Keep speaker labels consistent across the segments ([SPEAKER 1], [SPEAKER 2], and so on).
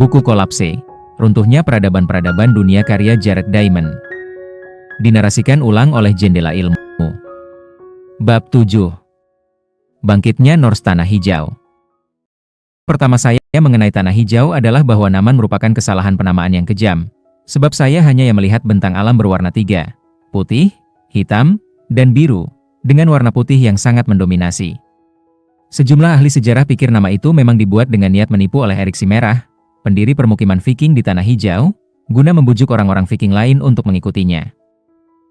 [SPEAKER 1] Buku Kolapse, Runtuhnya Peradaban-Peradaban Dunia karya Jared Diamond. Dinarasikan ulang oleh Jendela Ilmu. Bab 7. Bangkitnya Norse Tanah Hijau. Pertama saya mengenai Tanah Hijau adalah bahwa Naman merupakan kesalahan penamaan yang kejam. Sebab saya hanya melihat bentang alam berwarna tiga, putih, hitam, dan biru, dengan warna putih yang sangat mendominasi. Sejumlah ahli sejarah pikir nama itu memang dibuat dengan niat menipu oleh Erik Simerah, pendiri permukiman Viking di Tanah Hijau, guna membujuk orang-orang Viking lain untuk mengikutinya.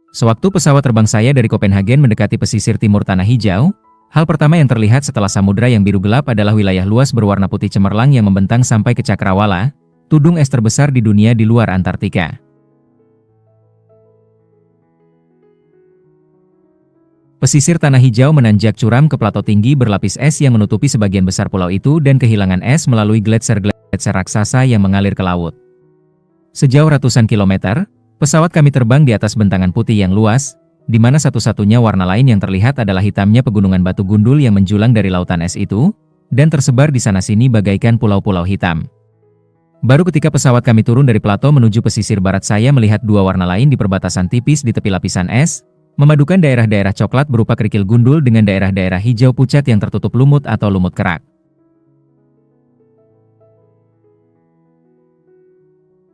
[SPEAKER 1] Sewaktu pesawat terbang saya dari Copenhagen mendekati pesisir timur Tanah Hijau, hal pertama yang terlihat setelah samudra yang biru gelap adalah wilayah luas berwarna putih cemerlang yang membentang sampai ke Cakrawala, tudung es terbesar di dunia di luar Antartika. Pesisir Tanah Hijau menanjak curam ke plato tinggi berlapis es yang menutupi sebagian besar pulau itu dan kehilangan es melalui gletser-gletser raksasa yang mengalir ke laut. Sejauh ratusan kilometer, pesawat kami terbang di atas bentangan putih yang luas, di mana satu-satunya warna lain yang terlihat adalah hitamnya pegunungan batu gundul yang menjulang dari lautan es itu, dan tersebar di sana-sini bagaikan pulau-pulau hitam. Baru ketika pesawat kami turun dari plato menuju pesisir barat saya melihat dua warna lain di perbatasan tipis di tepi lapisan es, memadukan daerah-daerah coklat berupa kerikil gundul dengan daerah-daerah hijau pucat yang tertutup lumut atau lumut kerak.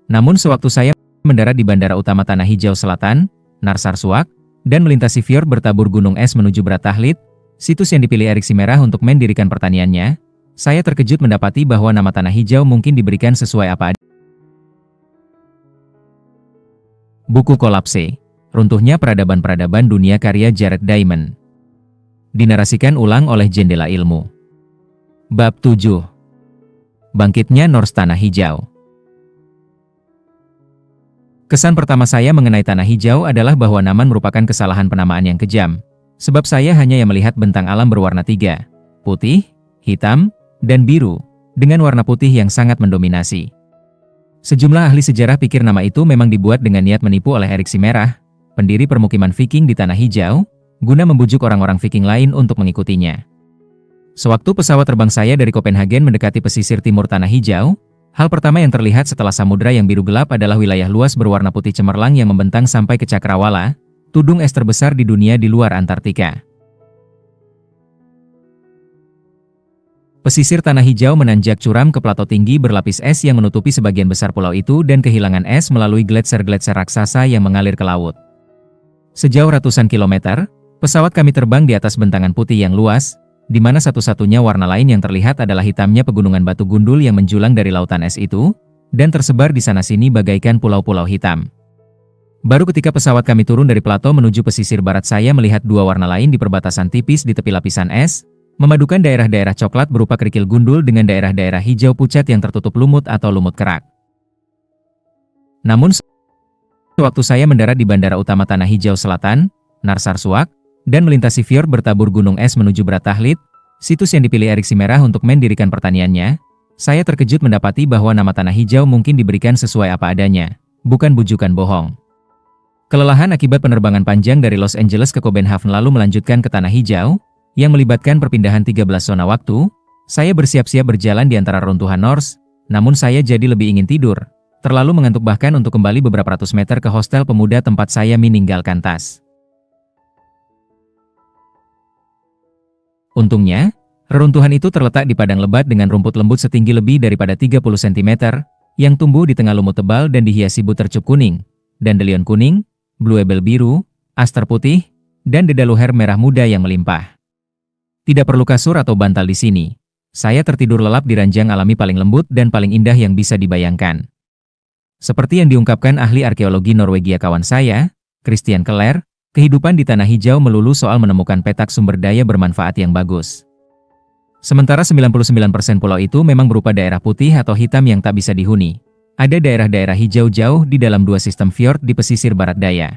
[SPEAKER 1] Namun sewaktu saya mendarat di Bandara Utama Tanah Hijau Selatan, Narsarsuaq, dan melintasi fjord bertabur gunung es menuju Brattahlid, situs yang dipilih Erik Simerah untuk mendirikan pertaniannya, saya terkejut mendapati bahwa nama Tanah Hijau mungkin diberikan sesuai apa adanya. Buku Kolapse, Runtuhnya Peradaban-Peradaban Dunia karya Jared Diamond. Dinarasikan ulang oleh Jendela Ilmu. Bab 7. Bangkitnya Norse Tanah Hijau. Kesan pertama saya mengenai Tanah Hijau adalah bahwa Naman merupakan kesalahan penamaan yang kejam. Sebab saya hanya melihat bentang alam berwarna tiga, putih, hitam, dan biru, dengan warna putih yang sangat mendominasi. Sejumlah ahli sejarah pikir nama itu memang dibuat dengan niat menipu oleh Erik Simerah, pendiri permukiman Viking di Tanah Hijau, guna membujuk orang-orang Viking lain untuk mengikutinya. Sewaktu pesawat terbang saya dari Copenhagen mendekati pesisir timur Tanah Hijau, hal pertama yang terlihat setelah samudra yang biru gelap adalah wilayah luas berwarna putih cemerlang yang membentang sampai ke Cakrawala, tudung es terbesar di dunia di luar Antartika. Pesisir Tanah Hijau menanjak curam ke plato tinggi berlapis es yang menutupi sebagian besar pulau itu dan kehilangan es melalui gletser-gletser raksasa yang mengalir ke laut. Sejauh ratusan kilometer, pesawat kami terbang di atas bentangan putih yang luas, di mana satu-satunya warna lain yang terlihat adalah hitamnya pegunungan batu gundul yang menjulang dari lautan es itu, dan tersebar di sana-sini bagaikan pulau-pulau hitam. Baru ketika pesawat kami turun dari plato menuju pesisir barat saya melihat dua warna lain di perbatasan tipis di tepi lapisan es, memadukan daerah-daerah coklat berupa kerikil gundul dengan daerah-daerah hijau pucat yang tertutup lumut atau lumut kerak. Namun, sewaktu saya mendarat di Bandara Utama Tanah Hijau Selatan, Narsarsuaq, dan melintasi fjord bertabur gunung es menuju Brattahlid, situs yang dipilih Erik Simerah untuk mendirikan pertaniannya, saya terkejut mendapati bahwa nama Tanah Hijau mungkin diberikan sesuai apa adanya, bukan bujukan bohong. Kelelahan akibat penerbangan panjang dari Los Angeles ke Copenhagen lalu melanjutkan ke Tanah Hijau, yang melibatkan perpindahan 13 zona waktu, saya bersiap-siap berjalan di antara runtuhan Norse, namun saya jadi lebih ingin tidur, terlalu mengantuk bahkan untuk kembali beberapa ratus meter ke hostel pemuda tempat saya meninggalkan tas. Untungnya, reruntuhan itu terletak di padang lebat dengan rumput lembut setinggi lebih daripada 30 cm, yang tumbuh di tengah lumut tebal dan dihiasi butercup kuning, dandelion kuning, bluebell biru, aster putih, dan dedaluher merah muda yang melimpah. Tidak perlu kasur atau bantal di sini. Saya tertidur lelap di ranjang alami paling lembut dan paling indah yang bisa dibayangkan. Seperti yang diungkapkan ahli arkeologi Norwegia kawan saya, Christian Keller, kehidupan di Tanah Hijau melulu soal menemukan petak sumber daya bermanfaat yang bagus. Sementara 99% pulau itu memang berupa daerah putih atau hitam yang tak bisa dihuni. Ada daerah-daerah hijau jauh di dalam dua sistem fjord di pesisir barat daya.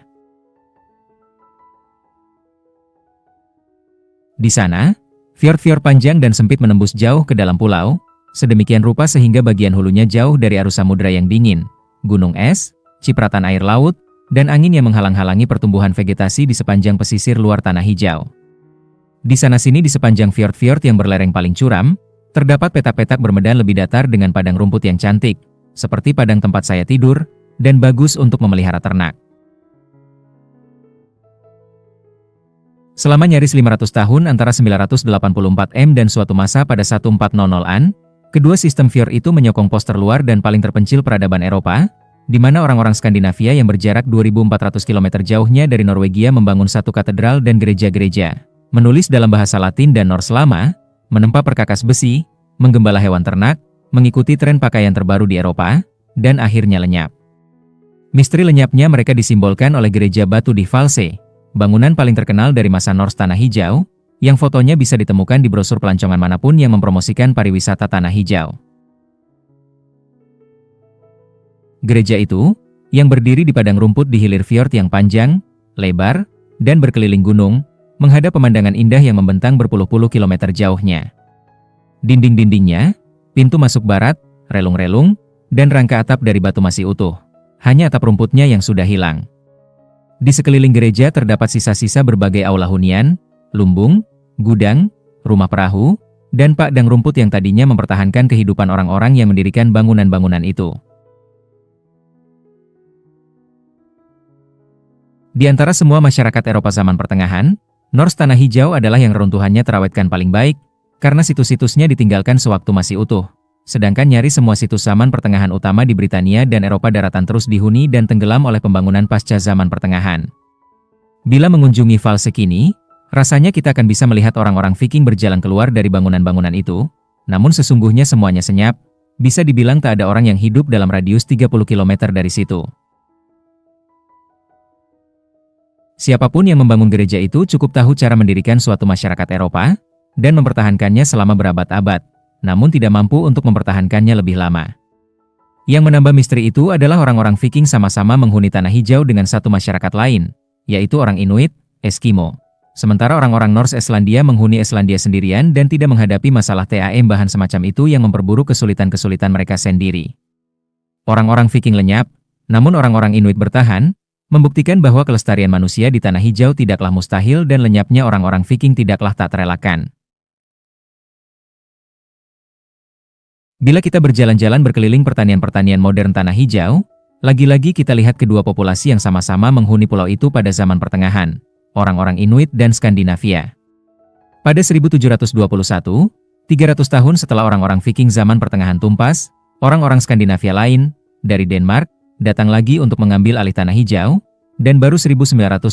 [SPEAKER 1] Di sana, fjord-fjord panjang dan sempit menembus jauh ke dalam pulau, sedemikian rupa sehingga bagian hulunya jauh dari arus samudra yang dingin, gunung es, cipratan air laut, dan angin yang menghalang-halangi pertumbuhan vegetasi di sepanjang pesisir luar Tanah Hijau. Di sana-sini di sepanjang fjord-fjord yang berlereng paling curam, terdapat petak-petak bermedan lebih datar dengan padang rumput yang cantik, seperti padang tempat saya tidur, dan bagus untuk memelihara ternak. Selama nyaris 500 tahun antara 984 m dan suatu masa pada 1400-an, kedua sistem fjord itu menyokong pos terluar dan paling terpencil peradaban Eropa, di mana orang-orang Skandinavia yang berjarak 2.400 km jauhnya dari Norwegia membangun satu katedral dan gereja-gereja, menulis dalam bahasa Latin dan Norse lama, menempa perkakas besi, menggembala hewan ternak, mengikuti tren pakaian terbaru di Eropa, dan akhirnya lenyap. Misteri lenyapnya mereka disimbolkan oleh gereja batu di False, bangunan paling terkenal dari masa Norse Tanah Hijau, yang fotonya bisa ditemukan di brosur pelancongan manapun yang mempromosikan pariwisata Tanah Hijau. Gereja itu, yang berdiri di padang rumput di hilir fjord yang panjang, lebar, dan berkeliling gunung, menghadap pemandangan indah yang membentang berpuluh-puluh kilometer jauhnya. Dinding-dindingnya, pintu masuk barat, relung-relung, dan rangka atap dari batu masih utuh. Hanya atap rumputnya yang sudah hilang. Di sekeliling gereja terdapat sisa-sisa berbagai aula hunian, lumbung, gudang, rumah perahu, dan padang rumput yang tadinya mempertahankan kehidupan orang-orang yang mendirikan bangunan-bangunan itu. Di antara semua masyarakat Eropa zaman pertengahan, Norse Tanah Hijau adalah yang reruntuhannya terawetkan paling baik, karena situs-situsnya ditinggalkan sewaktu masih utuh. Sedangkan nyaris semua situs zaman pertengahan utama di Britania dan Eropa daratan terus dihuni dan tenggelam oleh pembangunan pasca zaman pertengahan. Bila mengunjungi False kini, rasanya kita akan bisa melihat orang-orang Viking berjalan keluar dari bangunan-bangunan itu, namun sesungguhnya semuanya senyap, bisa dibilang tak ada orang yang hidup dalam radius 30 km dari situ. Siapapun yang membangun gereja itu cukup tahu cara mendirikan suatu masyarakat Eropa, dan mempertahankannya selama berabad-abad, namun tidak mampu untuk mempertahankannya lebih lama. Yang menambah misteri itu adalah orang-orang Viking sama-sama menghuni Tanah Hijau dengan satu masyarakat lain, yaitu orang Inuit, Eskimo. Sementara orang-orang Norse Islandia menghuni Islandia sendirian dan tidak menghadapi masalah tambahan semacam itu yang memperburuk kesulitan-kesulitan mereka sendiri. Orang-orang Viking lenyap, namun orang-orang Inuit bertahan, membuktikan bahwa kelestarian manusia di Tanah Hijau tidaklah mustahil dan lenyapnya orang-orang Viking tidaklah tak terelakkan. Bila kita berjalan-jalan berkeliling pertanian-pertanian modern Tanah Hijau, lagi-lagi kita lihat kedua populasi yang sama-sama menghuni pulau itu pada zaman pertengahan, orang-orang Inuit dan Skandinavia. Pada 1721, 300 tahun setelah orang-orang Viking zaman pertengahan tumpas, orang-orang Skandinavia lain, dari Denmark, datang lagi untuk mengambil alih Tanah Hijau, dan baru 1979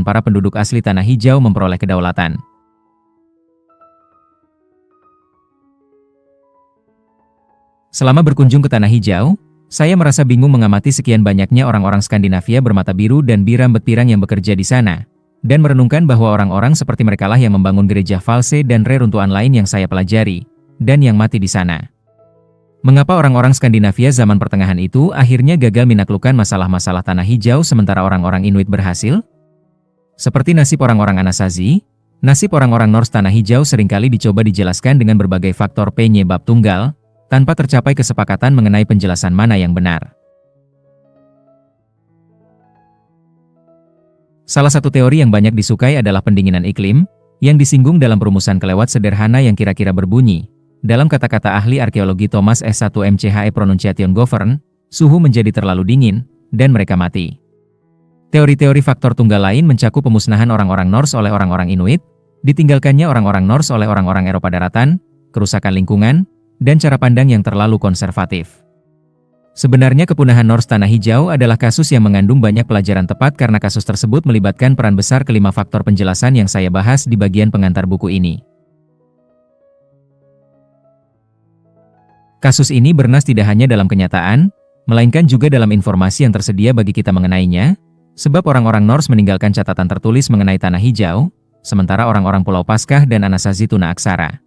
[SPEAKER 1] para penduduk asli Tanah Hijau memperoleh kedaulatan. Selama berkunjung ke Tanah Hijau, saya merasa bingung mengamati sekian banyaknya orang-orang Skandinavia bermata biru dan birambet pirang yang bekerja di sana, dan merenungkan bahwa orang-orang seperti merekalah yang membangun gereja False dan reruntuhan lain yang saya pelajari, dan yang mati di sana. Mengapa orang-orang Skandinavia zaman pertengahan itu akhirnya gagal menaklukkan masalah-masalah Tanah Hijau sementara orang-orang Inuit berhasil? Seperti nasib orang-orang Anasazi, nasib orang-orang Norse Tanah Hijau seringkali dicoba dijelaskan dengan berbagai faktor penyebab tunggal, tanpa tercapai kesepakatan mengenai penjelasan mana yang benar. Salah satu teori yang banyak disukai adalah pendinginan iklim, yang disinggung dalam perumusan kelewat sederhana yang kira-kira berbunyi, dalam kata-kata ahli arkeologi Thomas S. 1 MCHE Pronunciation Govern, suhu menjadi terlalu dingin, dan mereka mati. Teori-teori faktor tunggal lain mencakup pemusnahan orang-orang Norse oleh orang-orang Inuit, ditinggalkannya orang-orang Norse oleh orang-orang Eropa daratan, kerusakan lingkungan, dan cara pandang yang terlalu konservatif. Sebenarnya kepunahan Norse Tanah Hijau adalah kasus yang mengandung banyak pelajaran tepat karena kasus tersebut melibatkan peran besar kelima faktor penjelasan yang saya bahas di bagian pengantar buku ini. Kasus ini bernas tidak hanya dalam kenyataan, melainkan juga dalam informasi yang tersedia bagi kita mengenainya, sebab orang-orang Norse meninggalkan catatan tertulis mengenai Tanah Hijau, sementara orang-orang Pulau Paskah dan Anasazi tuna aksara.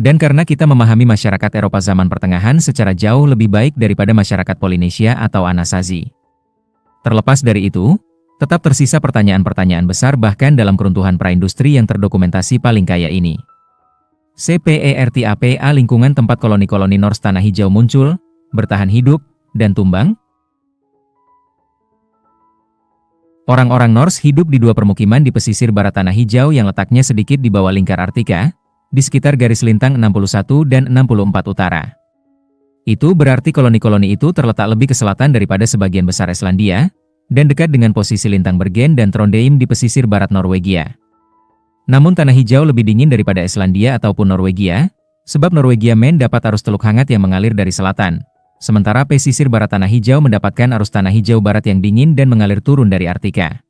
[SPEAKER 1] Dan karena kita memahami masyarakat Eropa zaman pertengahan secara jauh lebih baik daripada masyarakat Polinesia atau Anasazi. Terlepas dari itu, tetap tersisa pertanyaan-pertanyaan besar bahkan dalam keruntuhan praindustri yang terdokumentasi paling kaya ini. CPERTAPA lingkungan tempat koloni-koloni Norse Tanah Hijau muncul, bertahan hidup, dan tumbang? Orang-orang Norse hidup di dua permukiman di pesisir barat Tanah Hijau yang letaknya sedikit di bawah lingkar Arktika, di sekitar garis lintang 61 dan 64 utara. Itu berarti koloni-koloni itu terletak lebih ke selatan daripada sebagian besar Islandia, dan dekat dengan posisi lintang Bergen dan Trondheim di pesisir barat Norwegia. Namun tanah hijau lebih dingin daripada Islandia ataupun Norwegia, sebab Norwegia Men dapat arus teluk hangat yang mengalir dari selatan, sementara pesisir barat tanah hijau mendapatkan arus tanah hijau barat yang dingin dan mengalir turun dari Arktika.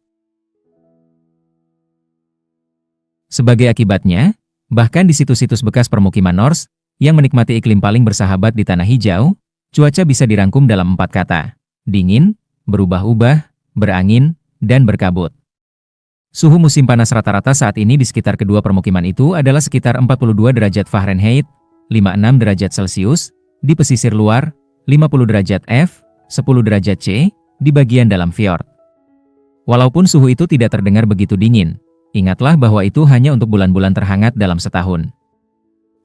[SPEAKER 1] Sebagai akibatnya, bahkan di situs-situs bekas permukiman Norse, yang menikmati iklim paling bersahabat di tanah hijau, cuaca bisa dirangkum dalam 4 kata: dingin, berubah-ubah, berangin, dan berkabut. Suhu musim panas rata-rata saat ini di sekitar kedua permukiman itu adalah sekitar 42 derajat Fahrenheit, 56 derajat Celcius, di pesisir luar, 50 derajat F, 10 derajat C, di bagian dalam fjord. Walaupun suhu itu tidak terdengar begitu dingin, ingatlah bahwa itu hanya untuk bulan-bulan terhangat dalam setahun.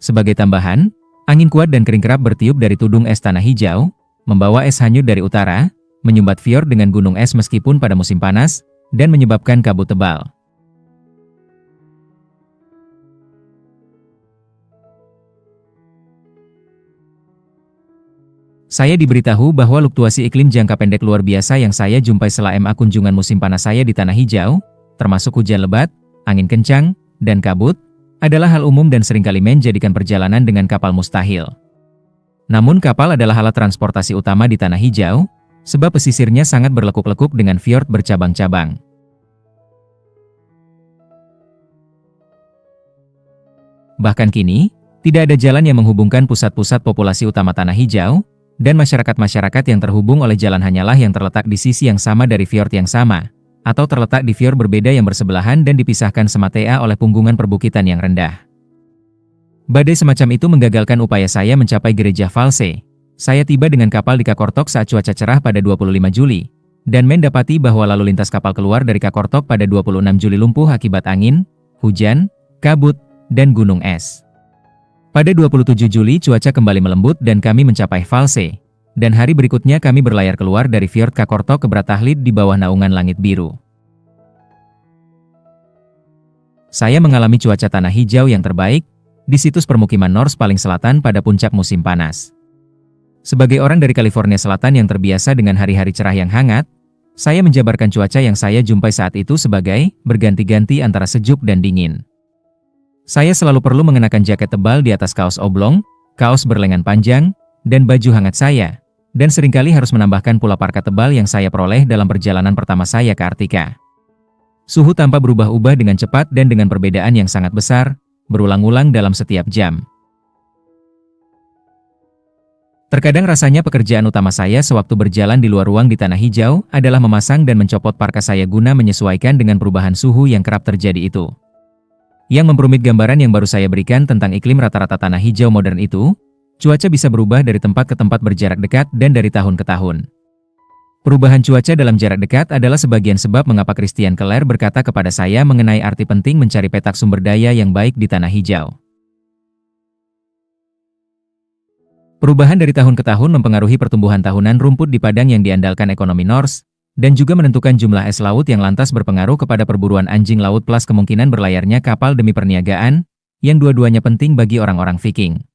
[SPEAKER 1] Sebagai tambahan, angin kuat dan kering kerap bertiup dari tudung es tanah hijau, membawa es hanyut dari utara, menyumbat fjord dengan gunung es meskipun pada musim panas, dan menyebabkan kabut tebal. Saya diberitahu bahwa fluktuasi iklim jangka pendek luar biasa yang saya jumpai selama kunjungan musim panas saya di tanah hijau, termasuk hujan lebat, angin kencang, dan kabut, adalah hal umum dan seringkali menjadikan perjalanan dengan kapal mustahil. Namun kapal adalah alat transportasi utama di tanah hijau, sebab pesisirnya sangat berlekuk-lekuk dengan fjord bercabang-cabang. Bahkan kini, tidak ada jalan yang menghubungkan pusat-pusat populasi utama tanah hijau, dan masyarakat-masyarakat yang terhubung oleh jalan hanyalah yang terletak di sisi yang sama dari fjord yang sama, atau terletak di fjord berbeda yang bersebelahan dan dipisahkan sematea oleh punggungan perbukitan yang rendah. Badai semacam itu menggagalkan upaya saya mencapai gereja False. Saya tiba dengan kapal di Kakortok saat cuaca cerah pada 25 Juli, dan mendapati bahwa lalu lintas kapal keluar dari Kakortok pada 26 Juli lumpuh akibat angin, hujan, kabut, dan gunung es. Pada 27 Juli cuaca kembali melembut dan kami mencapai False, dan hari berikutnya kami berlayar keluar dari fjord Kakortok ke Brattahlid di bawah naungan langit biru. Saya mengalami cuaca tanah hijau yang terbaik di situs permukiman Norse paling selatan pada puncak musim panas. Sebagai orang dari California Selatan yang terbiasa dengan hari-hari cerah yang hangat, saya menjabarkan cuaca yang saya jumpai saat itu sebagai berganti-ganti antara sejuk dan dingin. Saya selalu perlu mengenakan jaket tebal di atas kaos oblong, kaos berlengan panjang, dan baju hangat saya, dan seringkali harus menambahkan pula parka tebal yang saya peroleh dalam perjalanan pertama saya ke Arktika. Suhu tanpa berubah-ubah dengan cepat dan dengan perbedaan yang sangat besar, berulang-ulang dalam setiap jam. Terkadang rasanya pekerjaan utama saya sewaktu berjalan di luar ruang di tanah hijau adalah memasang dan mencopot parka saya guna menyesuaikan dengan perubahan suhu yang kerap terjadi itu. Yang memperumit gambaran yang baru saya berikan tentang iklim rata-rata tanah hijau modern itu, cuaca bisa berubah dari tempat ke tempat berjarak dekat dan dari tahun ke tahun. Perubahan cuaca dalam jarak dekat adalah sebagian sebab mengapa Christian Keller berkata kepada saya mengenai arti penting mencari petak sumber daya yang baik di tanah hijau. Perubahan dari tahun ke tahun mempengaruhi pertumbuhan tahunan rumput di padang yang diandalkan ekonomi Norse, dan juga menentukan jumlah es laut yang lantas berpengaruh kepada perburuan anjing laut plus kemungkinan berlayarnya kapal demi perniagaan, yang dua-duanya penting bagi orang-orang Viking.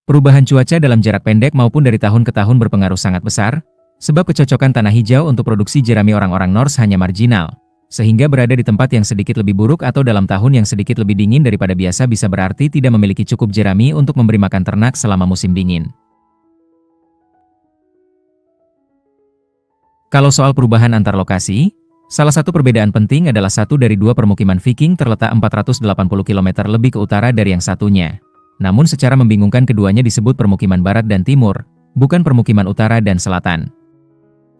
[SPEAKER 1] Perubahan cuaca dalam jarak pendek maupun dari tahun ke tahun berpengaruh sangat besar, sebab kecocokan tanah hijau untuk produksi jerami orang-orang Norse hanya marginal, sehingga berada di tempat yang sedikit lebih buruk atau dalam tahun yang sedikit lebih dingin daripada biasa bisa berarti tidak memiliki cukup jerami untuk memberi makan ternak selama musim dingin. Kalau soal perubahan antar lokasi, salah satu perbedaan penting adalah satu dari dua permukiman Viking terletak 480 km lebih ke utara dari yang satunya. Namun secara membingungkan keduanya disebut permukiman barat dan timur, bukan permukiman utara dan selatan.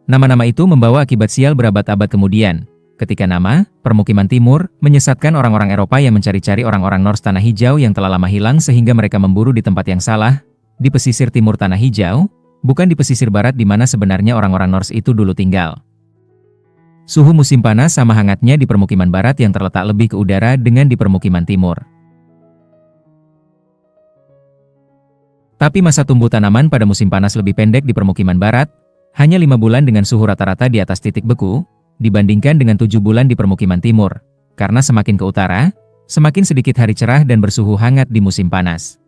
[SPEAKER 1] Nama-nama itu membawa akibat sial berabad-abad kemudian, ketika nama, permukiman timur, menyesatkan orang-orang Eropa yang mencari-cari orang-orang Norse tanah hijau yang telah lama hilang sehingga mereka memburu di tempat yang salah, di pesisir timur tanah hijau, bukan di pesisir barat di mana sebenarnya orang-orang Norse itu dulu tinggal. Suhu musim panas sama hangatnya di permukiman barat yang terletak lebih ke udara dengan di permukiman timur. Tapi masa tumbuh tanaman pada musim panas lebih pendek di permukiman barat, hanya 5 bulan dengan suhu rata-rata di atas titik beku, dibandingkan dengan 7 bulan di permukiman timur, karena semakin ke utara, semakin sedikit hari cerah dan bersuhu hangat di musim panas.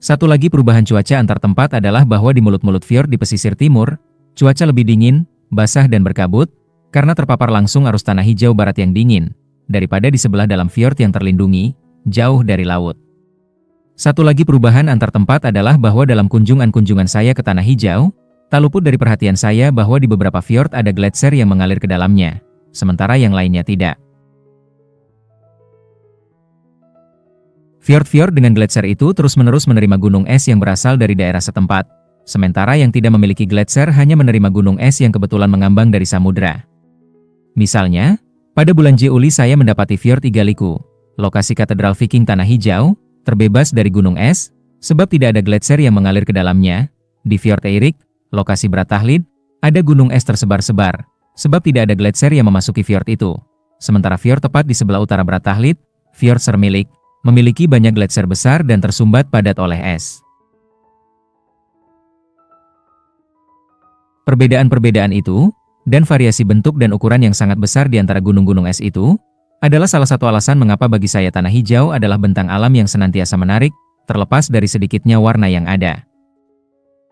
[SPEAKER 1] Satu lagi perubahan cuaca antar tempat adalah bahwa di mulut-mulut fjord di pesisir timur, cuaca lebih dingin, basah dan berkabut, karena terpapar langsung arus tanah hijau barat yang dingin, daripada di sebelah dalam fjord yang terlindungi, jauh dari laut. Satu lagi perubahan antar tempat adalah bahwa dalam kunjungan-kunjungan saya ke tanah hijau, tak luput dari perhatian saya bahwa di beberapa fjord ada gletser yang mengalir ke dalamnya, sementara yang lainnya tidak. Fjord-fjord dengan gletser itu terus-menerus menerima gunung es yang berasal dari daerah setempat, sementara yang tidak memiliki gletser hanya menerima gunung es yang kebetulan mengambang dari samudra. Misalnya, pada bulan Juli saya mendapati Fjord Igaliku, lokasi katedral Viking tanah hijau, terbebas dari gunung es, sebab tidak ada gletser yang mengalir ke dalamnya. Di Fjord Eirik, lokasi Brattahlid, ada gunung es tersebar-sebar, sebab tidak ada gletser yang memasuki fjord itu. Sementara fjord tepat di sebelah utara Brattahlid, Fjord Sermilik, memiliki banyak gletser besar dan tersumbat padat oleh es. Perbedaan-perbedaan itu, dan variasi bentuk dan ukuran yang sangat besar di antara gunung-gunung es itu, adalah salah satu alasan mengapa bagi saya tanah hijau adalah bentang alam yang senantiasa menarik, terlepas dari sedikitnya warna yang ada.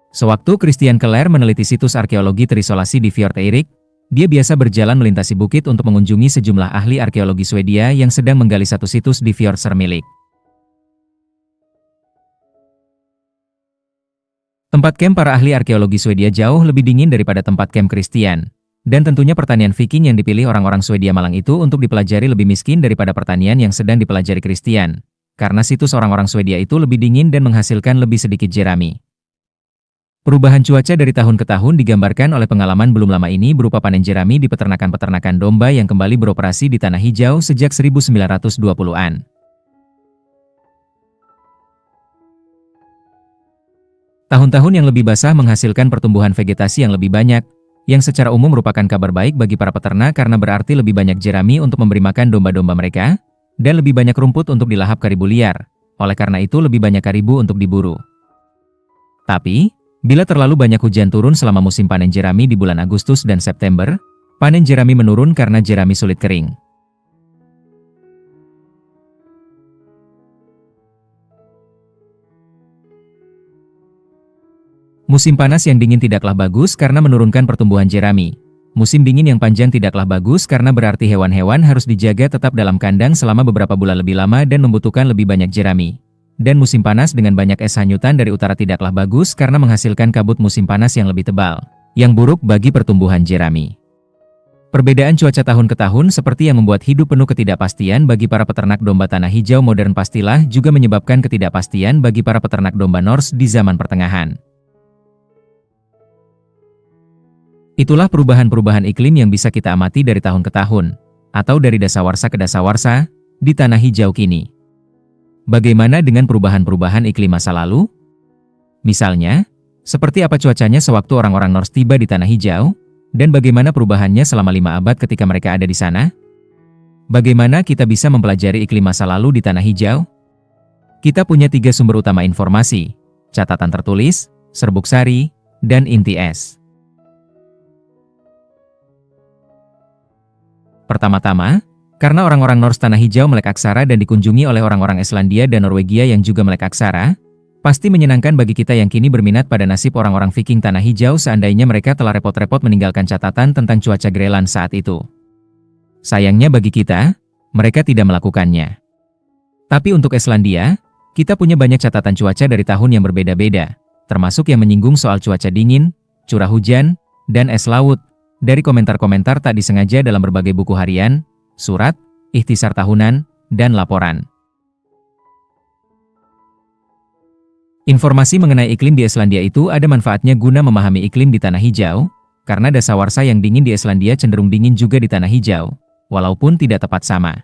[SPEAKER 1] Sewaktu Christian Keller meneliti situs arkeologi terisolasi di Fjord Eirik, dia biasa berjalan melintasi bukit untuk mengunjungi sejumlah ahli arkeologi Swedia yang sedang menggali satu situs di Fjord Sermilik. Tempat camp para ahli arkeologi Swedia jauh lebih dingin daripada tempat camp Christian. Dan tentunya pertanian Viking yang dipilih orang-orang Swedia Malang itu untuk dipelajari lebih miskin daripada pertanian yang sedang dipelajari Christian. Karena situs orang-orang Swedia itu lebih dingin dan menghasilkan lebih sedikit jerami. Perubahan cuaca dari tahun ke tahun digambarkan oleh pengalaman belum lama ini berupa panen jerami di peternakan-peternakan domba yang kembali beroperasi di tanah hijau sejak 1920-an. Tahun-tahun yang lebih basah menghasilkan pertumbuhan vegetasi yang lebih banyak, yang secara umum merupakan kabar baik bagi para peternak karena berarti lebih banyak jerami untuk memberi makan domba-domba mereka, dan lebih banyak rumput untuk dilahap karibu liar, oleh karena itu lebih banyak karibu untuk diburu. Tapi, bila terlalu banyak hujan turun selama musim panen jerami di bulan Agustus dan September, panen jerami menurun karena jerami sulit kering. Musim panas yang dingin tidaklah bagus karena menurunkan pertumbuhan jerami. Musim dingin yang panjang tidaklah bagus karena berarti hewan-hewan harus dijaga tetap dalam kandang selama beberapa bulan lebih lama dan membutuhkan lebih banyak jerami. Dan musim panas dengan banyak es hanyutan dari utara tidaklah bagus karena menghasilkan kabut musim panas yang lebih tebal, yang buruk bagi pertumbuhan jerami. Perbedaan cuaca tahun ke tahun seperti yang membuat hidup penuh ketidakpastian bagi para peternak domba tanah hijau modern pastilah juga menyebabkan ketidakpastian bagi para peternak domba Norse di zaman pertengahan. Itulah perubahan-perubahan iklim yang bisa kita amati dari tahun ke tahun, atau dari dasawarsa ke dasawarsa, di tanah hijau kini. Bagaimana dengan perubahan-perubahan iklim masa lalu? Misalnya, seperti apa cuacanya sewaktu orang-orang Norse tiba di tanah hijau, dan bagaimana perubahannya selama 5 abad ketika mereka ada di sana? Bagaimana kita bisa mempelajari iklim masa lalu di tanah hijau? Kita punya 3 sumber utama informasi, catatan tertulis, serbuk sari, dan inti es. Pertama-tama, karena orang-orang Norse tanah hijau melek aksara dan dikunjungi oleh orang-orang Islandia dan Norwegia yang juga melek aksara, pasti menyenangkan bagi kita yang kini berminat pada nasib orang-orang Viking tanah hijau seandainya mereka telah repot-repot meninggalkan catatan tentang cuaca Greenland saat itu. Sayangnya bagi kita, mereka tidak melakukannya. Tapi untuk Islandia, kita punya banyak catatan cuaca dari tahun yang berbeda-beda, termasuk yang menyinggung soal cuaca dingin, curah hujan, dan es laut, dari komentar-komentar tak disengaja dalam berbagai buku harian, surat, ikhtisar tahunan, dan laporan. Informasi mengenai iklim di Islandia itu ada manfaatnya guna memahami iklim di tanah hijau, karena dasawarsa yang dingin di Islandia cenderung dingin juga di tanah hijau, walaupun tidak tepat sama.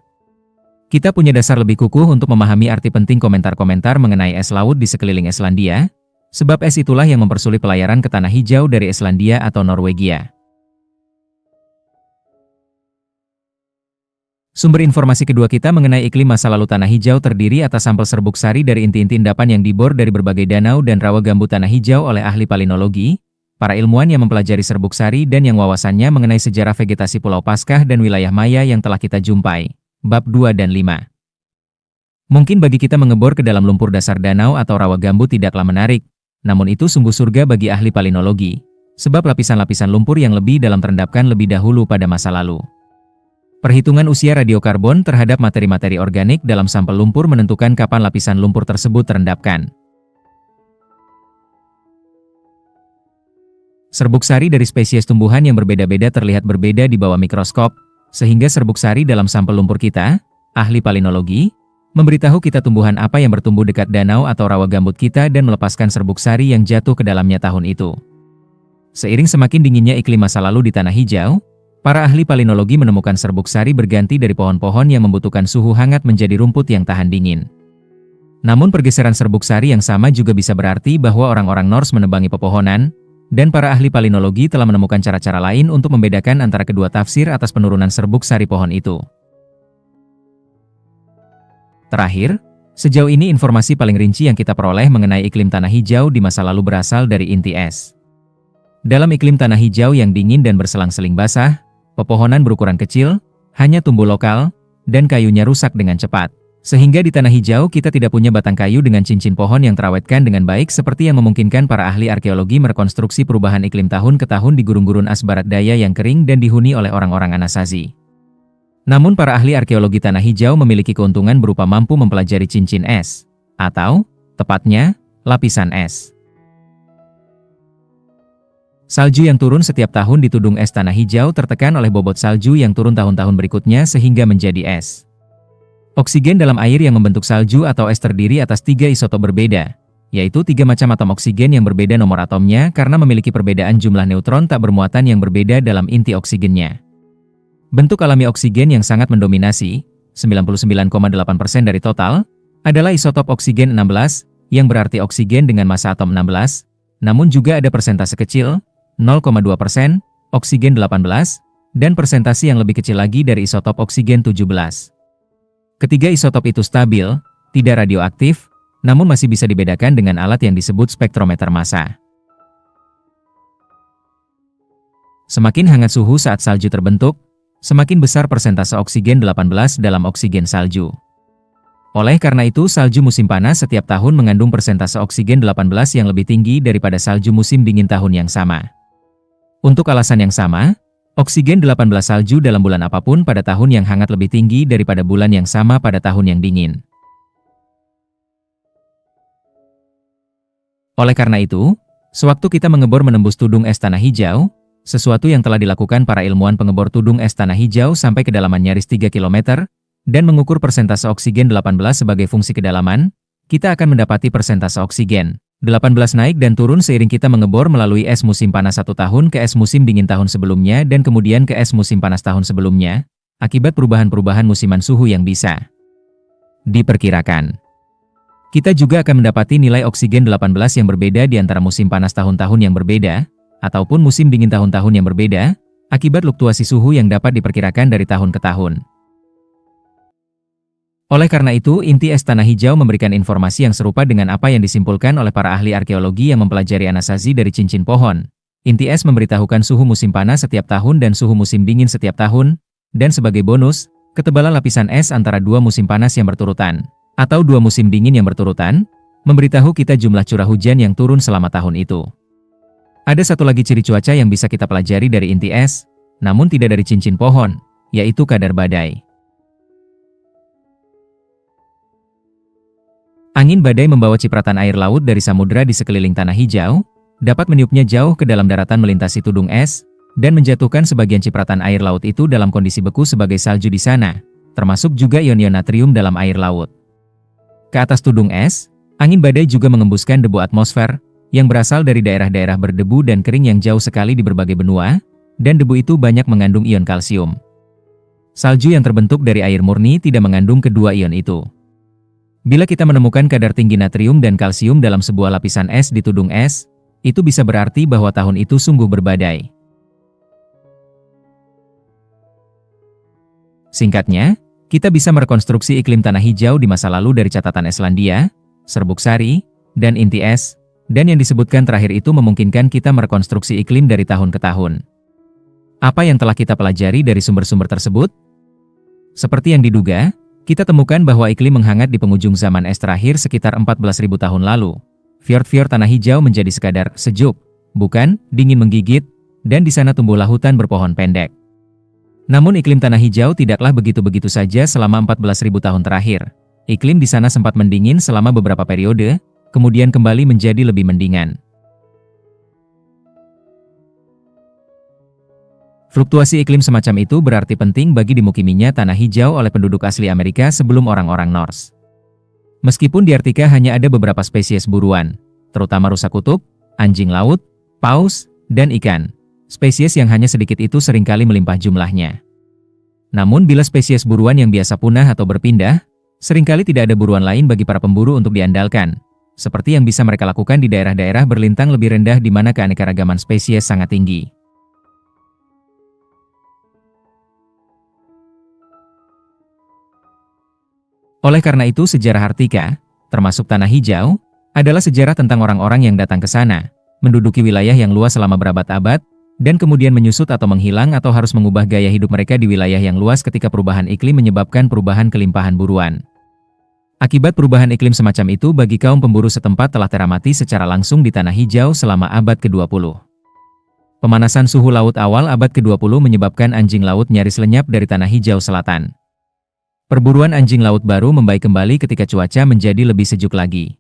[SPEAKER 1] Kita punya dasar lebih kukuh untuk memahami arti penting komentar-komentar mengenai es laut di sekeliling Islandia, sebab es itulah yang mempersulit pelayaran ke tanah hijau dari Islandia atau Norwegia. Sumber informasi kedua kita mengenai iklim masa lalu tanah hijau terdiri atas sampel serbuk sari dari inti-inti endapan yang dibor dari berbagai danau dan rawa gambut tanah hijau oleh ahli palinologi, para ilmuwan yang mempelajari serbuk sari dan yang wawasannya mengenai sejarah vegetasi Pulau Paskah dan wilayah Maya yang telah kita jumpai. Bab 2 dan 5. Mungkin bagi kita mengebor ke dalam lumpur dasar danau atau rawa gambut tidaklah menarik, namun itu sungguh surga bagi ahli palinologi, sebab lapisan-lapisan lumpur yang lebih dalam terendapkan lebih dahulu pada masa lalu. Perhitungan usia radiokarbon terhadap materi-materi organik dalam sampel lumpur menentukan kapan lapisan lumpur tersebut terendapkan. Serbuk sari dari spesies tumbuhan yang berbeda-beda terlihat berbeda di bawah mikroskop, sehingga serbuk sari dalam sampel lumpur kita, ahli palinologi, memberitahu kita tumbuhan apa yang bertumbuh dekat danau atau rawa gambut kita dan melepaskan serbuk sari yang jatuh ke dalamnya tahun itu. Seiring semakin dinginnya iklim masa lalu di tanah hijau, para ahli palinologi menemukan serbuk sari berganti dari pohon-pohon yang membutuhkan suhu hangat menjadi rumput yang tahan dingin. Namun pergeseran serbuk sari yang sama juga bisa berarti bahwa orang-orang Norse menebangi pepohonan, dan para ahli palinologi telah menemukan cara-cara lain untuk membedakan antara kedua tafsir atas penurunan serbuk sari pohon itu. Terakhir, sejauh ini informasi paling rinci yang kita peroleh mengenai iklim tanah hijau di masa lalu berasal dari inti es. Dalam iklim tanah hijau yang dingin dan berselang-seling basah, pepohonan berukuran kecil, hanya tumbuh lokal, dan kayunya rusak dengan cepat. Sehingga di tanah hijau kita tidak punya batang kayu dengan cincin pohon yang terawetkan dengan baik seperti yang memungkinkan para ahli arkeologi merekonstruksi perubahan iklim tahun ke tahun di gurun-gurun as barat daya yang kering dan dihuni oleh orang-orang Anasazi. Namun para ahli arkeologi tanah hijau memiliki keuntungan berupa mampu mempelajari cincin es, atau, tepatnya, lapisan es. Salju yang turun setiap tahun di tudung es tanah hijau tertekan oleh bobot salju yang turun tahun-tahun berikutnya sehingga menjadi es. Oksigen dalam air yang membentuk salju atau es terdiri atas 3 isotop berbeda, yaitu 3 macam atom oksigen yang berbeda nomor atomnya karena memiliki perbedaan jumlah neutron tak bermuatan yang berbeda dalam inti oksigennya. Bentuk alami oksigen yang sangat mendominasi, 99,8% dari total, adalah isotop oksigen 16, yang berarti oksigen dengan massa atom 16, namun juga ada persentase kecil, 0,2%, oksigen 18, dan persentase yang lebih kecil lagi dari isotop oksigen 17. Ketiga isotop itu stabil, tidak radioaktif, namun masih bisa dibedakan dengan alat yang disebut spektrometer massa. Semakin hangat suhu saat salju terbentuk, semakin besar persentase oksigen 18 dalam oksigen salju. Oleh karena itu salju musim panas setiap tahun mengandung persentase oksigen 18 yang lebih tinggi daripada salju musim dingin tahun yang sama. Untuk alasan yang sama, oksigen 18 salju dalam bulan apapun pada tahun yang hangat lebih tinggi daripada bulan yang sama pada tahun yang dingin. Oleh karena itu, sewaktu kita mengebor menembus tudung es tanah hijau, sesuatu yang telah dilakukan para ilmuwan pengebor tudung es tanah hijau sampai kedalaman nyaris 3 km, dan mengukur persentase oksigen 18 sebagai fungsi kedalaman, kita akan mendapati persentase oksigen 18 naik dan turun seiring kita mengebor melalui es musim panas 1 tahun ke es musim dingin tahun sebelumnya dan kemudian ke es musim panas tahun sebelumnya, akibat perubahan-perubahan musiman suhu yang bisa diperkirakan. Kita juga akan mendapati nilai oksigen 18 yang berbeda di antara musim panas tahun-tahun yang berbeda, ataupun musim dingin tahun-tahun yang berbeda, akibat fluktuasi suhu yang dapat diperkirakan dari tahun ke tahun. Oleh karena itu, inti es tanah hijau memberikan informasi yang serupa dengan apa yang disimpulkan oleh para ahli arkeologi yang mempelajari Anasazi dari cincin pohon. Inti es memberitahukan suhu musim panas setiap tahun dan suhu musim dingin setiap tahun, dan sebagai bonus, ketebalan lapisan es antara 2 musim panas yang berturutan, atau 2 musim dingin yang berturutan, memberitahu kita jumlah curah hujan yang turun selama tahun itu. Ada satu lagi ciri cuaca yang bisa kita pelajari dari inti es, namun tidak dari cincin pohon, yaitu kadar badai. Angin badai membawa cipratan air laut dari samudera di sekeliling tanah hijau, dapat meniupnya jauh ke dalam daratan melintasi tudung es, dan menjatuhkan sebagian cipratan air laut itu dalam kondisi beku sebagai salju di sana, termasuk juga ion-ion natrium dalam air laut. Ke atas tudung es, angin badai juga mengembuskan debu atmosfer, yang berasal dari daerah-daerah berdebu dan kering yang jauh sekali di berbagai benua, dan debu itu banyak mengandung ion kalsium. Salju yang terbentuk dari air murni tidak mengandung kedua ion itu. Bila kita menemukan kadar tinggi natrium dan kalsium dalam sebuah lapisan es di tudung es, itu bisa berarti bahwa tahun itu sungguh berbadai. Singkatnya, kita bisa merekonstruksi iklim tanah hijau di masa lalu dari catatan Islandia, serbuk sari, dan inti es, dan yang disebutkan terakhir itu memungkinkan kita merekonstruksi iklim dari tahun ke tahun. Apa yang telah kita pelajari dari sumber-sumber tersebut? Seperti yang diduga, Kita temukan bahwa iklim menghangat di penghujung zaman es terakhir sekitar 14.000 tahun lalu. Fjord-fjord tanah hijau menjadi sekadar sejuk, bukan dingin menggigit, dan di sana tumbuhlah hutan berpohon pendek. Namun iklim tanah hijau tidaklah begitu-begitu saja selama 14.000 tahun terakhir. Iklim di sana sempat mendingin selama beberapa periode, kemudian kembali menjadi lebih mendingan. Fluktuasi iklim semacam itu berarti penting bagi dimukiminya tanah hijau oleh penduduk asli Amerika sebelum orang-orang Norse. Meskipun di Arktika hanya ada beberapa spesies buruan, terutama rusa kutub, anjing laut, paus, dan ikan. Spesies yang hanya sedikit itu seringkali melimpah jumlahnya. Namun bila spesies buruan yang biasa punah atau berpindah, seringkali tidak ada buruan lain bagi para pemburu untuk diandalkan, seperti yang bisa mereka lakukan di daerah-daerah berlintang lebih rendah di mana keanekaragaman spesies sangat tinggi. Oleh karena itu sejarah Arktika, termasuk tanah hijau, adalah sejarah tentang orang-orang yang datang ke sana, menduduki wilayah yang luas selama berabad-abad, dan kemudian menyusut atau menghilang atau harus mengubah gaya hidup mereka di wilayah yang luas ketika perubahan iklim menyebabkan perubahan kelimpahan buruan. Akibat perubahan iklim semacam itu bagi kaum pemburu setempat telah teramati secara langsung di tanah hijau selama abad ke-20. Pemanasan suhu laut awal abad ke-20 menyebabkan anjing laut nyaris lenyap dari tanah hijau selatan. Perburuan anjing laut baru membaik kembali ketika cuaca menjadi lebih sejuk lagi.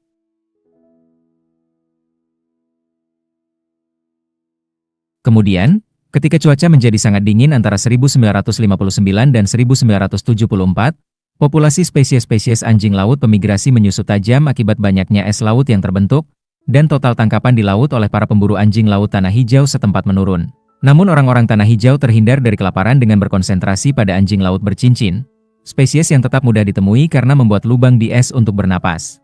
[SPEAKER 1] Kemudian, ketika cuaca menjadi sangat dingin antara 1959 dan 1974, populasi spesies-spesies anjing laut pemigrasi menyusut tajam akibat banyaknya es laut yang terbentuk, dan total tangkapan di laut oleh para pemburu anjing laut tanah hijau setempat menurun. Namun orang-orang tanah hijau terhindar dari kelaparan dengan berkonsentrasi pada anjing laut bercincin, spesies yang tetap mudah ditemui karena membuat lubang di es untuk bernapas.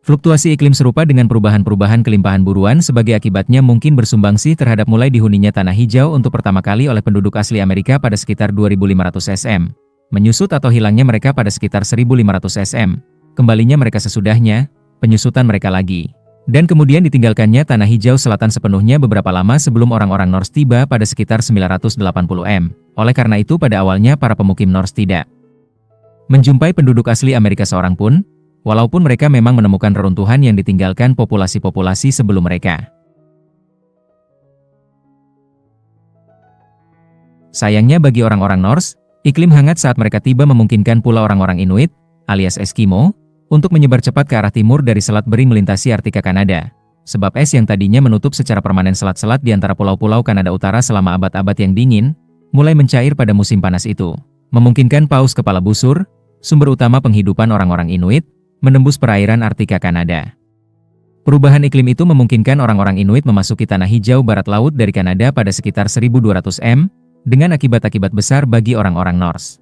[SPEAKER 1] Fluktuasi iklim serupa dengan perubahan-perubahan kelimpahan buruan sebagai akibatnya mungkin bersumbangsi terhadap mulai dihuninya tanah hijau untuk pertama kali oleh penduduk asli Amerika pada sekitar 2500 SM, menyusut atau hilangnya mereka pada sekitar 1500 SM, kembalinya mereka sesudahnya, penyusutan mereka lagi. Dan kemudian ditinggalkannya tanah hijau selatan sepenuhnya beberapa lama sebelum orang-orang Norse tiba pada sekitar 980 M. Oleh karena itu pada awalnya para pemukim Norse tidak menjumpai penduduk asli Amerika seorang pun, walaupun mereka memang menemukan reruntuhan yang ditinggalkan populasi-populasi sebelum mereka. Sayangnya bagi orang-orang Norse, iklim hangat saat mereka tiba memungkinkan pula orang-orang Inuit, alias Eskimo, untuk menyebar cepat ke arah timur dari Selat Bering melintasi Arktika Kanada, sebab es yang tadinya menutup secara permanen selat-selat di antara pulau-pulau Kanada Utara selama abad-abad yang dingin, mulai mencair pada musim panas itu, memungkinkan paus kepala busur, sumber utama penghidupan orang-orang Inuit, menembus perairan Arktika Kanada. Perubahan iklim itu memungkinkan orang-orang Inuit memasuki tanah hijau barat laut dari Kanada pada sekitar 1200 M, dengan akibat-akibat besar bagi orang-orang Norse.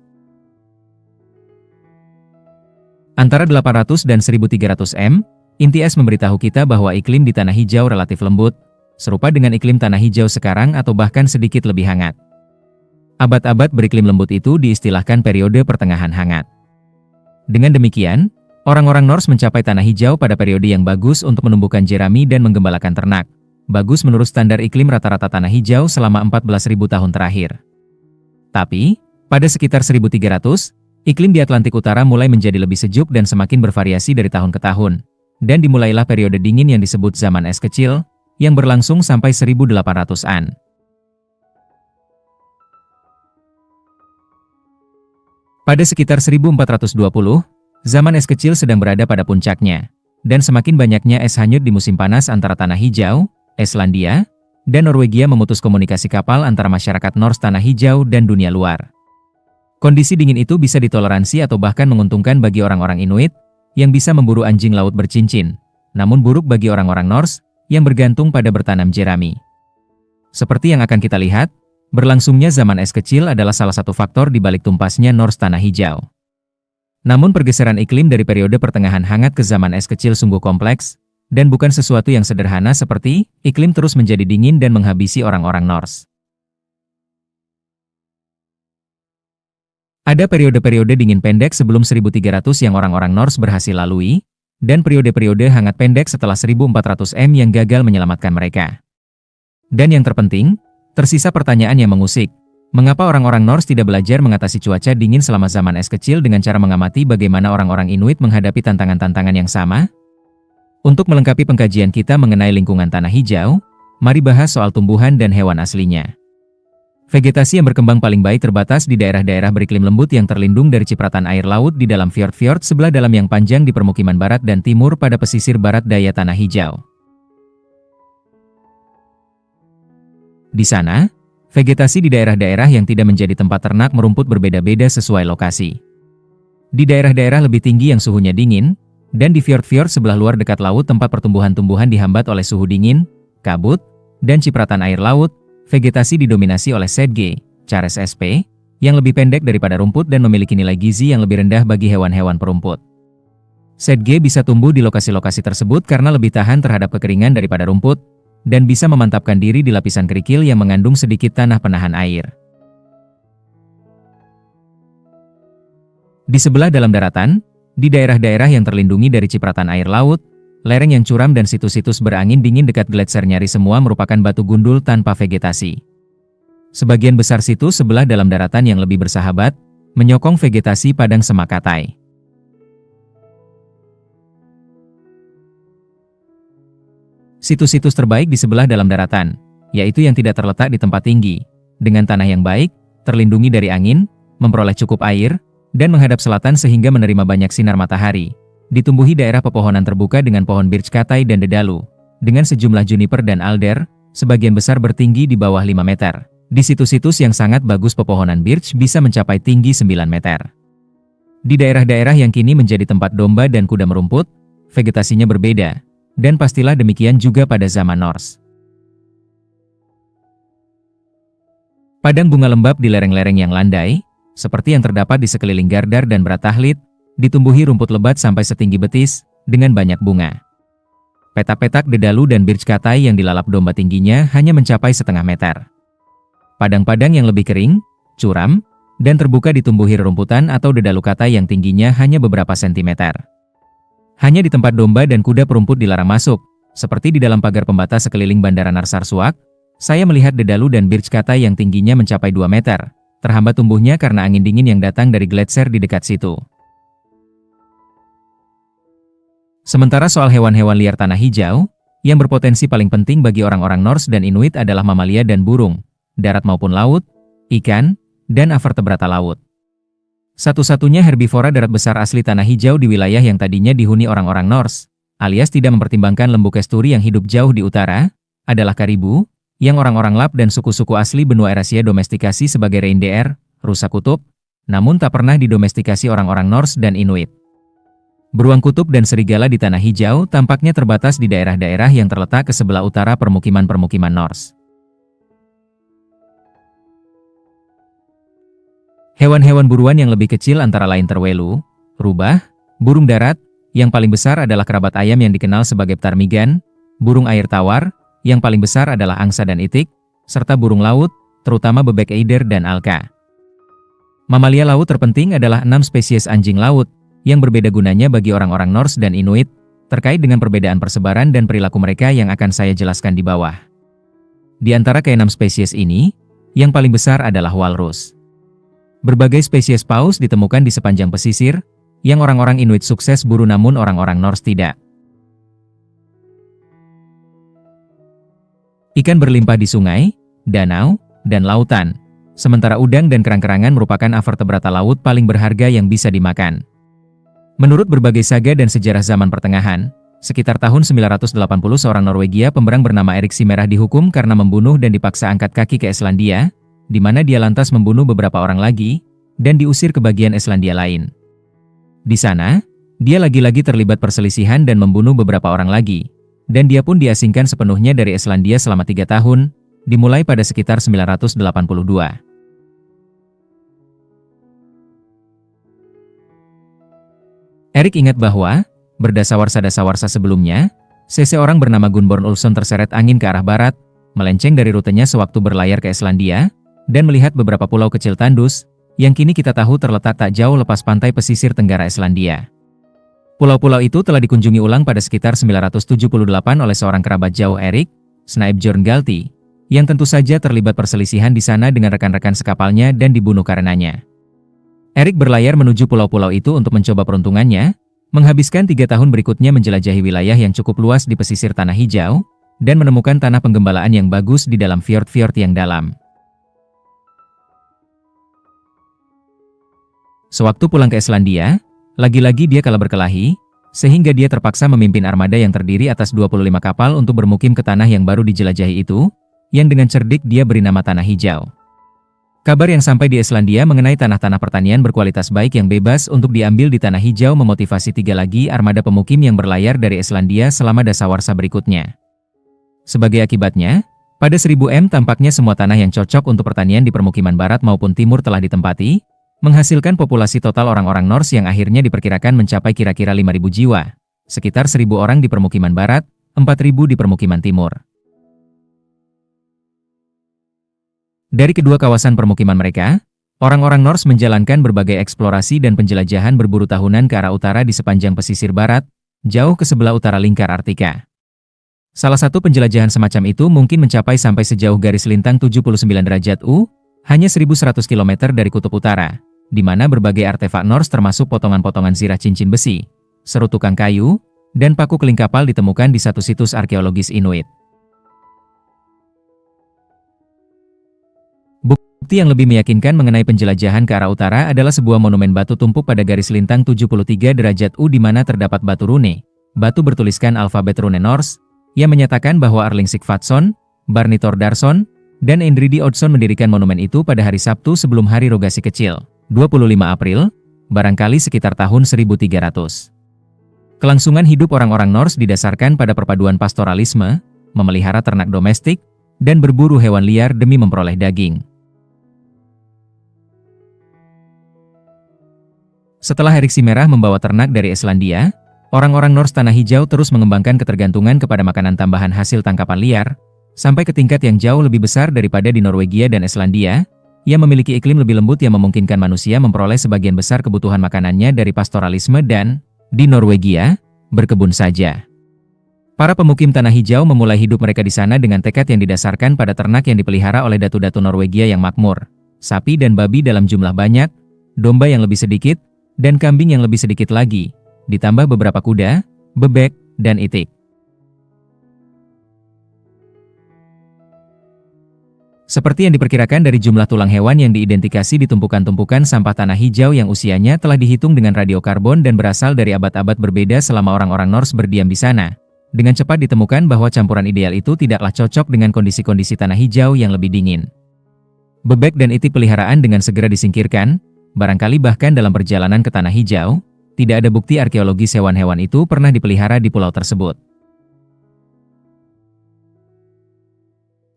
[SPEAKER 1] Antara 800 dan 1300 M, Inti-S memberitahu kita bahwa iklim di tanah hijau relatif lembut, serupa dengan iklim tanah hijau sekarang atau bahkan sedikit lebih hangat. Abad-abad beriklim lembut itu diistilahkan periode pertengahan hangat. Dengan demikian, orang-orang Norse mencapai tanah hijau pada periode yang bagus untuk menumbuhkan jerami dan menggembalakan ternak. Bagus menurut standar iklim rata-rata tanah hijau selama 14.000 tahun terakhir. Tapi, pada sekitar 1300, iklim di Atlantik Utara mulai menjadi lebih sejuk dan semakin bervariasi dari tahun ke tahun, dan dimulailah periode dingin yang disebut zaman es kecil, yang berlangsung sampai 1800-an. Pada sekitar 1420, zaman es kecil sedang berada pada puncaknya, dan semakin banyaknya es hanyut di musim panas antara tanah hijau, Islandia, dan Norwegia memutus komunikasi kapal antara masyarakat Norse tanah hijau dan dunia luar. Kondisi dingin itu bisa ditoleransi atau bahkan menguntungkan bagi orang-orang Inuit, yang bisa memburu anjing laut bercincin, namun buruk bagi orang-orang Norse, yang bergantung pada bertanam jerami. Seperti yang akan kita lihat, berlangsungnya zaman es kecil adalah salah satu faktor di balik tumpasnya Norse tanah hijau. Namun pergeseran iklim dari periode pertengahan hangat ke zaman es kecil sungguh kompleks, dan bukan sesuatu yang sederhana seperti iklim terus menjadi dingin dan menghabisi orang-orang Norse. Ada periode-periode dingin pendek sebelum 1300 yang orang-orang Norse berhasil lalui, dan periode-periode hangat pendek setelah 1400 M yang gagal menyelamatkan mereka. Dan yang terpenting, Tersisa pertanyaan yang mengusik. Mengapa orang-orang Norse tidak belajar mengatasi cuaca dingin selama zaman es kecil dengan cara mengamati bagaimana orang-orang Inuit menghadapi tantangan-tantangan yang sama? Untuk melengkapi pengkajian kita mengenai lingkungan tanah hijau, mari bahas soal tumbuhan dan hewan aslinya. Vegetasi yang berkembang paling baik terbatas di daerah-daerah beriklim lembut yang terlindung dari cipratan air laut di dalam fjord-fjord sebelah dalam yang panjang di permukiman barat dan timur pada pesisir barat daya tanah hijau. Di sana, vegetasi di daerah-daerah yang tidak menjadi tempat ternak merumput berbeda-beda sesuai lokasi. Di daerah-daerah lebih tinggi yang suhunya dingin, dan di fjord-fjord sebelah luar dekat laut tempat pertumbuhan-tumbuhan dihambat oleh suhu dingin, kabut, dan cipratan air laut, vegetasi didominasi oleh sedge, Chares sp, yang lebih pendek daripada rumput dan memiliki nilai gizi yang lebih rendah bagi hewan-hewan perumput. Sedge bisa tumbuh di lokasi-lokasi tersebut karena lebih tahan terhadap kekeringan daripada rumput, dan bisa memantapkan diri di lapisan kerikil yang mengandung sedikit tanah penahan air. Di sebelah dalam daratan, di daerah-daerah yang terlindungi dari cipratan air laut, lereng yang curam dan situs-situs berangin dingin dekat gletser nyaris semua merupakan batu gundul tanpa vegetasi. Sebagian besar situs sebelah dalam daratan yang lebih bersahabat, menyokong vegetasi padang semakatai. Situs-situs terbaik di sebelah dalam daratan, yaitu yang tidak terletak di tempat tinggi, dengan tanah yang baik, terlindungi dari angin, memperoleh cukup air, dan menghadap selatan sehingga menerima banyak sinar matahari. Ditumbuhi daerah pepohonan terbuka dengan pohon birch katai dan dedalu, dengan sejumlah juniper dan alder, sebagian besar bertinggi di bawah 5 meter. Di situs-situs yang sangat bagus pepohonan birch bisa mencapai tinggi 9 meter. Di daerah-daerah yang kini menjadi tempat domba dan kuda merumput, vegetasinya berbeda, dan pastilah demikian juga pada zaman Norse. Padang bunga lembab di lereng-lereng yang landai, seperti yang terdapat di sekeliling Gardar dan Bratahlit, ditumbuhi rumput lebat sampai setinggi betis, dengan banyak bunga. Petak-petak dedalu dan birch katai yang dilalap domba tingginya hanya mencapai setengah meter. Padang-padang yang lebih kering, curam, dan terbuka ditumbuhi rerumputan atau dedalu katai yang tingginya hanya beberapa sentimeter. Hanya di tempat domba dan kuda perumput dilarang masuk, seperti di dalam pagar pembatas sekeliling Bandara Narsarsuaq, saya melihat dedalu dan birch katai yang tingginya mencapai 2 meter, terhambat tumbuhnya karena angin dingin yang datang dari gletser di dekat situ. Sementara soal hewan-hewan liar tanah hijau, yang berpotensi paling penting bagi orang-orang Norse dan Inuit adalah mamalia dan burung, darat maupun laut, ikan, dan avertebrata laut. Satu-satunya herbivora darat besar asli tanah hijau di wilayah yang tadinya dihuni orang-orang Norse, alias tidak mempertimbangkan lembu kesturi yang hidup jauh di utara, adalah karibu, yang orang-orang Lap dan suku-suku asli benua Eurasia domestikasi sebagai reindeer, rusa kutub, namun tak pernah didomestikasi orang-orang Norse dan Inuit. Beruang kutub dan serigala di tanah hijau tampaknya terbatas di daerah-daerah yang terletak ke sebelah utara permukiman-permukiman Norse. Hewan-hewan buruan yang lebih kecil antara lain terwelu, rubah, burung darat, yang paling besar adalah kerabat ayam yang dikenal sebagai ptarmigan, burung air tawar, yang paling besar adalah angsa dan itik, serta burung laut, terutama bebek eider dan alka. Mamalia laut terpenting adalah 6 spesies anjing laut, yang berbeda gunanya bagi orang-orang Norse dan Inuit, terkait dengan perbedaan persebaran dan perilaku mereka yang akan saya jelaskan di bawah. Di antara ke-6 spesies ini, yang paling besar adalah walrus. Berbagai spesies paus ditemukan di sepanjang pesisir, yang orang-orang Inuit sukses buru namun orang-orang Norse tidak. Ikan berlimpah di sungai, danau, dan lautan, sementara udang dan kerang-kerangan merupakan avertebrata laut paling berharga yang bisa dimakan. Menurut berbagai saga dan sejarah zaman pertengahan, sekitar tahun 980 seorang Norwegia pemberang bernama Erik si Merah dihukum karena membunuh dan dipaksa angkat kaki ke Islandia, di mana dia lantas membunuh beberapa orang lagi, dan diusir ke bagian Islandia lain. Di sana, dia lagi-lagi terlibat perselisihan dan membunuh beberapa orang lagi, dan dia pun diasingkan sepenuhnya dari Islandia selama 3 tahun, dimulai pada sekitar 982. Erik ingat bahwa, berdasar-dasawarsa sebelumnya, seseorang bernama Gunborn Ulfsson terseret angin ke arah barat, melenceng dari rutenya sewaktu berlayar ke Islandia, dan melihat beberapa pulau kecil tandus, yang kini kita tahu terletak tak jauh lepas pantai pesisir tenggara Islandia. Pulau-pulau itu telah dikunjungi ulang pada sekitar 978 oleh seorang kerabat jauh Erik, Snaebjorn Galti, yang tentu saja terlibat perselisihan di sana dengan rekan-rekan sekapalnya dan dibunuh karenanya. Erik berlayar menuju pulau-pulau itu untuk mencoba peruntungannya, menghabiskan 3 tahun berikutnya menjelajahi wilayah yang cukup luas di pesisir Tanah Hijau, dan menemukan tanah penggembalaan yang bagus di dalam fjord-fjord yang dalam. Sewaktu pulang ke Islandia, lagi-lagi dia kalah berkelahi, sehingga dia terpaksa memimpin armada yang terdiri atas 25 kapal untuk bermukim ke tanah yang baru dijelajahi itu, yang dengan cerdik dia beri nama Tanah Hijau. Kabar yang sampai di Islandia mengenai tanah-tanah pertanian berkualitas baik yang bebas untuk diambil di Tanah Hijau memotivasi 3 lagi armada pemukim yang berlayar dari Islandia selama dasawarsa berikutnya. Sebagai akibatnya, pada 1000 m tampaknya semua tanah yang cocok untuk pertanian di permukiman barat maupun timur telah ditempati, menghasilkan populasi total orang-orang Norse yang akhirnya diperkirakan mencapai kira-kira 5.000 jiwa, sekitar 1.000 orang di permukiman barat, 4.000 di permukiman timur. Dari kedua kawasan permukiman mereka, orang-orang Norse menjalankan berbagai eksplorasi dan penjelajahan berburu tahunan ke arah utara di sepanjang pesisir barat, jauh ke sebelah utara lingkar Arktika. Salah satu penjelajahan semacam itu mungkin mencapai sampai sejauh garis lintang 79 derajat U, hanya 1.100 km dari kutub utara, di mana berbagai artefak Norse termasuk potongan-potongan zirah cincin besi, serut tukang kayu, dan paku keling kapal ditemukan di satu situs arkeologis Inuit. Bukti yang lebih meyakinkan mengenai penjelajahan ke arah utara adalah sebuah monumen batu tumpuk pada garis lintang 73 derajat U di mana terdapat batu rune, batu bertuliskan alfabet rune Norse, yang menyatakan bahwa Erling Sigvatsson, Barni Thordarson, dan Indridi Oddsson mendirikan monumen itu pada hari Sabtu sebelum hari Rogasi Kecil, 25 April, barangkali sekitar tahun 1300. Kelangsungan hidup orang-orang Norse didasarkan pada perpaduan pastoralisme, memelihara ternak domestik, dan berburu hewan liar demi memperoleh daging. Setelah Erik si Merah membawa ternak dari Islandia, orang-orang Norse Tanah Hijau terus mengembangkan ketergantungan kepada makanan tambahan hasil tangkapan liar, sampai ke tingkat yang jauh lebih besar daripada di Norwegia dan Islandia, yang memiliki iklim lebih lembut yang memungkinkan manusia memperoleh sebagian besar kebutuhan makanannya dari pastoralisme dan, di Norwegia, berkebun saja. Para pemukim Tanah Hijau memulai hidup mereka di sana dengan tekad yang didasarkan pada ternak yang dipelihara oleh datu-datu Norwegia yang makmur, sapi dan babi dalam jumlah banyak, domba yang lebih sedikit, dan kambing yang lebih sedikit lagi, ditambah beberapa kuda, bebek, dan itik. Seperti yang diperkirakan dari jumlah tulang hewan yang diidentifikasi di tumpukan-tumpukan sampah Tanah Hijau yang usianya telah dihitung dengan radiokarbon dan berasal dari abad-abad berbeda selama orang-orang Norse berdiam di sana, dengan cepat ditemukan bahwa campuran ideal itu tidaklah cocok dengan kondisi-kondisi Tanah Hijau yang lebih dingin. Bebek dan itik peliharaan dengan segera disingkirkan, barangkali bahkan dalam perjalanan ke Tanah Hijau, tidak ada bukti arkeologis hewan-hewan itu pernah dipelihara di pulau tersebut.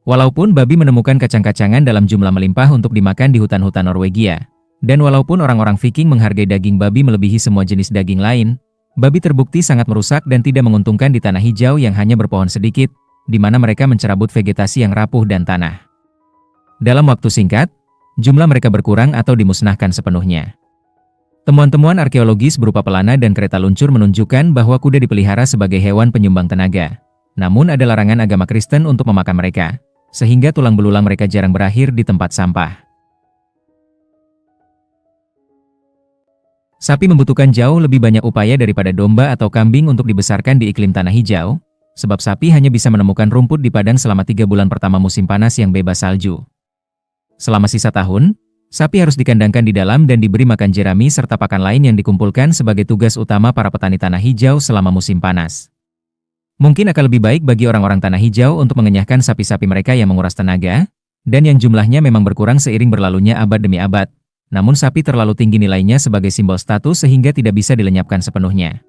[SPEAKER 1] Walaupun babi menemukan kacang-kacangan dalam jumlah melimpah untuk dimakan di hutan-hutan Norwegia, dan walaupun orang-orang Viking menghargai daging babi melebihi semua jenis daging lain, babi terbukti sangat merusak dan tidak menguntungkan di Tanah Hijau yang hanya berpohon sedikit, di mana mereka mencerabut vegetasi yang rapuh dan tanah. Dalam waktu singkat, jumlah mereka berkurang atau dimusnahkan sepenuhnya. Temuan-temuan arkeologis berupa pelana dan kereta luncur menunjukkan bahwa kuda dipelihara sebagai hewan penyumbang tenaga. Namun ada larangan agama Kristen untuk memakan mereka, sehingga tulang belulang mereka jarang berakhir di tempat sampah. Sapi membutuhkan jauh lebih banyak upaya daripada domba atau kambing untuk dibesarkan di iklim Tanah Hijau, sebab sapi hanya bisa menemukan rumput di padang selama 3 bulan pertama musim panas yang bebas salju. Selama sisa tahun, sapi harus dikandangkan di dalam dan diberi makan jerami serta pakan lain yang dikumpulkan sebagai tugas utama para petani Tanah Hijau selama musim panas. Mungkin akan lebih baik bagi orang-orang Tanah Hijau untuk mengenyahkan sapi-sapi mereka yang menguras tenaga, dan yang jumlahnya memang berkurang seiring berlalunya abad demi abad. Namun sapi terlalu tinggi nilainya sebagai simbol status sehingga tidak bisa dilenyapkan sepenuhnya.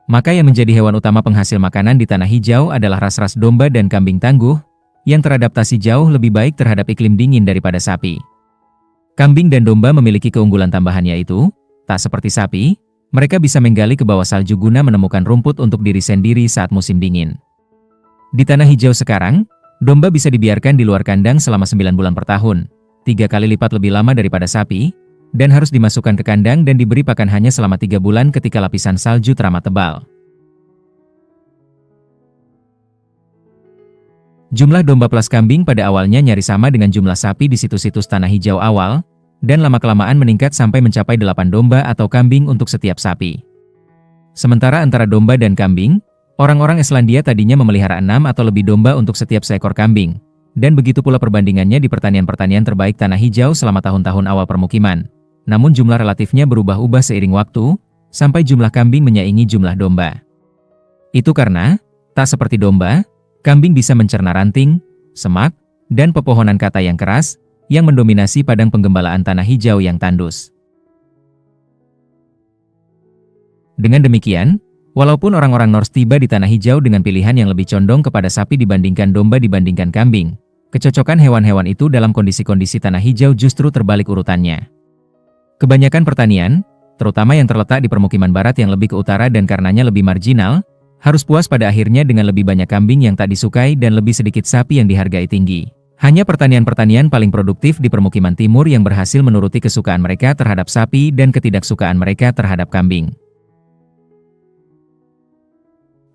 [SPEAKER 1] Maka yang menjadi hewan utama penghasil makanan di Tanah Hijau adalah ras-ras domba dan kambing tangguh, yang teradaptasi jauh lebih baik terhadap iklim dingin daripada sapi. Kambing dan domba memiliki keunggulan tambahan yaitu, tak seperti sapi, mereka bisa menggali ke bawah salju guna menemukan rumput untuk diri sendiri saat musim dingin. Di Tanah Hijau sekarang, domba bisa dibiarkan di luar kandang selama 9 bulan per tahun, 3 kali lipat lebih lama daripada sapi, dan harus dimasukkan ke kandang dan diberi pakan hanya selama 3 bulan ketika lapisan salju teramat tebal. Jumlah domba plus kambing pada awalnya nyaris sama dengan jumlah sapi di situs-situs tanah hijau awal, dan lama-kelamaan meningkat sampai mencapai 8 domba atau kambing untuk setiap sapi. Sementara antara domba dan kambing, orang-orang Islandia tadinya memelihara 6 atau lebih domba untuk setiap seekor kambing, dan begitu pula perbandingannya di pertanian-pertanian terbaik tanah hijau selama tahun-tahun awal permukiman. Namun jumlah relatifnya berubah-ubah seiring waktu, sampai jumlah kambing menyaingi jumlah domba. Itu karena, tak seperti domba, kambing bisa mencerna ranting, semak, dan pepohonan kata yang keras, yang mendominasi padang penggembalaan tanah hijau yang tandus. Dengan demikian, walaupun orang-orang Norse tiba di tanah hijau dengan pilihan yang lebih condong kepada sapi dibandingkan domba dibandingkan kambing, kecocokan hewan-hewan itu dalam kondisi-kondisi tanah hijau justru terbalik urutannya. Kebanyakan pertanian, terutama yang terletak di permukiman barat yang lebih ke utara dan karenanya lebih marginal, harus puas pada akhirnya dengan lebih banyak kambing yang tak disukai dan lebih sedikit sapi yang dihargai tinggi. Hanya pertanian-pertanian paling produktif di permukiman timur yang berhasil menuruti kesukaan mereka terhadap sapi dan ketidaksukaan mereka terhadap kambing.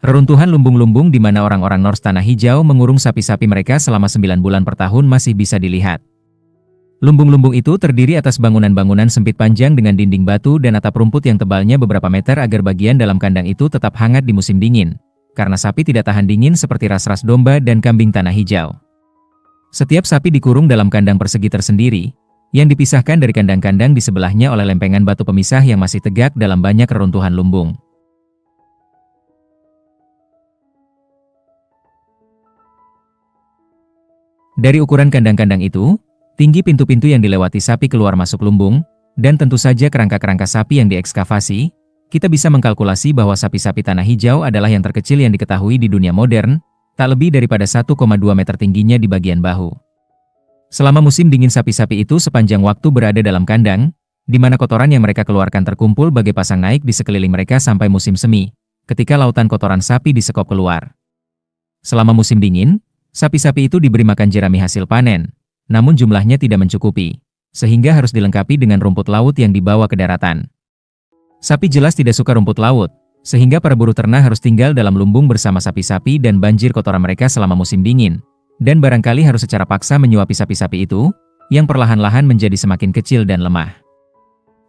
[SPEAKER 1] Reruntuhan lumbung-lumbung di mana orang-orang Norse tanah hijau mengurung sapi-sapi mereka selama 9 bulan per tahun masih bisa dilihat. Lumbung-lumbung itu terdiri atas bangunan-bangunan sempit panjang dengan dinding batu dan atap rumput yang tebalnya beberapa meter agar bagian dalam kandang itu tetap hangat di musim dingin, karena sapi tidak tahan dingin seperti ras-ras domba dan kambing tanah hijau. Setiap sapi dikurung dalam kandang persegi tersendiri, yang dipisahkan dari kandang-kandang di sebelahnya oleh lempengan batu pemisah yang masih tegak dalam banyak reruntuhan lumbung. Dari ukuran kandang-kandang itu, tinggi pintu-pintu yang dilewati sapi keluar masuk lumbung, dan tentu saja kerangka-kerangka sapi yang diekskavasi, kita bisa mengkalkulasi bahwa sapi-sapi tanah hijau adalah yang terkecil yang diketahui di dunia modern, tak lebih daripada 1,2 meter tingginya di bagian bahu. Selama musim dingin sapi-sapi itu sepanjang waktu berada dalam kandang, di mana kotoran yang mereka keluarkan terkumpul bagai pasang naik di sekeliling mereka sampai musim semi, ketika lautan kotoran sapi disekop keluar. Selama musim dingin, sapi-sapi itu diberi makan jerami hasil panen, namun jumlahnya tidak mencukupi, sehingga harus dilengkapi dengan rumput laut yang dibawa ke daratan. Sapi jelas tidak suka rumput laut, sehingga para buruh ternak harus tinggal dalam lumbung bersama sapi-sapi dan banjir kotoran mereka selama musim dingin, dan barangkali harus secara paksa menyuapi sapi-sapi itu, yang perlahan-lahan menjadi semakin kecil dan lemah.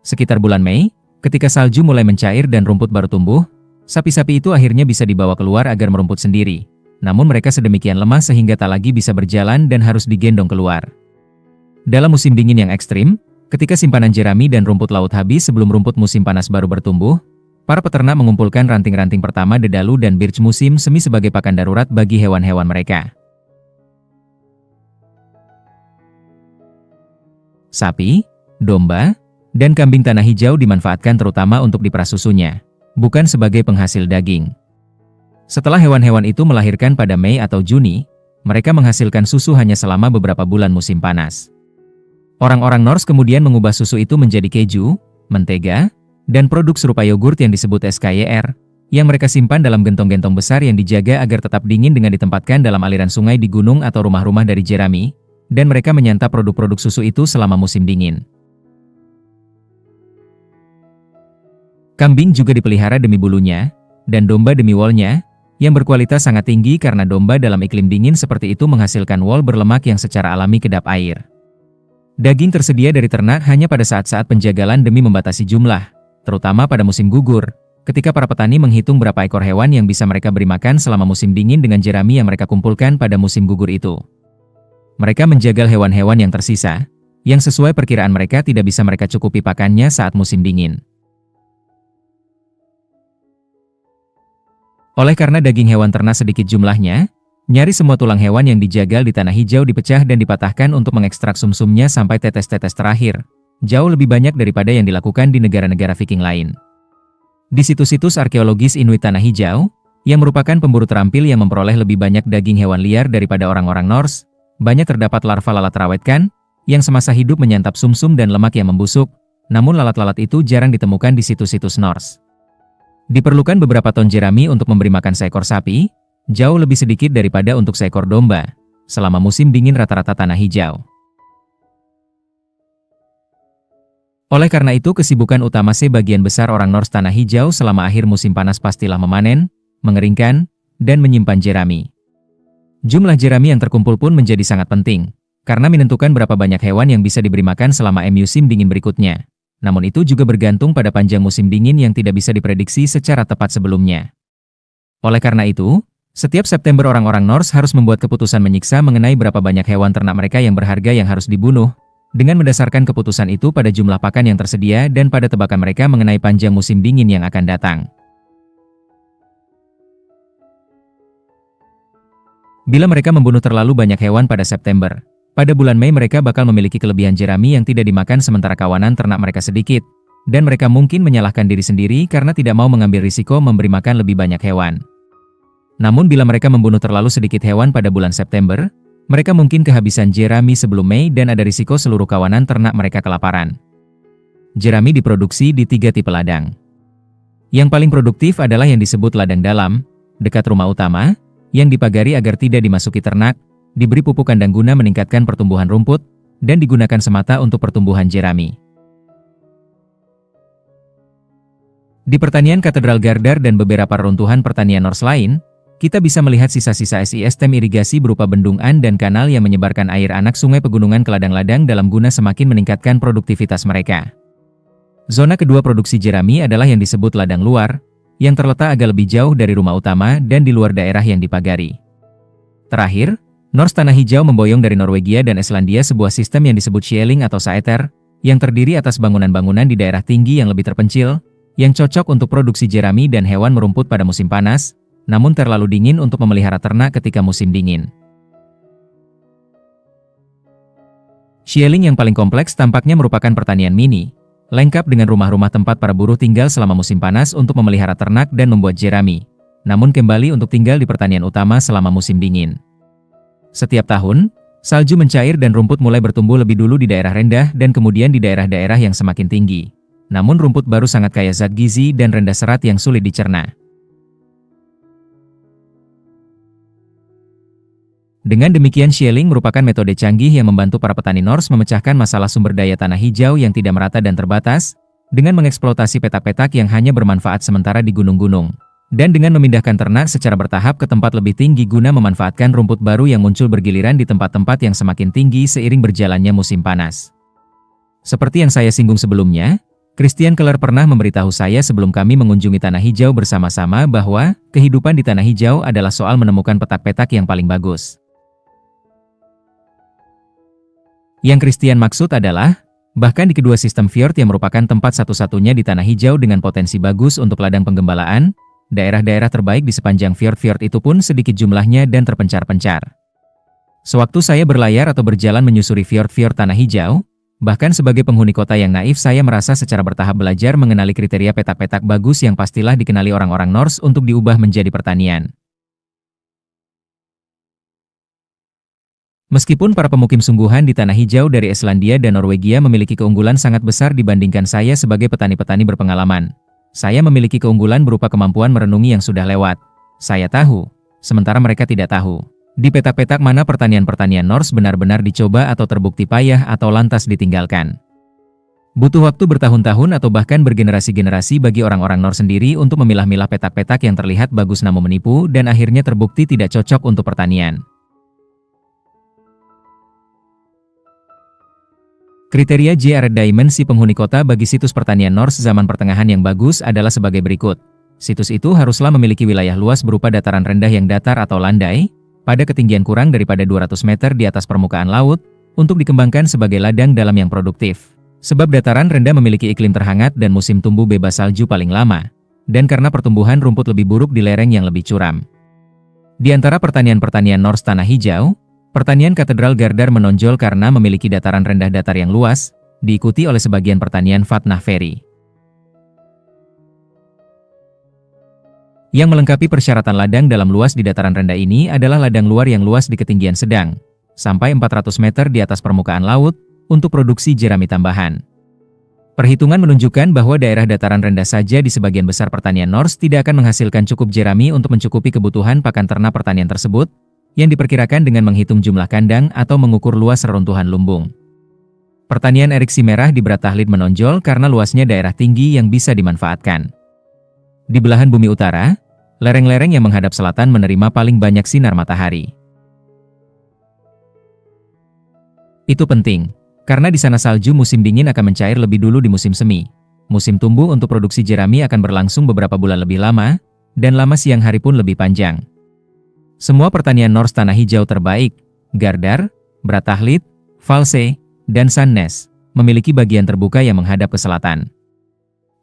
[SPEAKER 1] Sekitar bulan Mei, ketika salju mulai mencair dan rumput baru tumbuh, sapi-sapi itu akhirnya bisa dibawa keluar agar merumput sendiri. Namun mereka sedemikian lemah sehingga tak lagi bisa berjalan dan harus digendong keluar. Dalam musim dingin yang ekstrim, ketika simpanan jerami dan rumput laut habis sebelum rumput musim panas baru bertumbuh, para peternak mengumpulkan ranting-ranting pertama dedalu dan birch musim semi sebagai pakan darurat bagi hewan-hewan mereka. Sapi, domba, dan kambing tanah hijau dimanfaatkan terutama untuk diperah susunya, bukan sebagai penghasil daging. Setelah hewan-hewan itu melahirkan pada Mei atau Juni, mereka menghasilkan susu hanya selama beberapa bulan musim panas. Orang-orang Norse kemudian mengubah susu itu menjadi keju, mentega, dan produk serupa yogurt yang disebut SKYR, yang mereka simpan dalam gentong-gentong besar yang dijaga agar tetap dingin dengan ditempatkan dalam aliran sungai di gunung atau rumah-rumah dari jerami, dan mereka menyantap produk-produk susu itu selama musim dingin. Kambing juga dipelihara demi bulunya, dan domba demi wolnya, yang berkualitas sangat tinggi karena domba dalam iklim dingin seperti itu menghasilkan wol berlemak yang secara alami kedap air. Daging tersedia dari ternak hanya pada saat-saat penjagalan demi membatasi jumlah, terutama pada musim gugur, ketika para petani menghitung berapa ekor hewan yang bisa mereka beri makan selama musim dingin dengan jerami yang mereka kumpulkan pada musim gugur itu. Mereka menjagal hewan-hewan yang tersisa, yang sesuai perkiraan mereka tidak bisa mereka cukupi pakannya saat musim dingin. Oleh karena daging hewan ternak sedikit jumlahnya, nyaris semua tulang hewan yang dijagal di tanah hijau dipecah dan dipatahkan untuk mengekstrak sumsumnya sampai tetes-tetes terakhir, jauh lebih banyak daripada yang dilakukan di negara-negara Viking lain. Di situs-situs arkeologis Inuit tanah hijau, yang merupakan pemburu terampil yang memperoleh lebih banyak daging hewan liar daripada orang-orang Norse, banyak terdapat larva lalat rawetkan, yang semasa hidup menyantap sumsum dan lemak yang membusuk, namun lalat-lalat itu jarang ditemukan di situs-situs Norse. Diperlukan beberapa ton jerami untuk memberi makan seekor sapi, jauh lebih sedikit daripada untuk seekor domba, selama musim dingin rata-rata tanah hijau. Oleh karena itu kesibukan utama sebagian besar orang Norse tanah hijau selama akhir musim panas pastilah memanen, mengeringkan, dan menyimpan jerami. Jumlah jerami yang terkumpul pun menjadi sangat penting, karena menentukan berapa banyak hewan yang bisa diberi makan selama musim dingin berikutnya. Namun itu juga bergantung pada panjang musim dingin yang tidak bisa diprediksi secara tepat sebelumnya. Oleh karena itu, setiap September orang-orang Norse harus membuat keputusan menyiksa mengenai berapa banyak hewan ternak mereka yang berharga yang harus dibunuh, dengan mendasarkan keputusan itu pada jumlah pakan yang tersedia dan pada tebakan mereka mengenai panjang musim dingin yang akan datang. Bila mereka membunuh terlalu banyak hewan pada September, pada bulan Mei mereka bakal memiliki kelebihan jerami yang tidak dimakan sementara kawanan ternak mereka sedikit, dan mereka mungkin menyalahkan diri sendiri karena tidak mau mengambil risiko memberi makan lebih banyak hewan. Namun bila mereka membunuh terlalu sedikit hewan pada bulan September, mereka mungkin kehabisan jerami sebelum Mei dan ada risiko seluruh kawanan ternak mereka kelaparan. Jerami diproduksi di 3 tipe ladang. Yang paling produktif adalah yang disebut ladang dalam, dekat rumah utama, yang dipagari agar tidak dimasuki ternak, diberi pupuk kandang guna meningkatkan pertumbuhan rumput, dan digunakan semata untuk pertumbuhan jerami. Di pertanian Katedral Gardar dan beberapa reruntuhan pertanian Norse lain, kita bisa melihat sisa-sisa sistem irigasi berupa bendungan dan kanal yang menyebarkan air anak sungai pegunungan ke ladang-ladang dalam guna semakin meningkatkan produktivitas mereka. Zona kedua produksi jerami adalah yang disebut ladang luar, yang terletak agak lebih jauh dari rumah utama dan di luar daerah yang dipagari. Terakhir, Norse Tanah Hijau memboyong dari Norwegia dan Islandia sebuah sistem yang disebut shieling atau saeter, yang terdiri atas bangunan-bangunan di daerah tinggi yang lebih terpencil, yang cocok untuk produksi jerami dan hewan merumput pada musim panas, namun terlalu dingin untuk memelihara ternak ketika musim dingin. Shieling yang paling kompleks tampaknya merupakan pertanian mini, lengkap dengan rumah-rumah tempat para buruh tinggal selama musim panas untuk memelihara ternak dan membuat jerami, namun kembali untuk tinggal di pertanian utama selama musim dingin. Setiap tahun, salju mencair dan rumput mulai bertumbuh lebih dulu di daerah rendah dan kemudian di daerah-daerah yang semakin tinggi. Namun rumput baru sangat kaya zat gizi dan rendah serat yang sulit dicerna. Dengan demikian shieling merupakan metode canggih yang membantu para petani Norse memecahkan masalah sumber daya tanah hijau yang tidak merata dan terbatas, dengan mengeksploitasi petak-petak yang hanya bermanfaat sementara di gunung-gunung, dan dengan memindahkan ternak secara bertahap ke tempat lebih tinggi guna memanfaatkan rumput baru yang muncul bergiliran di tempat-tempat yang semakin tinggi seiring berjalannya musim panas. Seperti yang saya singgung sebelumnya, Christian Keller pernah memberitahu saya sebelum kami mengunjungi tanah hijau bersama-sama bahwa kehidupan di tanah hijau adalah soal menemukan petak-petak yang paling bagus. Yang Christian maksud adalah, bahkan di kedua sistem fjord yang merupakan tempat satu-satunya di tanah hijau dengan potensi bagus untuk ladang penggembalaan, daerah-daerah terbaik di sepanjang fjord-fjord itu pun sedikit jumlahnya dan terpencar-pencar. Sewaktu saya berlayar atau berjalan menyusuri fjord-fjord tanah hijau, bahkan sebagai penghuni kota yang naif saya merasa secara bertahap belajar mengenali kriteria petak-petak bagus yang pastilah dikenali orang-orang Norse untuk diubah menjadi pertanian. Meskipun para pemukim sungguhan di tanah hijau dari Islandia dan Norwegia memiliki keunggulan sangat besar dibandingkan saya sebagai petani-petani berpengalaman, saya memiliki keunggulan berupa kemampuan merenungi yang sudah lewat. Saya tahu, sementara mereka tidak tahu, di petak-petak mana pertanian-pertanian Norse benar-benar dicoba atau terbukti payah atau lantas ditinggalkan. Butuh waktu bertahun-tahun atau bahkan bergenerasi-generasi bagi orang-orang Norse sendiri untuk memilah-milah petak-petak yang terlihat bagus namun menipu dan akhirnya terbukti tidak cocok untuk pertanian. Kriteria J.R. Diamond si penghuni kota bagi situs pertanian Norse zaman pertengahan yang bagus adalah sebagai berikut. Situs itu haruslah memiliki wilayah luas berupa dataran rendah yang datar atau landai, pada ketinggian kurang daripada 200 meter di atas permukaan laut, untuk dikembangkan sebagai ladang dalam yang produktif. Sebab dataran rendah memiliki iklim terhangat dan musim tumbuh bebas salju paling lama, dan karena pertumbuhan rumput lebih buruk di lereng yang lebih curam. Di antara pertanian-pertanian Norse tanah hijau, pertanian Katedral Gardar menonjol karena memiliki dataran rendah datar yang luas, diikuti oleh sebagian pertanian Vatnajökull. Yang melengkapi persyaratan ladang dalam luas di dataran rendah ini adalah ladang luar yang luas di ketinggian sedang, sampai 400 meter di atas permukaan laut, untuk produksi jerami tambahan. Perhitungan menunjukkan bahwa daerah dataran rendah saja di sebagian besar pertanian Norse tidak akan menghasilkan cukup jerami untuk mencukupi kebutuhan pakan ternak pertanian tersebut, yang diperkirakan dengan menghitung jumlah kandang atau mengukur luas reruntuhan lumbung. Pertanian eriksi merah di Brattahlid menonjol karena luasnya daerah tinggi yang bisa dimanfaatkan. Di belahan bumi utara, lereng-lereng yang menghadap selatan menerima paling banyak sinar matahari. Itu penting, karena di sana salju musim dingin akan mencair lebih dulu di musim semi. Musim tumbuh untuk produksi jerami akan berlangsung beberapa bulan lebih lama, dan lama siang hari pun lebih panjang. Semua pertanian Norse tanah hijau terbaik, Gardar, Bratahlit, Valse, dan Sandnes, memiliki bagian terbuka yang menghadap ke selatan.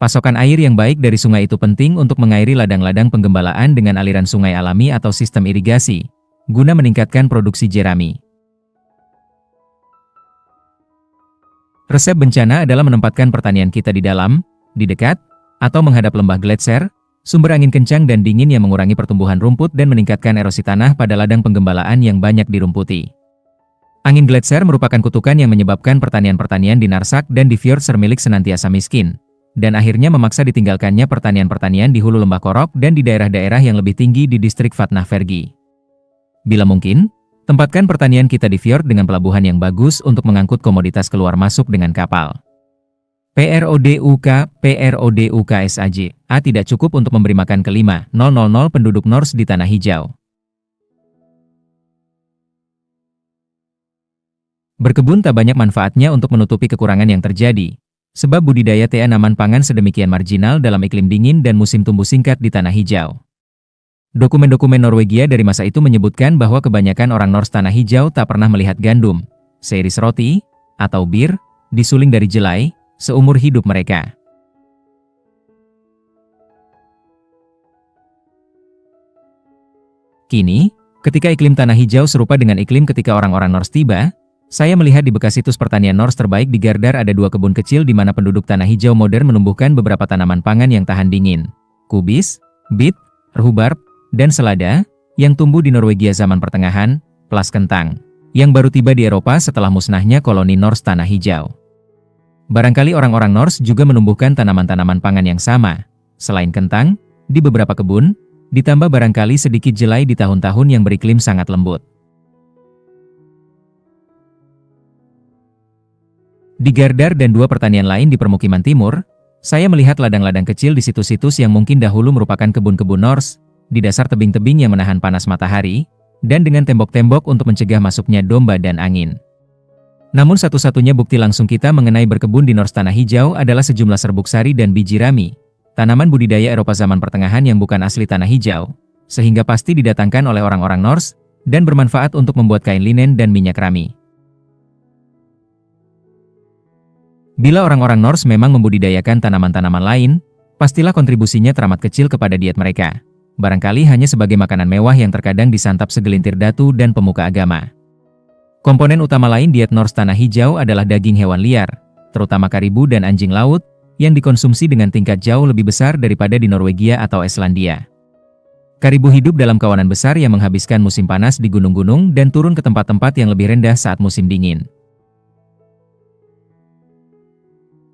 [SPEAKER 1] Pasokan air yang baik dari sungai itu penting untuk mengairi ladang-ladang penggembalaan dengan aliran sungai alami atau sistem irigasi, guna meningkatkan produksi jerami. Resep bencana adalah menempatkan pertanian kita di dalam, di dekat, atau menghadap lembah gletser, sumber angin kencang dan dingin yang mengurangi pertumbuhan rumput dan meningkatkan erosi tanah pada ladang penggembalaan yang banyak dirumputi. Angin gletser merupakan kutukan yang menyebabkan pertanian-pertanian di Narsak dan di Fjordser milik senantiasa miskin, dan akhirnya memaksa ditinggalkannya pertanian-pertanian di hulu lembah Korok dan di daerah-daerah yang lebih tinggi di distrik Vatnajökull. Bila mungkin, tempatkan pertanian kita di fjord dengan pelabuhan yang bagus untuk mengangkut komoditas keluar masuk dengan kapal. PRODUK SAJ tidak cukup untuk memberi makan ke 5.000 penduduk Norse di tanah hijau. Berkebun tak banyak manfaatnya untuk menutupi kekurangan yang terjadi, sebab budidaya tanaman pangan sedemikian marginal dalam iklim dingin dan musim tumbuh singkat di tanah hijau. Dokumen-dokumen Norwegia dari masa itu menyebutkan bahwa kebanyakan orang Norse tanah hijau tak pernah melihat gandum, series roti, atau bir, disuling dari jelai, seumur hidup mereka. Kini, ketika iklim tanah hijau serupa dengan iklim ketika orang-orang Norse tiba, saya melihat di bekas situs pertanian Norse terbaik di Gardar ada 2 kebun kecil di mana penduduk tanah hijau modern menumbuhkan beberapa tanaman pangan yang tahan dingin, kubis, bit, rhubarb, dan selada, yang tumbuh di Norwegia zaman pertengahan, plus kentang, yang baru tiba di Eropa setelah musnahnya koloni Norse tanah hijau. Barangkali orang-orang Norse juga menumbuhkan tanaman-tanaman pangan yang sama, selain kentang, di beberapa kebun, ditambah barangkali sedikit jelai di tahun-tahun yang beriklim sangat lembut. Di Gardar dan 2 pertanian lain di permukiman timur, saya melihat ladang-ladang kecil di situs-situs yang mungkin dahulu merupakan kebun-kebun Norse, di dasar tebing-tebing yang menahan panas matahari, dan dengan tembok-tembok untuk mencegah masuknya domba dan angin. Namun satu-satunya bukti langsung kita mengenai berkebun di Norse tanah hijau adalah sejumlah serbuk sari dan biji rami, tanaman budidaya Eropa zaman pertengahan yang bukan asli tanah hijau, sehingga pasti didatangkan oleh orang-orang Norse, dan bermanfaat untuk membuat kain linen dan minyak rami. Bila orang-orang Norse memang membudidayakan tanaman-tanaman lain, pastilah kontribusinya teramat kecil kepada diet mereka. Barangkali hanya sebagai makanan mewah yang terkadang disantap segelintir datu dan pemuka agama. Komponen utama lain diet Norse tanah hijau adalah daging hewan liar, terutama karibu dan anjing laut, yang dikonsumsi dengan tingkat jauh lebih besar daripada di Norwegia atau Islandia. Karibu hidup dalam kawanan besar yang menghabiskan musim panas di gunung-gunung dan turun ke tempat-tempat yang lebih rendah saat musim dingin.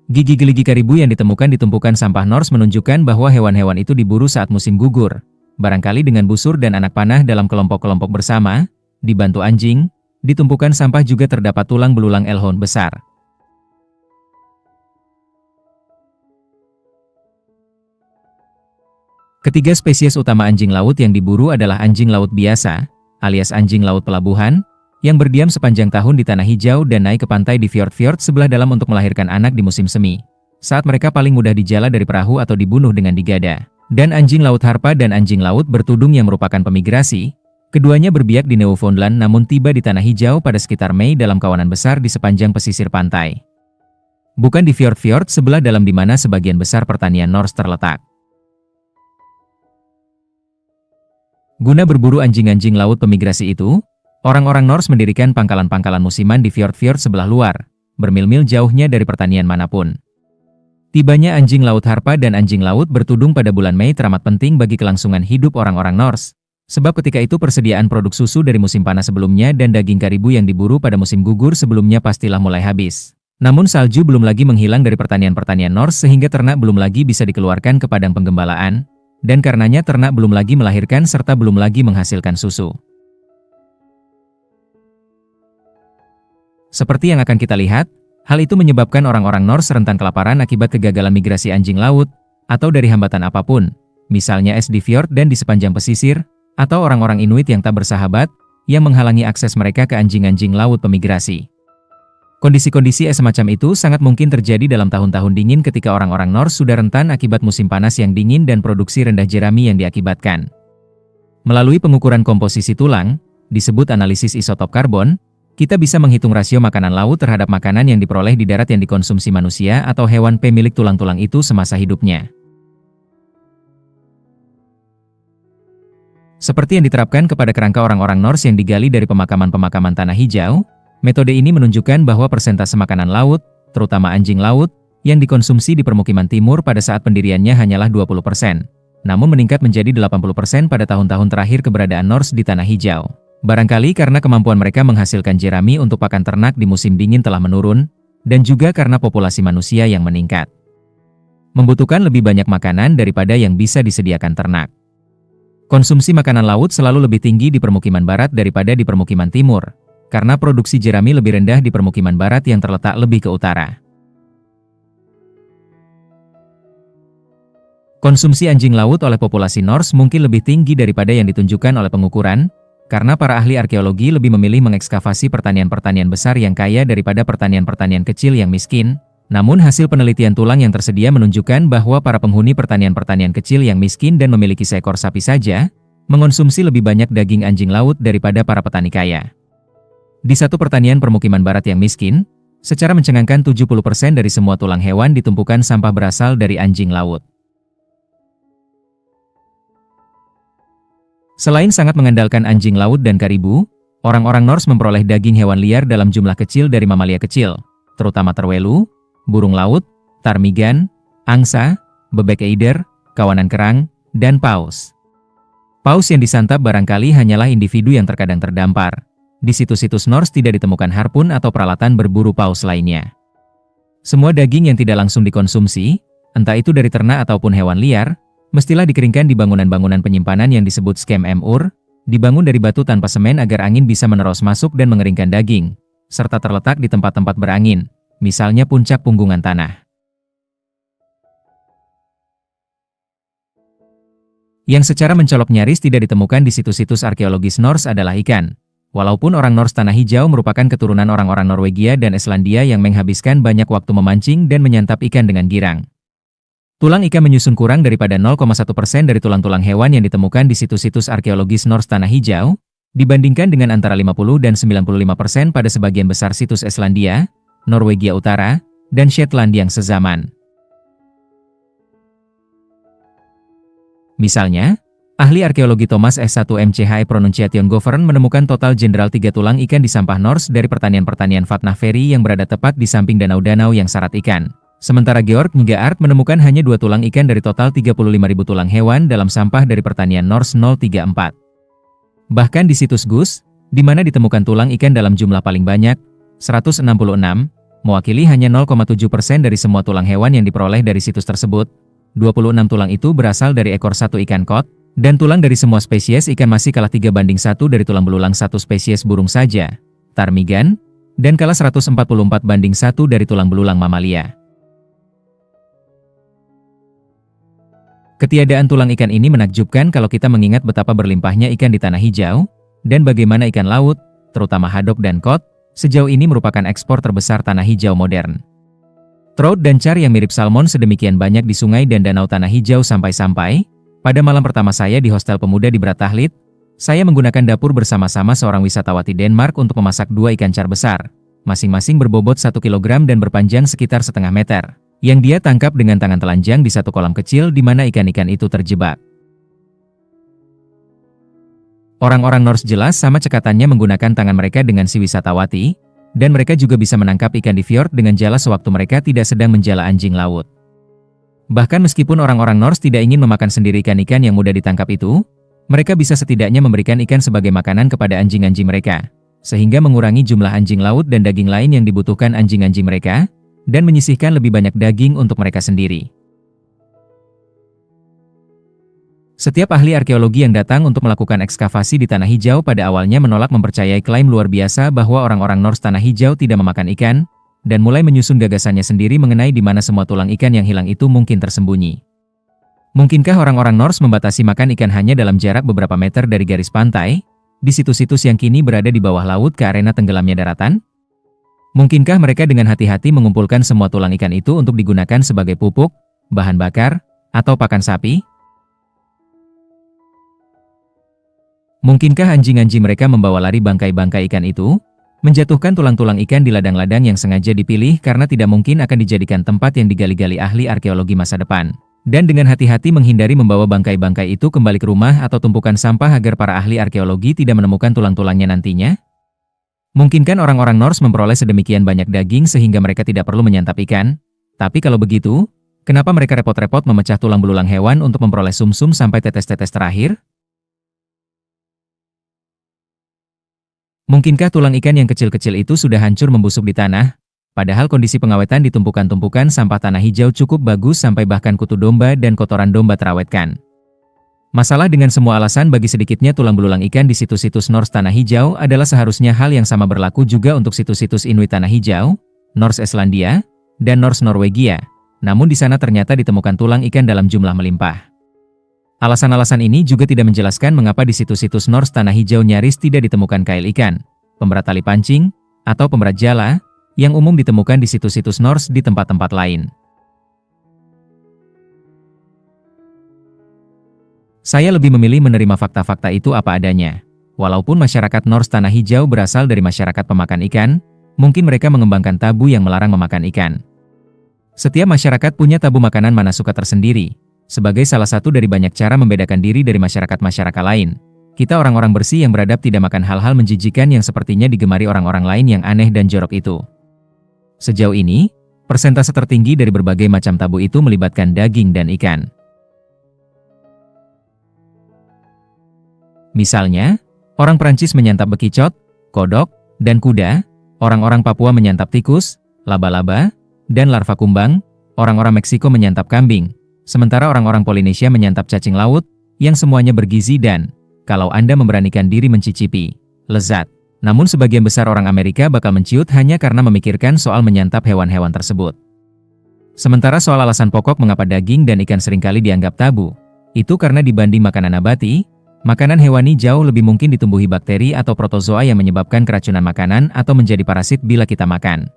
[SPEAKER 1] Gigi geligi karibu yang ditemukan di tumpukan sampah Norse menunjukkan bahwa hewan-hewan itu diburu saat musim gugur, barangkali dengan busur dan anak panah dalam kelompok-kelompok bersama, dibantu anjing. Di tumpukan sampah juga terdapat tulang belulang elhound besar. Ketiga spesies utama anjing laut yang diburu adalah anjing laut biasa, alias anjing laut pelabuhan, yang berdiam sepanjang tahun di tanah hijau dan naik ke pantai di fjord-fjord sebelah dalam untuk melahirkan anak di musim semi, saat mereka paling mudah dijala dari perahu atau dibunuh dengan digada. Dan anjing laut harpa dan anjing laut bertudung yang merupakan pemigrasi. Keduanya berbiak di Newfoundland namun tiba di tanah hijau pada sekitar Mei dalam kawanan besar di sepanjang pesisir pantai. Bukan di fjord-fjord sebelah dalam di mana sebagian besar pertanian Norse terletak. Guna berburu anjing-anjing laut pemigrasi itu, orang-orang Norse mendirikan pangkalan-pangkalan musiman di fjord-fjord sebelah luar, bermil-mil jauhnya dari pertanian manapun. Tibanya anjing laut harpa dan anjing laut bertudung pada bulan Mei teramat penting bagi kelangsungan hidup orang-orang Norse. Sebab ketika itu persediaan produk susu dari musim panas sebelumnya dan daging karibu yang diburu pada musim gugur sebelumnya pastilah mulai habis. Namun salju belum lagi menghilang dari pertanian-pertanian Norse sehingga ternak belum lagi bisa dikeluarkan ke padang penggembalaan, dan karenanya ternak belum lagi melahirkan serta belum lagi menghasilkan susu. Seperti yang akan kita lihat, hal itu menyebabkan orang-orang Norse rentan kelaparan akibat kegagalan migrasi anjing laut, atau dari hambatan apapun, misalnya es di fjord dan di sepanjang pesisir, atau orang-orang Inuit yang tak bersahabat, yang menghalangi akses mereka ke anjing-anjing laut pemigrasi. Kondisi-kondisi es semacam itu sangat mungkin terjadi dalam tahun-tahun dingin ketika orang-orang Norse sudah rentan akibat musim panas yang dingin dan produksi rendah jerami yang diakibatkan. Melalui pengukuran komposisi tulang, disebut analisis isotop karbon, kita bisa menghitung rasio makanan laut terhadap makanan yang diperoleh di darat yang dikonsumsi manusia atau hewan pemilik tulang-tulang itu semasa hidupnya. Seperti yang diterapkan kepada kerangka orang-orang Norse yang digali dari pemakaman-pemakaman tanah hijau, metode ini menunjukkan bahwa persentase makanan laut, terutama anjing laut, yang dikonsumsi di permukiman timur pada saat pendiriannya hanyalah 20%, namun meningkat menjadi 80% pada tahun-tahun terakhir keberadaan Norse di tanah hijau. Barangkali karena kemampuan mereka menghasilkan jerami untuk pakan ternak di musim dingin telah menurun, dan juga karena populasi manusia yang meningkat. Membutuhkan lebih banyak makanan daripada yang bisa disediakan ternak. Konsumsi makanan laut selalu lebih tinggi di permukiman barat daripada di permukiman timur, karena produksi jerami lebih rendah di permukiman barat yang terletak lebih ke utara. Konsumsi anjing laut oleh populasi Norse mungkin lebih tinggi daripada yang ditunjukkan oleh pengukuran, karena para ahli arkeologi lebih memilih mengekskavasi pertanian-pertanian besar yang kaya daripada pertanian-pertanian kecil yang miskin. Namun hasil penelitian tulang yang tersedia menunjukkan bahwa para penghuni pertanian-pertanian kecil yang miskin dan memiliki seekor sapi saja, mengonsumsi lebih banyak daging anjing laut daripada para petani kaya. Di satu pertanian permukiman barat yang miskin, secara mencengangkan 70% dari semua tulang hewan di tumpukan sampah berasal dari anjing laut. Selain sangat mengandalkan anjing laut dan karibu, orang-orang Norse memperoleh daging hewan liar dalam jumlah kecil dari mamalia kecil, terutama terwelu, burung laut, ptarmigan, angsa, bebek eider, kawanan kerang, dan paus. Paus yang disantap barangkali hanyalah individu yang terkadang terdampar. Di situs-situs Norse tidak ditemukan harpun atau peralatan berburu paus lainnya. Semua daging yang tidak langsung dikonsumsi, entah itu dari ternak ataupun hewan liar, mestilah dikeringkan di bangunan-bangunan penyimpanan yang disebut skememur, dibangun dari batu tanpa semen agar angin bisa menerus masuk dan mengeringkan daging, serta terletak di tempat-tempat berangin, misalnya puncak punggungan tanah. Yang secara mencolok nyaris tidak ditemukan di situs-situs arkeologis Norse adalah ikan. Walaupun orang Norse tanah hijau merupakan keturunan orang-orang Norwegia dan Islandia yang menghabiskan banyak waktu memancing dan menyantap ikan dengan girang. Tulang ikan menyusun kurang daripada 0,1% dari tulang-tulang hewan yang ditemukan di situs-situs arkeologis Norse tanah hijau, dibandingkan dengan antara 50 dan 95% pada sebagian besar situs Islandia, Norwegia Utara, dan Shetland yang sezaman. Misalnya, ahli arkeologi Thomas S1 MCHI Pronunciation Govern menemukan total jenderal 3 tulang ikan di sampah Norse dari pertanian-pertanian Vatnaferry yang berada tepat di samping danau-danau yang syarat ikan. Sementara Georg Ngegaard menemukan hanya 2 tulang ikan dari total 35.000 tulang hewan dalam sampah dari pertanian Norse 034. Bahkan di situs Gus, di mana ditemukan tulang ikan dalam jumlah paling banyak, 166, mewakili hanya 0,7% dari semua tulang hewan yang diperoleh dari situs tersebut. 26 tulang itu berasal dari ekor satu ikan kod, dan tulang dari semua spesies ikan masih kalah 3:1 dari tulang belulang satu spesies burung saja, ptarmigan, dan kalah 144:1 dari tulang belulang mamalia. Ketiadaan tulang ikan ini menakjubkan kalau kita mengingat betapa berlimpahnya ikan di tanah hijau, dan bagaimana ikan laut, terutama haddock dan cod, sejauh ini merupakan ekspor terbesar tanah hijau modern. Trout dan char yang mirip salmon sedemikian banyak di sungai dan danau tanah hijau sampai-sampai, pada malam pertama saya di hostel pemuda di Brattahlid, saya menggunakan dapur bersama-sama seorang wisatawati Denmark untuk memasak 2 ikan char besar, masing-masing berbobot 1 kilogram dan berpanjang sekitar setengah meter, yang dia tangkap dengan tangan telanjang di satu kolam kecil di mana ikan-ikan itu terjebak. Orang-orang Norse jelas sama cekatannya menggunakan tangan mereka dengan si wisatawati, dan mereka juga bisa menangkap ikan di fjord dengan jala sewaktu mereka tidak sedang menjala anjing laut. Bahkan meskipun orang-orang Norse tidak ingin memakan sendiri ikan-ikan yang mudah ditangkap itu, mereka bisa setidaknya memberikan ikan sebagai makanan kepada anjing-anjing mereka, sehingga mengurangi jumlah anjing laut dan daging lain yang dibutuhkan anjing-anjing mereka, dan menyisihkan lebih banyak daging untuk mereka sendiri. Setiap ahli arkeologi yang datang untuk melakukan ekskavasi di tanah hijau pada awalnya menolak mempercayai klaim luar biasa bahwa orang-orang Norse tanah hijau tidak memakan ikan, dan mulai menyusun gagasannya sendiri mengenai di mana semua tulang ikan yang hilang itu mungkin tersembunyi. Mungkinkah orang-orang Norse membatasi makan ikan hanya dalam jarak beberapa meter dari garis pantai, di situs-situs yang kini berada di bawah laut ke arena tenggelamnya daratan? Mungkinkah mereka dengan hati-hati mengumpulkan semua tulang ikan itu untuk digunakan sebagai pupuk, bahan bakar, atau pakan sapi? Mungkinkah anjing-anjing mereka membawa lari bangkai-bangkai ikan itu? Menjatuhkan tulang-tulang ikan di ladang-ladang yang sengaja dipilih karena tidak mungkin akan dijadikan tempat yang digali-gali ahli arkeologi masa depan. Dan dengan hati-hati menghindari membawa bangkai-bangkai itu kembali ke rumah atau tumpukan sampah agar para ahli arkeologi tidak menemukan tulang-tulangnya nantinya? Mungkinkah orang-orang Norse memperoleh sedemikian banyak daging sehingga mereka tidak perlu menyantap ikan? Tapi kalau begitu, kenapa mereka repot-repot memecah tulang belulang hewan untuk memperoleh sumsum sampai tetes-tetes terakhir? Mungkinkah tulang ikan yang kecil-kecil itu sudah hancur membusuk di tanah? Padahal kondisi pengawetan di tumpukan-tumpukan sampah tanah hijau cukup bagus sampai bahkan kutu domba dan kotoran domba terawetkan. Masalah dengan semua alasan bagi sedikitnya tulang belulang ikan di situs-situs Norse tanah hijau adalah seharusnya hal yang sama berlaku juga untuk situs-situs Inuit tanah hijau, Norse Islandia, dan Norse Norwegia. Namun di sana ternyata ditemukan tulang ikan dalam jumlah melimpah. Alasan-alasan ini juga tidak menjelaskan mengapa di situs-situs Norse tanah hijau nyaris tidak ditemukan kail ikan, pemberat tali pancing, atau pemberat jala, yang umum ditemukan di situs-situs Norse di tempat-tempat lain. Saya lebih memilih menerima fakta-fakta itu apa adanya. Walaupun masyarakat Norse tanah hijau berasal dari masyarakat pemakan ikan, mungkin mereka mengembangkan tabu yang melarang memakan ikan. Setiap masyarakat punya tabu makanan manasuka tersendiri. Sebagai salah satu dari banyak cara membedakan diri dari masyarakat-masyarakat lain, kita orang-orang bersih yang beradab tidak makan hal-hal menjijikan yang sepertinya digemari orang-orang lain yang aneh dan jorok itu. Sejauh ini, persentase tertinggi dari berbagai macam tabu itu melibatkan daging dan ikan. Misalnya, orang Prancis menyantap bekicot, kodok, dan kuda, orang-orang Papua menyantap tikus, laba-laba, dan larva kumbang, orang-orang Meksiko menyantap kambing, sementara orang-orang Polinesia menyantap cacing laut, yang semuanya bergizi dan, kalau Anda memberanikan diri mencicipi, lezat. Namun sebagian besar orang Amerika bakal menciut hanya karena memikirkan soal menyantap hewan-hewan tersebut. Sementara soal alasan pokok mengapa daging dan ikan seringkali dianggap tabu, itu karena dibanding makanan nabati, makanan hewani jauh lebih mungkin ditumbuhi bakteri atau protozoa yang menyebabkan keracunan makanan atau menjadi parasit bila kita makan.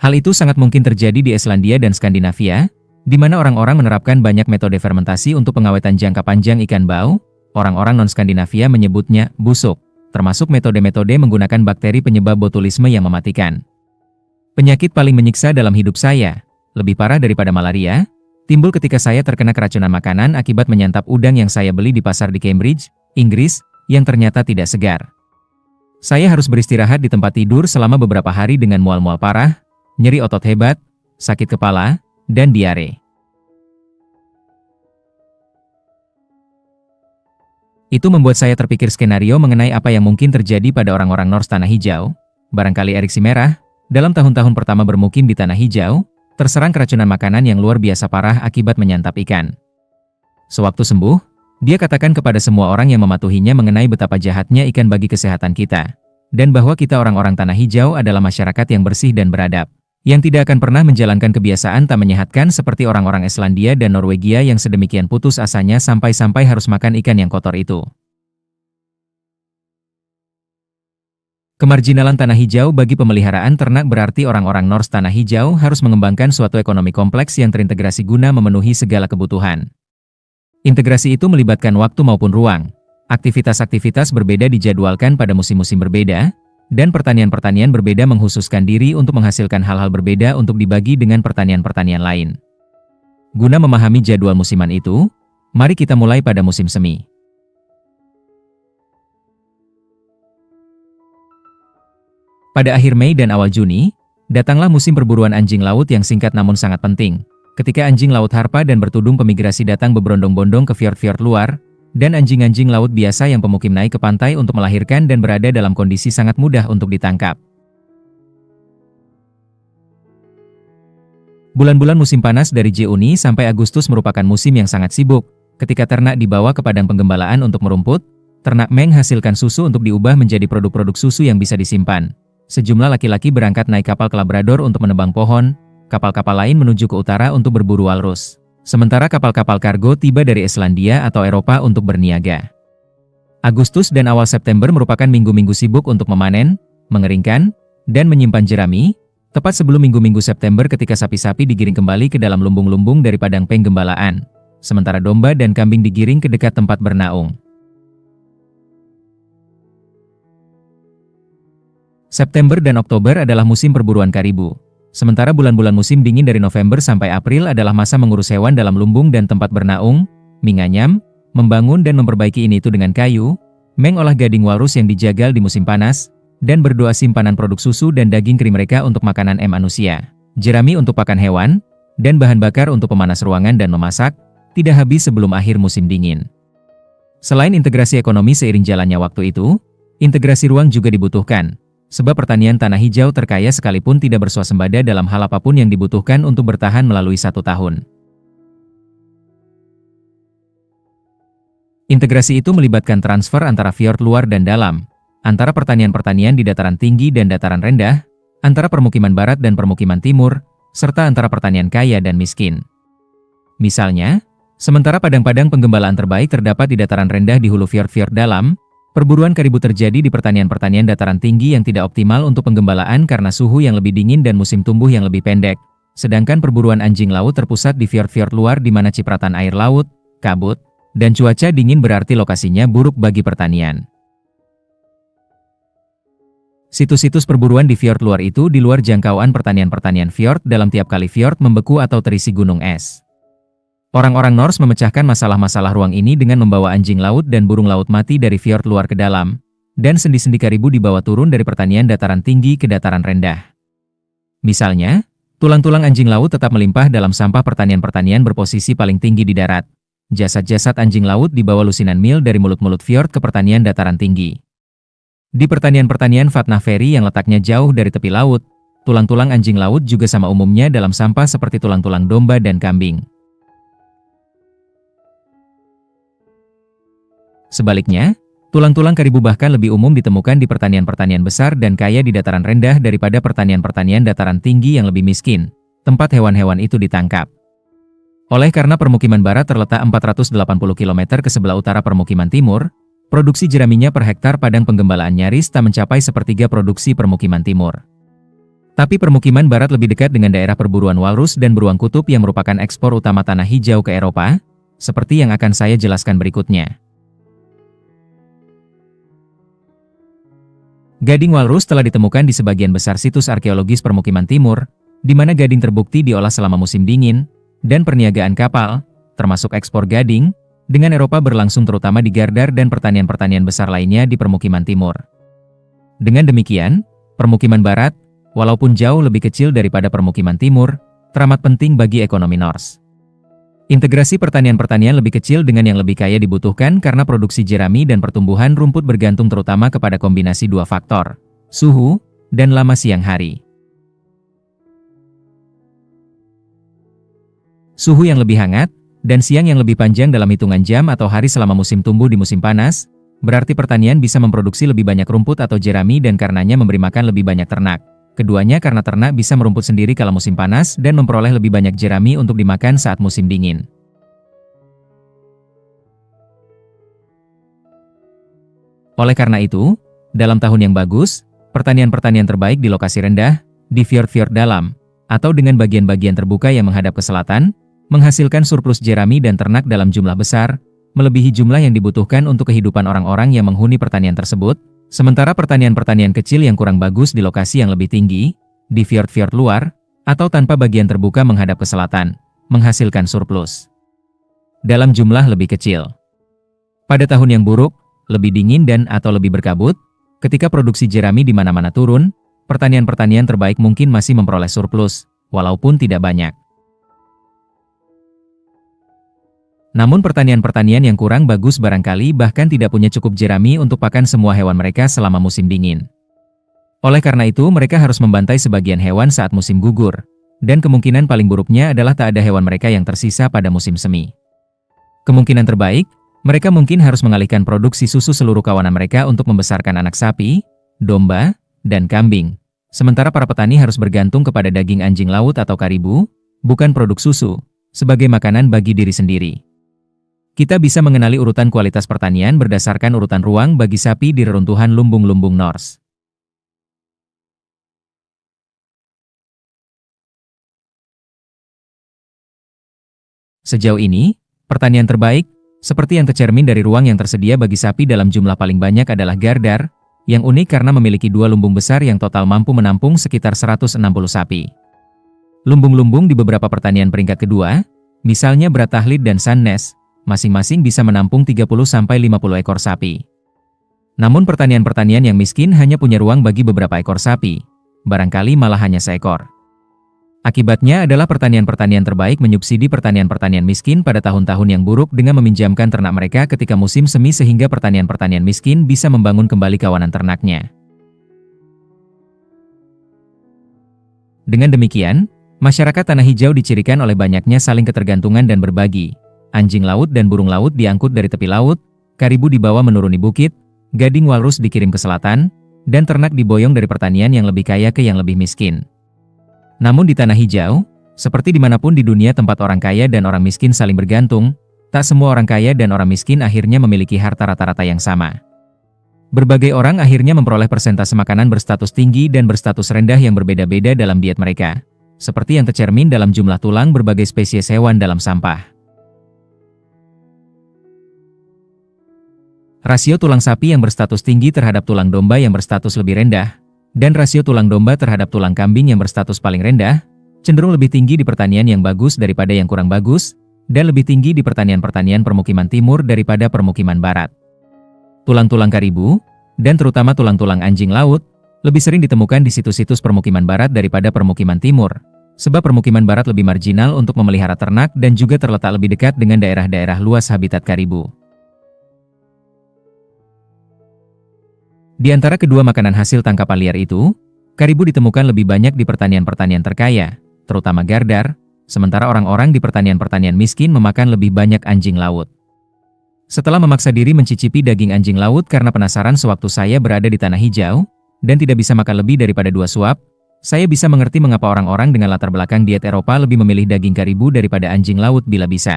[SPEAKER 1] Hal itu sangat mungkin terjadi di Islandia dan Skandinavia, di mana orang-orang menerapkan banyak metode fermentasi untuk pengawetan jangka panjang ikan bau. Orang-orang non-Skandinavia menyebutnya busuk, termasuk metode-metode menggunakan bakteri penyebab botulisme yang mematikan. Penyakit paling menyiksa dalam hidup saya, lebih parah daripada malaria, timbul ketika saya terkena keracunan makanan akibat menyantap udang yang saya beli di pasar di Cambridge, Inggris, yang ternyata tidak segar. Saya harus beristirahat di tempat tidur selama beberapa hari dengan mual-mual parah, nyeri otot hebat, sakit kepala, dan diare. Itu membuat saya terpikir skenario mengenai apa yang mungkin terjadi pada orang-orang Norse tanah hijau. Barangkali Erik si Merah, dalam tahun-tahun pertama bermukim di tanah hijau, terserang keracunan makanan yang luar biasa parah akibat menyantap ikan. Sewaktu sembuh, dia katakan kepada semua orang yang mematuhinya mengenai betapa jahatnya ikan bagi kesehatan kita, dan bahwa kita orang-orang tanah hijau adalah masyarakat yang bersih dan beradab, yang tidak akan pernah menjalankan kebiasaan tak menyehatkan seperti orang-orang Islandia dan Norwegia yang sedemikian putus asanya sampai-sampai harus makan ikan yang kotor itu. Kemarginalan tanah hijau bagi pemeliharaan ternak berarti orang-orang Norse tanah hijau harus mengembangkan suatu ekonomi kompleks yang terintegrasi guna memenuhi segala kebutuhan. Integrasi itu melibatkan waktu maupun ruang. Aktivitas-aktivitas berbeda dijadwalkan pada musim-musim berbeda, dan pertanian-pertanian berbeda menghususkan diri untuk menghasilkan hal-hal berbeda untuk dibagi dengan pertanian-pertanian lain. Guna memahami jadwal musiman itu, mari kita mulai pada musim semi. Pada akhir Mei dan awal Juni, datanglah musim perburuan anjing laut yang singkat namun sangat penting. Ketika anjing laut harpa dan bertudung pemigrasi datang beberondong-bondong ke fjord-fjord luar, dan anjing-anjing laut biasa yang pemukim naik ke pantai untuk melahirkan dan berada dalam kondisi sangat mudah untuk ditangkap. Bulan-bulan musim panas dari Juni sampai Agustus merupakan musim yang sangat sibuk. Ketika ternak dibawa ke padang penggembalaan untuk merumput, ternak menghasilkan susu untuk diubah menjadi produk-produk susu yang bisa disimpan. Sejumlah laki-laki berangkat naik kapal ke Labrador untuk menebang pohon, kapal-kapal lain menuju ke utara untuk berburu walrus. Sementara kapal-kapal kargo tiba dari Islandia atau Eropa untuk berniaga. Agustus dan awal September merupakan minggu-minggu sibuk untuk memanen, mengeringkan, dan menyimpan jerami, tepat sebelum minggu-minggu September ketika sapi-sapi digiring kembali ke dalam lumbung-lumbung dari padang penggembalaan, sementara domba dan kambing digiring ke dekat tempat bernaung. September dan Oktober adalah musim perburuan karibu, sementara bulan-bulan musim dingin dari November sampai April adalah masa mengurus hewan dalam lumbung dan tempat bernaung, menganyam, membangun dan memperbaiki ini itu dengan kayu, mengolah gading walrus yang dijagal di musim panas, dan berdoa simpanan produk susu dan daging kering mereka untuk makanan manusia, jerami untuk pakan hewan, dan bahan bakar untuk pemanas ruangan dan memasak, tidak habis sebelum akhir musim dingin. Selain integrasi ekonomi seiring jalannya waktu itu, integrasi ruang juga dibutuhkan, sebab pertanian tanah hijau terkaya sekalipun tidak bersuasembada dalam hal apapun yang dibutuhkan untuk bertahan melalui 1 tahun. Integrasi itu melibatkan transfer antara fjord luar dan dalam, antara pertanian-pertanian di dataran tinggi dan dataran rendah, antara permukiman barat dan permukiman timur, serta antara pertanian kaya dan miskin. Misalnya, sementara padang-padang penggembalaan terbaik terdapat di dataran rendah di hulu fjord-fjord dalam, perburuan karibu terjadi di pertanian-pertanian dataran tinggi yang tidak optimal untuk penggembalaan karena suhu yang lebih dingin dan musim tumbuh yang lebih pendek, sedangkan perburuan anjing laut terpusat di fjord-fjord luar di mana cipratan air laut, kabut, dan cuaca dingin berarti lokasinya buruk bagi pertanian. Situs-situs perburuan di fjord luar itu di luar jangkauan pertanian-pertanian fjord dalam tiap kali fjord membeku atau terisi gunung es. Orang-orang Norse memecahkan masalah-masalah ruang ini dengan membawa anjing laut dan burung laut mati dari fjord luar ke dalam, dan sendi-sendi karibu dibawa turun dari pertanian dataran tinggi ke dataran rendah. Misalnya, tulang-tulang anjing laut tetap melimpah dalam sampah pertanian-pertanian berposisi paling tinggi di darat. Jasad-jasad anjing laut dibawa lusinan mil dari mulut-mulut fjord ke pertanian dataran tinggi. Di pertanian-pertanian Vatnajökull yang letaknya jauh dari tepi laut, tulang-tulang anjing laut juga sama umumnya dalam sampah seperti tulang-tulang domba dan kambing. Sebaliknya, tulang-tulang karibu bahkan lebih umum ditemukan di pertanian-pertanian besar dan kaya di dataran rendah daripada pertanian-pertanian dataran tinggi yang lebih miskin, tempat hewan-hewan itu ditangkap. Oleh karena permukiman barat terletak 480 km ke sebelah utara permukiman timur, produksi jeraminya per hektar padang penggembalaan nyaris tak mencapai sepertiga produksi permukiman timur. Tapi permukiman barat lebih dekat dengan daerah perburuan walrus dan beruang kutub yang merupakan ekspor utama tanah hijau ke Eropa, seperti yang akan saya jelaskan berikutnya. Gading walrus telah ditemukan di sebagian besar situs arkeologis permukiman timur, di mana gading terbukti diolah selama musim dingin, dan perniagaan kapal, termasuk ekspor gading, dengan Eropa berlangsung terutama di Gardar dan pertanian-pertanian besar lainnya di permukiman timur. Dengan demikian, permukiman barat, walaupun jauh lebih kecil daripada permukiman timur, teramat penting bagi ekonomi Norse. Integrasi pertanian-pertanian lebih kecil dengan yang lebih kaya dibutuhkan karena produksi jerami dan pertumbuhan rumput bergantung terutama kepada kombinasi dua faktor, suhu, dan lama siang hari. Suhu yang lebih hangat, dan siang yang lebih panjang dalam hitungan jam atau hari selama musim tumbuh di musim panas, berarti pertanian bisa memproduksi lebih banyak rumput atau jerami dan karenanya memberi makan lebih banyak ternak. Keduanya karena ternak bisa merumput sendiri kala musim panas dan memperoleh lebih banyak jerami untuk dimakan saat musim dingin. Oleh karena itu, dalam tahun yang bagus, pertanian-pertanian terbaik di lokasi rendah, di fjord-fjord dalam, atau dengan bagian-bagian terbuka yang menghadap ke selatan, menghasilkan surplus jerami dan ternak dalam jumlah besar, melebihi jumlah yang dibutuhkan untuk kehidupan orang-orang yang menghuni pertanian tersebut, sementara pertanian-pertanian kecil yang kurang bagus di lokasi yang lebih tinggi, di fjord-fjord luar, atau tanpa bagian terbuka menghadap ke selatan, menghasilkan surplus dalam jumlah lebih kecil. Pada tahun yang buruk, lebih dingin dan atau lebih berkabut, ketika produksi jerami di mana-mana turun, pertanian-pertanian terbaik mungkin masih memperoleh surplus, walaupun tidak banyak. Namun pertanian-pertanian yang kurang bagus barangkali bahkan tidak punya cukup jerami untuk pakan semua hewan mereka selama musim dingin. Oleh karena itu mereka harus membantai sebagian hewan saat musim gugur, dan kemungkinan paling buruknya adalah tak ada hewan mereka yang tersisa pada musim semi. Kemungkinan terbaik, mereka mungkin harus mengalihkan produksi susu seluruh kawanan mereka untuk membesarkan anak sapi, domba, dan kambing. Sementara para petani harus bergantung kepada daging anjing laut atau karibu, bukan produk susu, sebagai makanan bagi diri sendiri. Kita bisa mengenali urutan kualitas pertanian berdasarkan urutan ruang bagi sapi di reruntuhan lumbung-lumbung Norse. Sejauh ini, pertanian terbaik, seperti yang tercermin dari ruang yang tersedia bagi sapi dalam jumlah paling banyak adalah Gardar, yang unik karena memiliki 2 lumbung besar yang total mampu menampung sekitar 160 sapi. Lumbung-lumbung di beberapa pertanian peringkat kedua, misalnya Bratahlid dan Sandnes, masing-masing bisa menampung 30-50 ekor sapi. Namun pertanian-pertanian yang miskin hanya punya ruang bagi beberapa ekor sapi, barangkali malah hanya seekor. Akibatnya adalah pertanian-pertanian terbaik menyubsidi pertanian-pertanian miskin pada tahun-tahun yang buruk dengan meminjamkan ternak mereka ketika musim semi sehingga pertanian-pertanian miskin bisa membangun kembali kawanan ternaknya. Dengan demikian, masyarakat tanah hijau dicirikan oleh banyaknya saling ketergantungan dan berbagi. Anjing laut dan burung laut diangkut dari tepi laut, karibu dibawa menuruni bukit, gading walrus dikirim ke selatan, dan ternak diboyong dari pertanian yang lebih kaya ke yang lebih miskin. Namun di tanah hijau, seperti dimanapun di dunia tempat orang kaya dan orang miskin saling bergantung, tak semua orang kaya dan orang miskin akhirnya memiliki harta rata-rata yang sama. Berbagai orang akhirnya memperoleh persentase makanan berstatus tinggi dan berstatus rendah yang berbeda-beda dalam diet mereka, seperti yang tercermin dalam jumlah tulang berbagai spesies hewan dalam sampah. Rasio tulang sapi yang berstatus tinggi terhadap tulang domba yang berstatus lebih rendah, dan rasio tulang domba terhadap tulang kambing yang berstatus paling rendah, cenderung lebih tinggi di pertanian yang bagus daripada yang kurang bagus, dan lebih tinggi di pertanian-pertanian permukiman timur daripada permukiman barat. Tulang-tulang karibu, dan terutama tulang-tulang anjing laut, lebih sering ditemukan di situs-situs permukiman barat daripada permukiman timur, sebab permukiman barat lebih marginal untuk memelihara ternak dan juga terletak lebih dekat dengan daerah-daerah luas habitat karibu. Di antara kedua makanan hasil tangkapan liar itu, karibu ditemukan lebih banyak di pertanian-pertanian terkaya, terutama Gardar, sementara orang-orang di pertanian-pertanian miskin memakan lebih banyak anjing laut. Setelah memaksa diri mencicipi daging anjing laut karena penasaran sewaktu saya berada di tanah hijau, dan tidak bisa makan lebih daripada 2 suap, saya bisa mengerti mengapa orang-orang dengan latar belakang diet Eropa lebih memilih daging karibu daripada anjing laut bila bisa.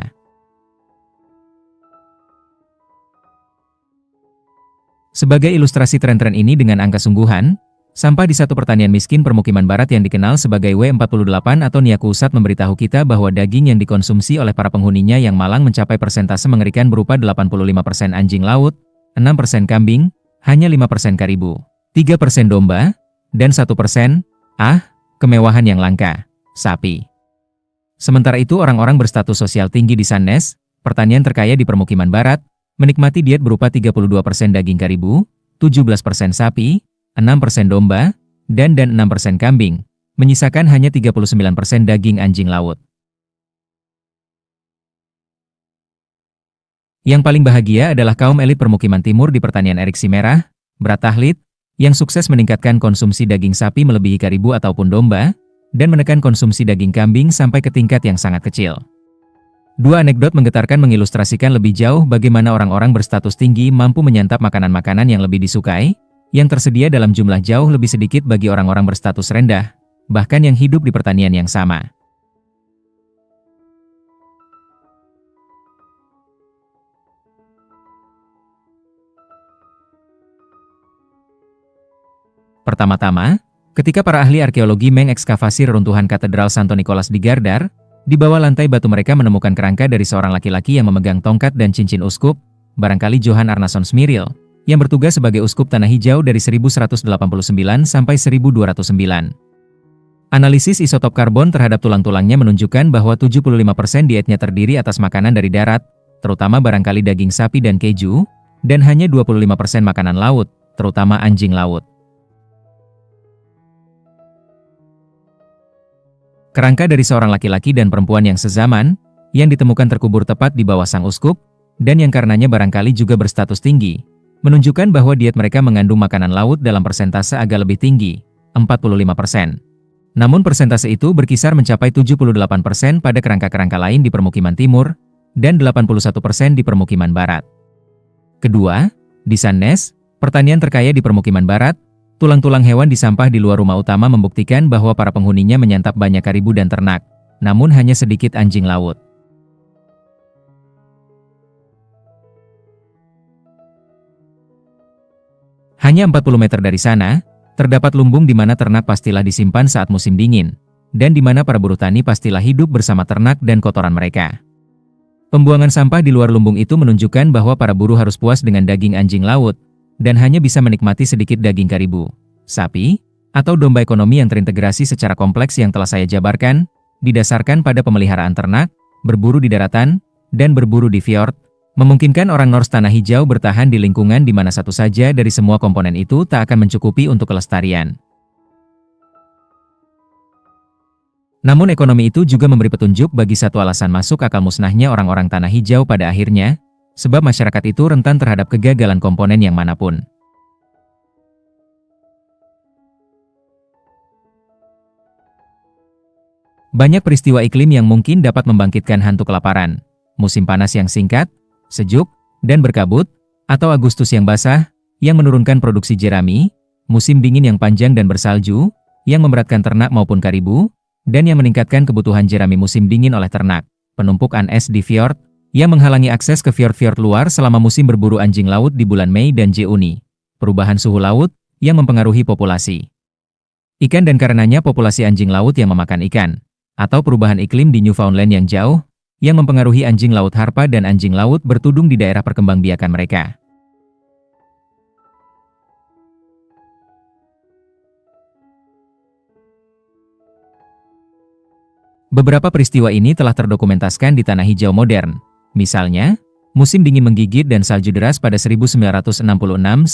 [SPEAKER 1] Sebagai ilustrasi tren-tren ini dengan angka sungguhan, sampah di satu pertanian miskin permukiman barat yang dikenal sebagai W48 atau Niakuusat memberitahu kita bahwa daging yang dikonsumsi oleh para penghuninya yang malang mencapai persentase mengerikan berupa 85% anjing laut, 6% kambing, hanya 5% karibu, 3% domba, dan 1%, kemewahan yang langka, sapi. Sementara itu orang-orang berstatus sosial tinggi di Sandnes, pertanian terkaya di permukiman barat, menikmati diet berupa 32% daging karibu, 17% sapi, 6% domba, dan 6% kambing, menyisakan hanya 39% daging anjing laut. Yang paling bahagia adalah kaum elit permukiman timur di pertanian eriksi merah, Bratahlid, yang sukses meningkatkan konsumsi daging sapi melebihi karibu ataupun domba, dan menekan konsumsi daging kambing sampai ke tingkat yang sangat kecil. Dua anekdot menggetarkan mengilustrasikan lebih jauh bagaimana orang-orang berstatus tinggi mampu menyantap makanan-makanan yang lebih disukai, yang tersedia dalam jumlah jauh lebih sedikit bagi orang-orang berstatus rendah, bahkan yang hidup di pertanian yang sama. Pertama-tama, ketika para ahli arkeologi mengekskavasi reruntuhan Katedral Santo Nicholas di Gardar, di bawah lantai batu mereka menemukan kerangka dari seorang laki-laki yang memegang tongkat dan cincin uskup, barangkali Johan Arnason Smyril, yang bertugas sebagai uskup Tanah Hijau dari 1189 sampai 1209. Analisis isotop karbon terhadap tulang-tulangnya menunjukkan bahwa 75% dietnya terdiri atas makanan dari darat, terutama barangkali daging sapi dan keju, dan hanya 25% makanan laut, terutama anjing laut. Kerangka dari seorang laki-laki dan perempuan yang sezaman, yang ditemukan terkubur tepat di bawah sang uskup, dan yang karenanya barangkali juga berstatus tinggi, menunjukkan bahwa diet mereka mengandung makanan laut dalam persentase agak lebih tinggi, 45%. Namun persentase itu berkisar mencapai 78% pada kerangka-kerangka lain di permukiman timur, dan 81% di permukiman barat. Kedua, di Sandnes, pertanian terkaya di permukiman barat, tulang-tulang hewan di sampah di luar rumah utama membuktikan bahwa para penghuninya menyantap banyak karibu dan ternak, namun hanya sedikit anjing laut. Hanya 40 meter dari sana, terdapat lumbung di mana ternak pastilah disimpan saat musim dingin, dan di mana para buruh tani pastilah hidup bersama ternak dan kotoran mereka. Pembuangan sampah di luar lumbung itu menunjukkan bahwa para buruh harus puas dengan daging anjing laut, dan hanya bisa menikmati sedikit daging karibu, sapi, atau domba ekonomi yang terintegrasi secara kompleks yang telah saya jabarkan, didasarkan pada pemeliharaan ternak, berburu di daratan, dan berburu di fjord, memungkinkan orang Norse Tanah Hijau bertahan di lingkungan di mana satu saja dari semua komponen itu tak akan mencukupi untuk kelestarian. Namun ekonomi itu juga memberi petunjuk bagi satu alasan masuk akal musnahnya orang-orang Tanah Hijau pada akhirnya, sebab masyarakat itu rentan terhadap kegagalan komponen yang manapun. Banyak peristiwa iklim yang mungkin dapat membangkitkan hantu kelaparan. Musim panas yang singkat, sejuk, dan berkabut, atau Agustus yang basah, yang menurunkan produksi jerami, musim dingin yang panjang dan bersalju, yang memberatkan ternak maupun karibu, dan yang meningkatkan kebutuhan jerami musim dingin oleh ternak, penumpukan es di fjord, yang menghalangi akses ke fjord-fjord luar selama musim berburu anjing laut di bulan Mei dan Juni, perubahan suhu laut, yang mempengaruhi populasi ikan dan karenanya populasi anjing laut yang memakan ikan, atau perubahan iklim di Newfoundland yang jauh, yang mempengaruhi anjing laut harpa dan anjing laut bertudung di daerah perkembangbiakan mereka. Beberapa peristiwa ini telah terdokumentasikan di Tanah Hijau modern. Misalnya, musim dingin menggigit dan salju deras pada 1966-1967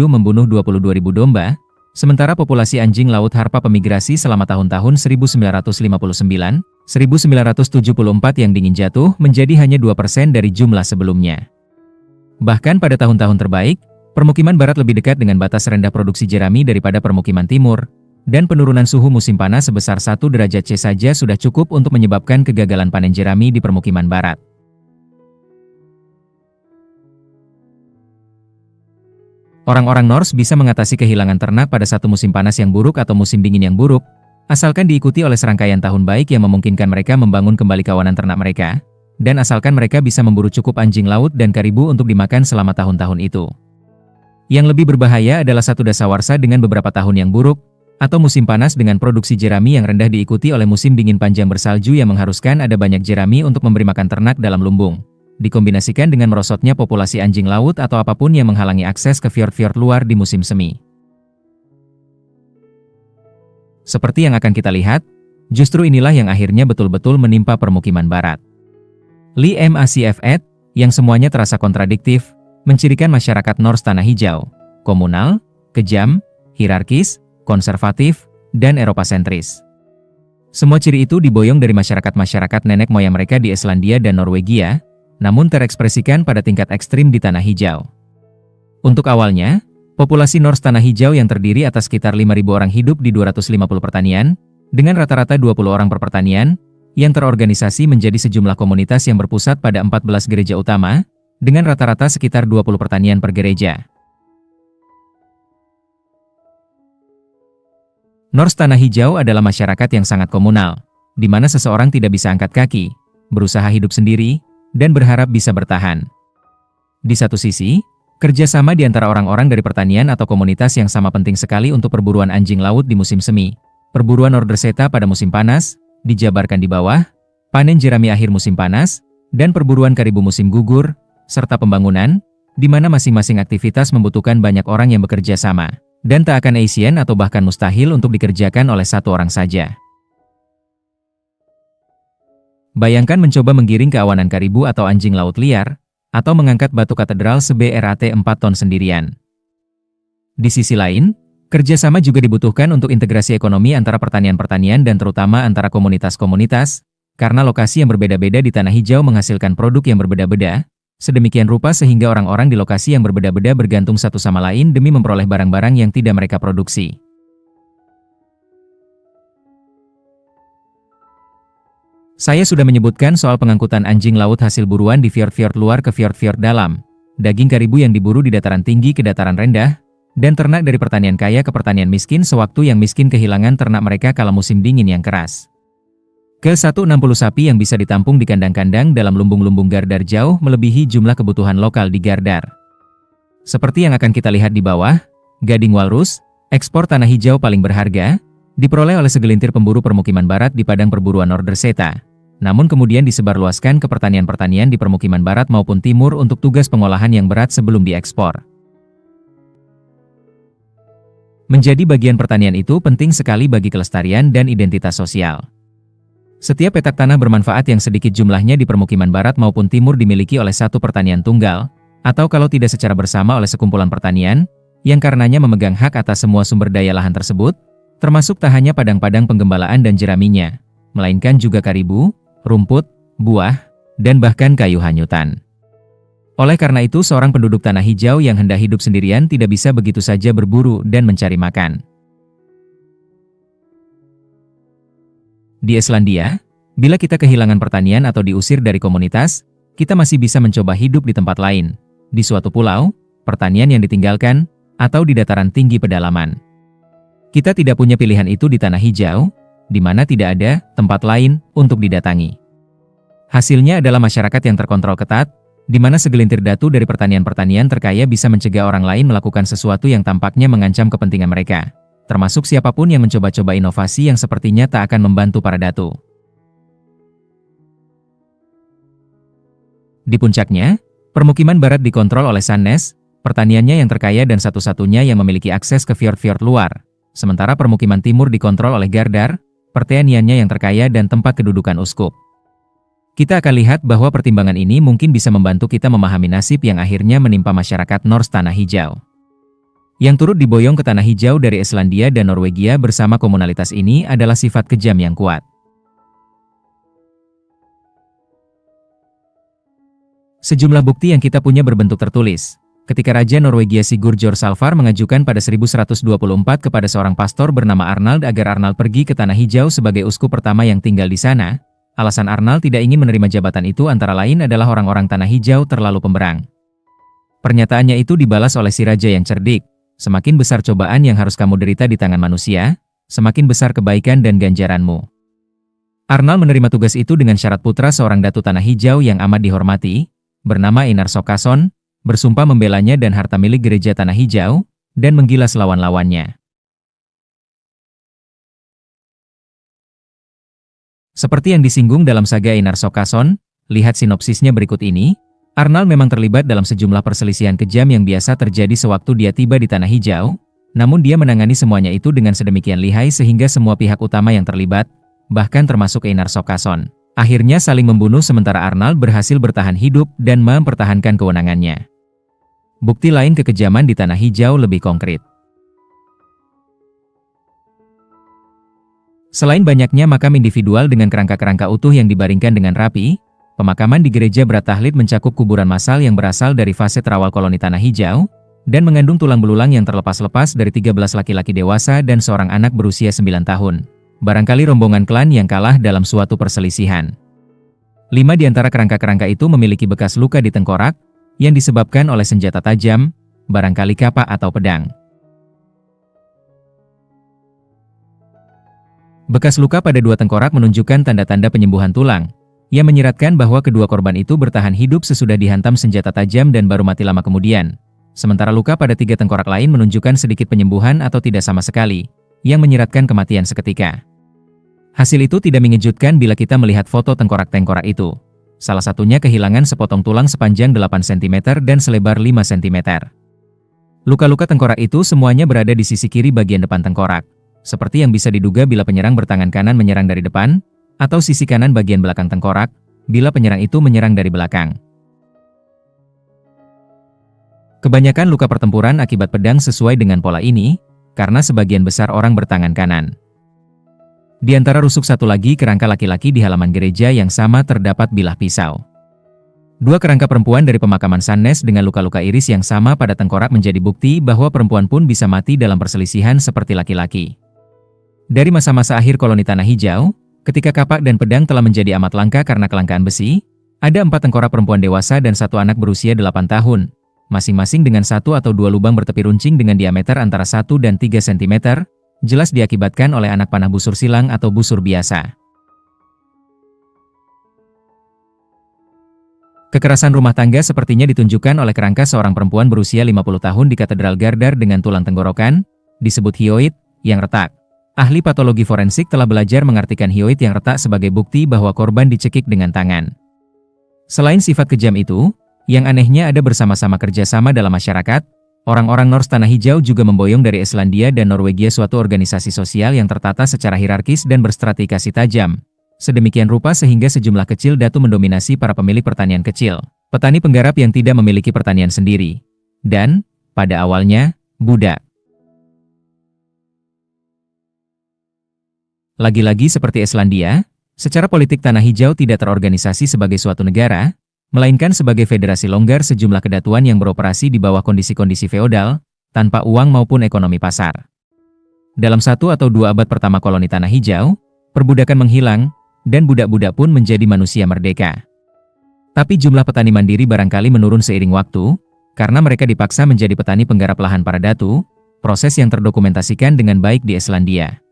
[SPEAKER 1] membunuh 22.000 domba, sementara populasi anjing laut harpa pemigrasi selama tahun-tahun 1959-1974 yang dingin jatuh menjadi hanya 2% dari jumlah sebelumnya. Bahkan pada tahun-tahun terbaik, permukiman barat lebih dekat dengan batas rendah produksi jerami daripada permukiman timur, dan penurunan suhu musim panas sebesar 1 derajat C saja sudah cukup untuk menyebabkan kegagalan panen jerami di permukiman barat. Orang-orang Norse bisa mengatasi kehilangan ternak pada satu musim panas yang buruk atau musim dingin yang buruk, asalkan diikuti oleh serangkaian tahun baik yang memungkinkan mereka membangun kembali kawanan ternak mereka, dan asalkan mereka bisa memburu cukup anjing laut dan karibu untuk dimakan selama tahun-tahun itu. Yang lebih berbahaya adalah satu dasawarsa dengan beberapa tahun yang buruk, atau musim panas dengan produksi jerami yang rendah diikuti oleh musim dingin panjang bersalju yang mengharuskan ada banyak jerami untuk memberi makan ternak dalam lumbung, dikombinasikan dengan merosotnya populasi anjing laut atau apapun yang menghalangi akses ke fjord-fjord luar di musim semi. Seperti yang akan kita lihat, justru inilah yang akhirnya betul-betul menimpa permukiman barat. Lee MACF ed, yang semuanya terasa kontradiktif, mencirikan masyarakat Norse Tanah Hijau, komunal, kejam, hierarkis, konservatif, dan Eropa-sentris. Semua ciri itu diboyong dari masyarakat-masyarakat nenek moyang mereka di Islandia dan Norwegia, namun terekspresikan pada tingkat ekstrim di Tanah Hijau. Untuk awalnya, populasi Norse Tanah Hijau yang terdiri atas sekitar 5.000 orang hidup di 250 pertanian, dengan rata-rata 20 orang per pertanian, yang terorganisasi menjadi sejumlah komunitas yang berpusat pada 14 gereja utama, dengan rata-rata sekitar 20 pertanian per gereja. Norse Tanah Hijau adalah masyarakat yang sangat komunal, di mana seseorang tidak bisa angkat kaki, berusaha hidup sendiri, dan berharap bisa bertahan. Di satu sisi, kerjasama di antara orang-orang dari pertanian atau komunitas yang sama penting sekali untuk perburuan anjing laut di musim semi, perburuan Norderseta pada musim panas, dijabarkan di bawah, panen jerami akhir musim panas, dan perburuan karibu musim gugur, serta pembangunan, di mana masing-masing aktivitas membutuhkan banyak orang yang bekerja sama, dan tak akan efisien atau bahkan mustahil untuk dikerjakan oleh satu orang saja. Bayangkan mencoba menggiring keawanan karibu atau anjing laut liar, atau mengangkat batu katedral seberat 4 ton sendirian. Di sisi lain, kerjasama juga dibutuhkan untuk integrasi ekonomi antara pertanian-pertanian dan terutama antara komunitas-komunitas, karena lokasi yang berbeda-beda di Tanah Hijau menghasilkan produk yang berbeda-beda, sedemikian rupa sehingga orang-orang di lokasi yang berbeda-beda bergantung satu sama lain demi memperoleh barang-barang yang tidak mereka produksi. Saya sudah menyebutkan soal pengangkutan anjing laut hasil buruan di fjord-fjord luar ke fjord-fjord dalam, daging karibu yang diburu di dataran tinggi ke dataran rendah, dan ternak dari pertanian kaya ke pertanian miskin sewaktu yang miskin kehilangan ternak mereka kala musim dingin yang keras. Ke-160 sapi yang bisa ditampung di kandang-kandang dalam lumbung-lumbung Gardar jauh melebihi jumlah kebutuhan lokal di Gardar. Seperti yang akan kita lihat di bawah, gading walrus, ekspor tanah hijau paling berharga, diperoleh oleh segelintir pemburu permukiman barat di padang perburuan Norderseta, namun kemudian disebarluaskan ke pertanian-pertanian di permukiman barat maupun timur untuk tugas pengolahan yang berat sebelum diekspor. Menjadi bagian pertanian itu penting sekali bagi kelestarian dan identitas sosial. Setiap petak tanah bermanfaat yang sedikit jumlahnya di permukiman barat maupun timur dimiliki oleh satu pertanian tunggal, atau kalau tidak secara bersama oleh sekumpulan pertanian, yang karenanya memegang hak atas semua sumber daya lahan tersebut, termasuk tak hanya padang-padang penggembalaan dan jeraminya, melainkan juga karibu, rumput, buah, dan bahkan kayu hanyutan. Oleh karena itu seorang penduduk tanah hijau yang hendak hidup sendirian tidak bisa begitu saja berburu dan mencari makan. Di Islandia, bila kita kehilangan pertanian atau diusir dari komunitas, kita masih bisa mencoba hidup di tempat lain, di suatu pulau, pertanian yang ditinggalkan, atau di dataran tinggi pedalaman. Kita tidak punya pilihan itu di tanah hijau, di mana tidak ada tempat lain untuk didatangi. Hasilnya adalah masyarakat yang terkontrol ketat, di mana segelintir datu dari pertanian-pertanian terkaya bisa mencegah orang lain melakukan sesuatu yang tampaknya mengancam kepentingan mereka, termasuk siapapun yang mencoba-coba inovasi yang sepertinya tak akan membantu para datu. Di puncaknya, permukiman barat dikontrol oleh Sandnes, pertaniannya yang terkaya dan satu-satunya yang memiliki akses ke fjord-fjord luar, sementara permukiman timur dikontrol oleh Gardar, pertaniannya yang terkaya dan tempat kedudukan uskup. Kita akan lihat bahwa pertimbangan ini mungkin bisa membantu kita memahami nasib yang akhirnya menimpa masyarakat Norse Tanah Hijau. Yang turut diboyong ke Tanah Hijau dari Islandia dan Norwegia bersama komunalitas ini adalah sifat kejam yang kuat. Sejumlah bukti yang kita punya berbentuk tertulis. Ketika Raja Norwegia Sigurd Jorsalfar mengajukan pada 1124 kepada seorang pastor bernama Arnald agar Arnald pergi ke Tanah Hijau sebagai uskup pertama yang tinggal di sana, alasan Arnald tidak ingin menerima jabatan itu antara lain adalah orang-orang Tanah Hijau terlalu pemberang. Pernyataannya itu dibalas oleh si raja yang cerdik, semakin besar cobaan yang harus kamu derita di tangan manusia, semakin besar kebaikan dan ganjaranmu. Arnald menerima tugas itu dengan syarat putra seorang datu Tanah Hijau yang amat dihormati, bernama Einar Sokkason, bersumpah membelanya dan harta milik gereja Tanah Hijau, dan menggilas lawan-lawannya. Seperti yang disinggung dalam saga Einar Sokkason, lihat sinopsisnya berikut ini, Arnald memang terlibat dalam sejumlah perselisihan kejam yang biasa terjadi sewaktu dia tiba di Tanah Hijau, namun dia menangani semuanya itu dengan sedemikian lihai sehingga semua pihak utama yang terlibat, bahkan termasuk Einar Sokkason, akhirnya saling membunuh sementara Arnald berhasil bertahan hidup dan mempertahankan kewenangannya. Bukti lain kekejaman di Tanah Hijau lebih konkret. Selain banyaknya makam individual dengan kerangka-kerangka utuh yang dibaringkan dengan rapi, pemakaman di gereja Bratahlit mencakup kuburan massal yang berasal dari fase terawal koloni Tanah Hijau, dan mengandung tulang belulang yang terlepas-lepas dari 13 laki-laki dewasa dan seorang anak berusia 9 tahun. Barangkali rombongan klan yang kalah dalam suatu perselisihan. 5 di antara kerangka-kerangka itu memiliki bekas luka di tengkorak, yang disebabkan oleh senjata tajam, barangkali kapak atau pedang. Bekas luka pada 2 tengkorak menunjukkan tanda-tanda penyembuhan tulang, yang menyiratkan bahwa kedua korban itu bertahan hidup sesudah dihantam senjata tajam dan baru mati lama kemudian. Sementara luka pada 3 tengkorak lain menunjukkan sedikit penyembuhan atau tidak sama sekali, yang menyiratkan kematian seketika. Hasil itu tidak mengejutkan bila kita melihat foto tengkorak-tengkorak itu. Salah satunya kehilangan sepotong tulang sepanjang 8 cm dan selebar 5 cm. Luka-luka tengkorak itu semuanya berada di sisi kiri bagian depan tengkorak, seperti yang bisa diduga bila penyerang bertangan kanan menyerang dari depan, atau sisi kanan bagian belakang tengkorak, bila penyerang itu menyerang dari belakang. Kebanyakan luka pertempuran akibat pedang sesuai dengan pola ini, karena sebagian besar orang bertangan kanan. Di antara rusuk satu lagi kerangka laki-laki di halaman gereja yang sama terdapat bilah pisau. 2 kerangka perempuan dari pemakaman Sandnes dengan luka-luka iris yang sama pada tengkorak menjadi bukti bahwa perempuan pun bisa mati dalam perselisihan seperti laki-laki. Dari masa-masa akhir koloni Tanah Hijau, ketika kapak dan pedang telah menjadi amat langka karena kelangkaan besi, ada 4 tengkorak perempuan dewasa dan 1 anak berusia 8 tahun, masing-masing dengan 1 atau 2 lubang bertepi runcing dengan diameter antara 1 dan 3 cm, jelas diakibatkan oleh anak panah busur silang atau busur biasa. Kekerasan rumah tangga sepertinya ditunjukkan oleh kerangka seorang perempuan berusia 50 tahun di Katedral Gardar dengan tulang tenggorokan, disebut hyoid, yang retak. Ahli patologi forensik telah belajar mengartikan hyoid yang retak sebagai bukti bahwa korban dicekik dengan tangan. Selain sifat kejam itu, yang anehnya ada bersama-sama kerjasama dalam masyarakat. Orang-orang Norse Tanah Hijau juga memboyong dari Islandia dan Norwegia, suatu organisasi sosial yang tertata secara hierarkis dan berstratifikasi tajam. Sedemikian rupa sehingga sejumlah kecil datu mendominasi para pemilik pertanian kecil, petani penggarap yang tidak memiliki pertanian sendiri. Dan, pada awalnya, budak. Lagi-lagi seperti Islandia, secara politik Tanah Hijau tidak terorganisasi sebagai suatu negara, melainkan sebagai federasi longgar sejumlah kedatuan yang beroperasi di bawah kondisi-kondisi feodal, tanpa uang maupun ekonomi pasar. Dalam 1 atau 2 abad pertama koloni Tanah Hijau, perbudakan menghilang, dan budak-budak pun menjadi manusia merdeka. Tapi jumlah petani mandiri barangkali menurun seiring waktu, karena mereka dipaksa menjadi petani penggarap lahan para datu, proses yang terdokumentasikan dengan baik di Islandia.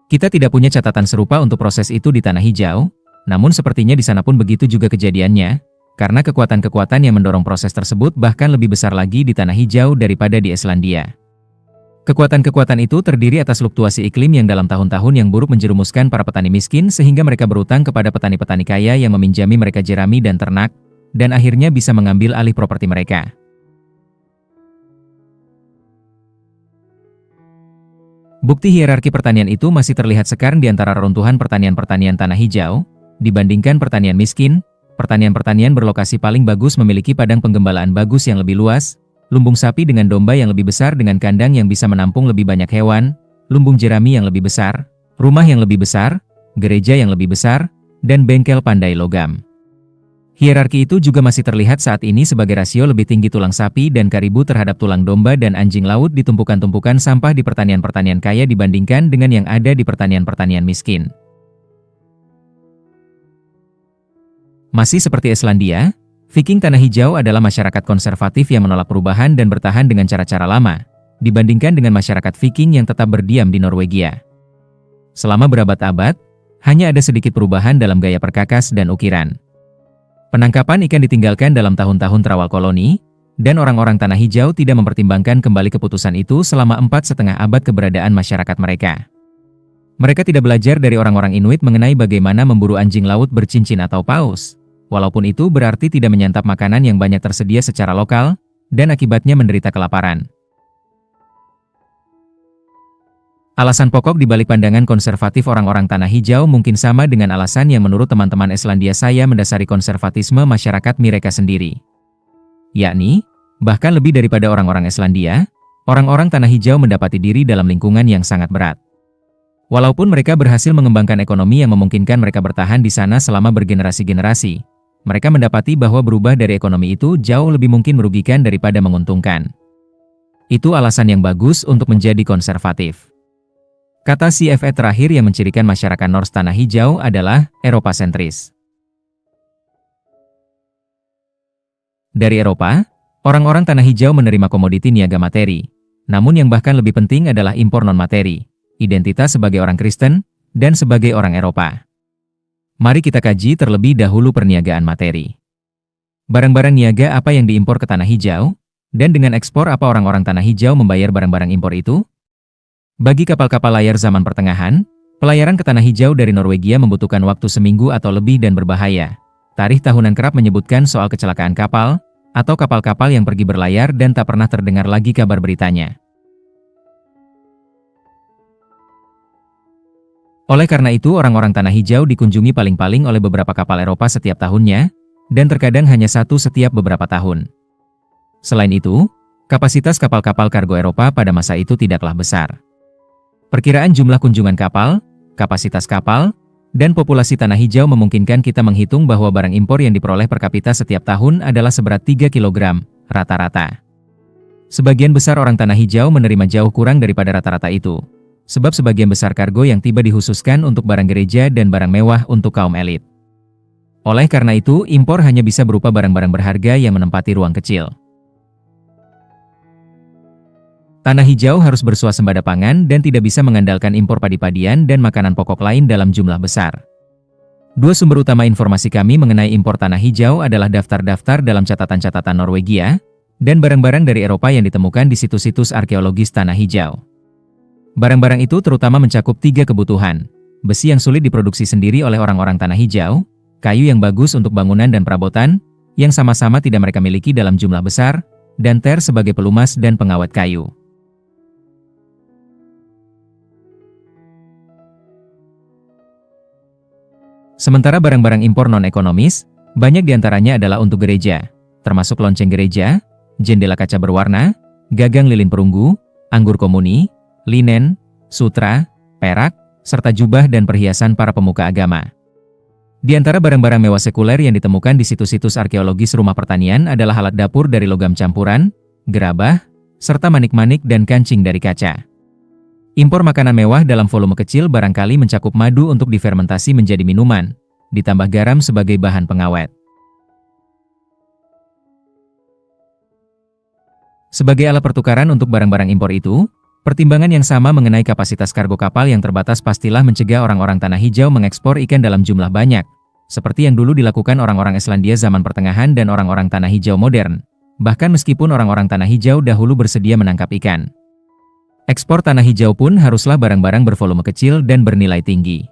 [SPEAKER 1] Kita tidak punya catatan serupa untuk proses itu di Tanah Hijau, namun sepertinya di sana pun begitu juga kejadiannya, karena kekuatan-kekuatan yang mendorong proses tersebut bahkan lebih besar lagi di Tanah Hijau daripada di Islandia. Kekuatan-kekuatan itu terdiri atas fluktuasi iklim yang dalam tahun-tahun yang buruk menjerumuskan para petani miskin sehingga mereka berutang kepada petani-petani kaya yang meminjami mereka jerami dan ternak, dan akhirnya bisa mengambil alih properti mereka. Bukti hierarki pertanian itu masih terlihat sekar di antara reruntuhan pertanian-pertanian Tanah Hijau. Dibandingkan pertanian miskin, pertanian-pertanian berlokasi paling bagus memiliki padang penggembalaan bagus yang lebih luas, lumbung sapi dengan domba yang lebih besar dengan kandang yang bisa menampung lebih banyak hewan, lumbung jerami yang lebih besar, rumah yang lebih besar, gereja yang lebih besar, dan bengkel pandai logam. Hierarki itu juga masih terlihat saat ini sebagai rasio lebih tinggi tulang sapi dan karibu terhadap tulang domba dan anjing laut di tumpukan-tumpukan sampah di pertanian-pertanian kaya dibandingkan dengan yang ada di pertanian-pertanian miskin. Masih seperti Islandia, Viking Tanah Hijau adalah masyarakat konservatif yang menolak perubahan dan bertahan dengan cara-cara lama, dibandingkan dengan masyarakat Viking yang tetap berdiam di Norwegia. Selama berabad-abad, hanya ada sedikit perubahan dalam gaya perkakas dan ukiran. Penangkapan ikan ditinggalkan dalam tahun-tahun terawal koloni, dan orang-orang Tanah Hijau tidak mempertimbangkan kembali keputusan itu selama 4,5 abad keberadaan masyarakat mereka. Mereka tidak belajar dari orang-orang Inuit mengenai bagaimana memburu anjing laut bercincin atau paus, walaupun itu berarti tidak menyantap makanan yang banyak tersedia secara lokal, dan akibatnya menderita kelaparan. Alasan pokok di balik pandangan konservatif orang-orang Tanah Hijau mungkin sama dengan alasan yang menurut teman-teman Islandia saya mendasari konservatisme masyarakat mereka sendiri. Yakni, bahkan lebih daripada orang-orang Islandia, orang-orang Tanah Hijau mendapati diri dalam lingkungan yang sangat berat. Walaupun mereka berhasil mengembangkan ekonomi yang memungkinkan mereka bertahan di sana selama bergenerasi-generasi, mereka mendapati bahwa berubah dari ekonomi itu jauh lebih mungkin merugikan daripada menguntungkan. Itu alasan yang bagus untuk menjadi konservatif. Kata CFA terakhir yang mencirikan masyarakat Norse Tanah Hijau adalah Eropa sentris. Dari Eropa, orang-orang Tanah Hijau menerima komoditi niaga materi. Namun yang bahkan lebih penting adalah impor non-materi, identitas sebagai orang Kristen, dan sebagai orang Eropa. Mari kita kaji terlebih dahulu perniagaan materi. Barang-barang niaga apa yang diimpor ke Tanah Hijau, dan dengan ekspor apa orang-orang Tanah Hijau membayar barang-barang impor itu? Bagi kapal-kapal layar zaman pertengahan, pelayaran ke Tanah Hijau dari Norwegia membutuhkan waktu seminggu atau lebih dan berbahaya. Tarikh tahunan kerap menyebutkan soal kecelakaan kapal, atau kapal-kapal yang pergi berlayar dan tak pernah terdengar lagi kabar beritanya. Oleh karena itu orang-orang Tanah Hijau dikunjungi paling-paling oleh beberapa kapal Eropa setiap tahunnya, dan terkadang hanya satu setiap beberapa tahun. Selain itu, kapasitas kapal-kapal kargo Eropa pada masa itu tidaklah besar. Perkiraan jumlah kunjungan kapal, kapasitas kapal, dan populasi Tanah Hijau memungkinkan kita menghitung bahwa barang impor yang diperoleh per kapita setiap tahun adalah seberat 3 kg, rata-rata. Sebagian besar orang Tanah Hijau menerima jauh kurang daripada rata-rata itu, sebab sebagian besar kargo yang tiba dikhususkan untuk barang gereja dan barang mewah untuk kaum elit. Oleh karena itu, impor hanya bisa berupa barang-barang berharga yang menempati ruang kecil. Tanah hijau harus bersuasembada pangan dan tidak bisa mengandalkan impor padi-padian dan makanan pokok lain dalam jumlah besar. Dua sumber utama informasi kami mengenai impor tanah hijau adalah daftar-daftar dalam catatan-catatan Norwegia, dan barang-barang dari Eropa yang ditemukan di situs-situs arkeologis tanah hijau. Barang-barang itu terutama mencakup 3 kebutuhan: besi yang sulit diproduksi sendiri oleh orang-orang tanah hijau, kayu yang bagus untuk bangunan dan perabotan, yang sama-sama tidak mereka miliki dalam jumlah besar, dan ter sebagai pelumas dan pengawet kayu. Sementara barang-barang impor non-ekonomis, banyak diantaranya adalah untuk gereja, termasuk lonceng gereja, jendela kaca berwarna, gagang lilin perunggu, anggur komuni, linen, sutra, perak, serta jubah dan perhiasan para pemuka agama. Di antara barang-barang mewah sekuler yang ditemukan di situs-situs arkeologis rumah pertanian adalah alat dapur dari logam campuran, gerabah, serta manik-manik dan kancing dari kaca. Impor makanan mewah dalam volume kecil barangkali mencakup madu untuk difermentasi menjadi minuman, ditambah garam sebagai bahan pengawet. Sebagai alat pertukaran untuk barang-barang impor itu, pertimbangan yang sama mengenai kapasitas kargo kapal yang terbatas pastilah mencegah orang-orang tanah hijau mengekspor ikan dalam jumlah banyak, seperti yang dulu dilakukan orang-orang Islandia zaman pertengahan dan orang-orang tanah hijau modern, bahkan meskipun orang-orang tanah hijau dahulu bersedia menangkap ikan. Ekspor tanah hijau pun haruslah barang-barang bervolume kecil dan bernilai tinggi.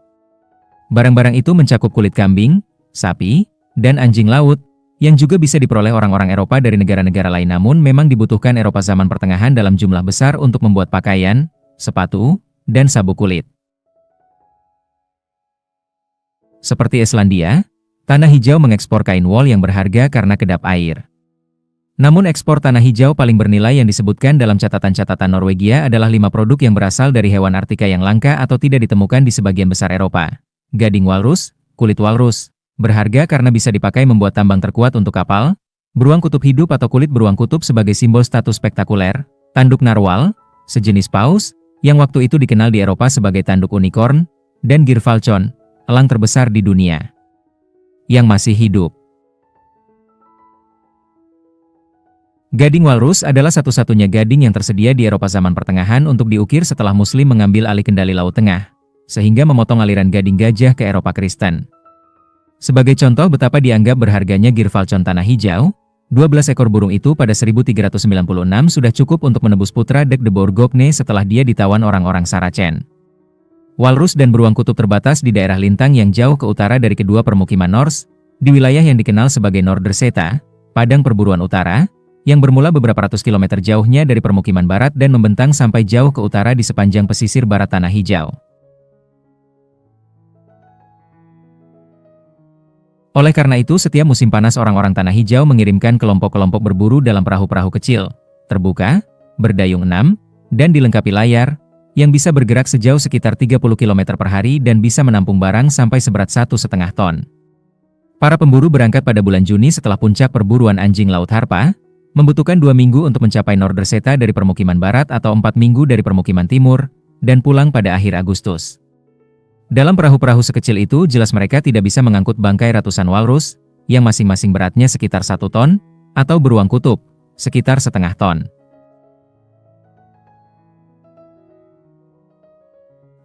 [SPEAKER 1] Barang-barang itu mencakup kulit kambing, sapi, dan anjing laut, yang juga bisa diperoleh orang-orang Eropa dari negara-negara lain namun memang dibutuhkan Eropa zaman pertengahan dalam jumlah besar untuk membuat pakaian, sepatu, dan sabuk kulit. Seperti Islandia, tanah hijau mengekspor kain wol yang berharga karena kedap air. Namun ekspor tanah hijau paling bernilai yang disebutkan dalam catatan-catatan Norwegia adalah 5 produk yang berasal dari hewan Arktika yang langka atau tidak ditemukan di sebagian besar Eropa. Gading walrus, kulit walrus, berharga karena bisa dipakai membuat tambang terkuat untuk kapal, beruang kutub hidup atau kulit beruang kutub sebagai simbol status spektakuler, tanduk narwal, sejenis paus, yang waktu itu dikenal di Eropa sebagai tanduk unicorn, dan gyrfalcon, elang terbesar di dunia, yang masih hidup. Gading walrus adalah satu-satunya gading yang tersedia di Eropa zaman pertengahan untuk diukir setelah Muslim mengambil alih kendali Laut Tengah, sehingga memotong aliran gading gajah ke Eropa Kristen. Sebagai contoh betapa dianggap berharganya gyrfalcon tanah hijau, 12 ekor burung itu pada 1396 sudah cukup untuk menebus putra Dek de Bourgogne setelah dia ditawan orang-orang Saracen. Walrus dan beruang kutub terbatas di daerah lintang yang jauh ke utara dari kedua permukiman Norse, di wilayah yang dikenal sebagai Norderseta, padang perburuan utara, yang bermula beberapa ratus kilometer jauhnya dari permukiman barat dan membentang sampai jauh ke utara di sepanjang pesisir barat tanah hijau. Oleh karena itu setiap musim panas orang-orang tanah hijau mengirimkan kelompok-kelompok berburu dalam perahu-perahu kecil, terbuka, berdayung 6, dan dilengkapi layar, yang bisa bergerak sejauh sekitar 30 km per hari dan bisa menampung barang sampai seberat 1,5 ton. Para pemburu berangkat pada bulan Juni setelah puncak perburuan anjing laut Harpa, membutuhkan 2 minggu untuk mencapai Norderseta dari permukiman barat atau 4 minggu dari permukiman timur, dan pulang pada akhir Agustus. Dalam perahu-perahu sekecil itu jelas mereka tidak bisa mengangkut bangkai ratusan walrus, yang masing-masing beratnya sekitar 1 ton, atau beruang kutub, sekitar 0,5 ton.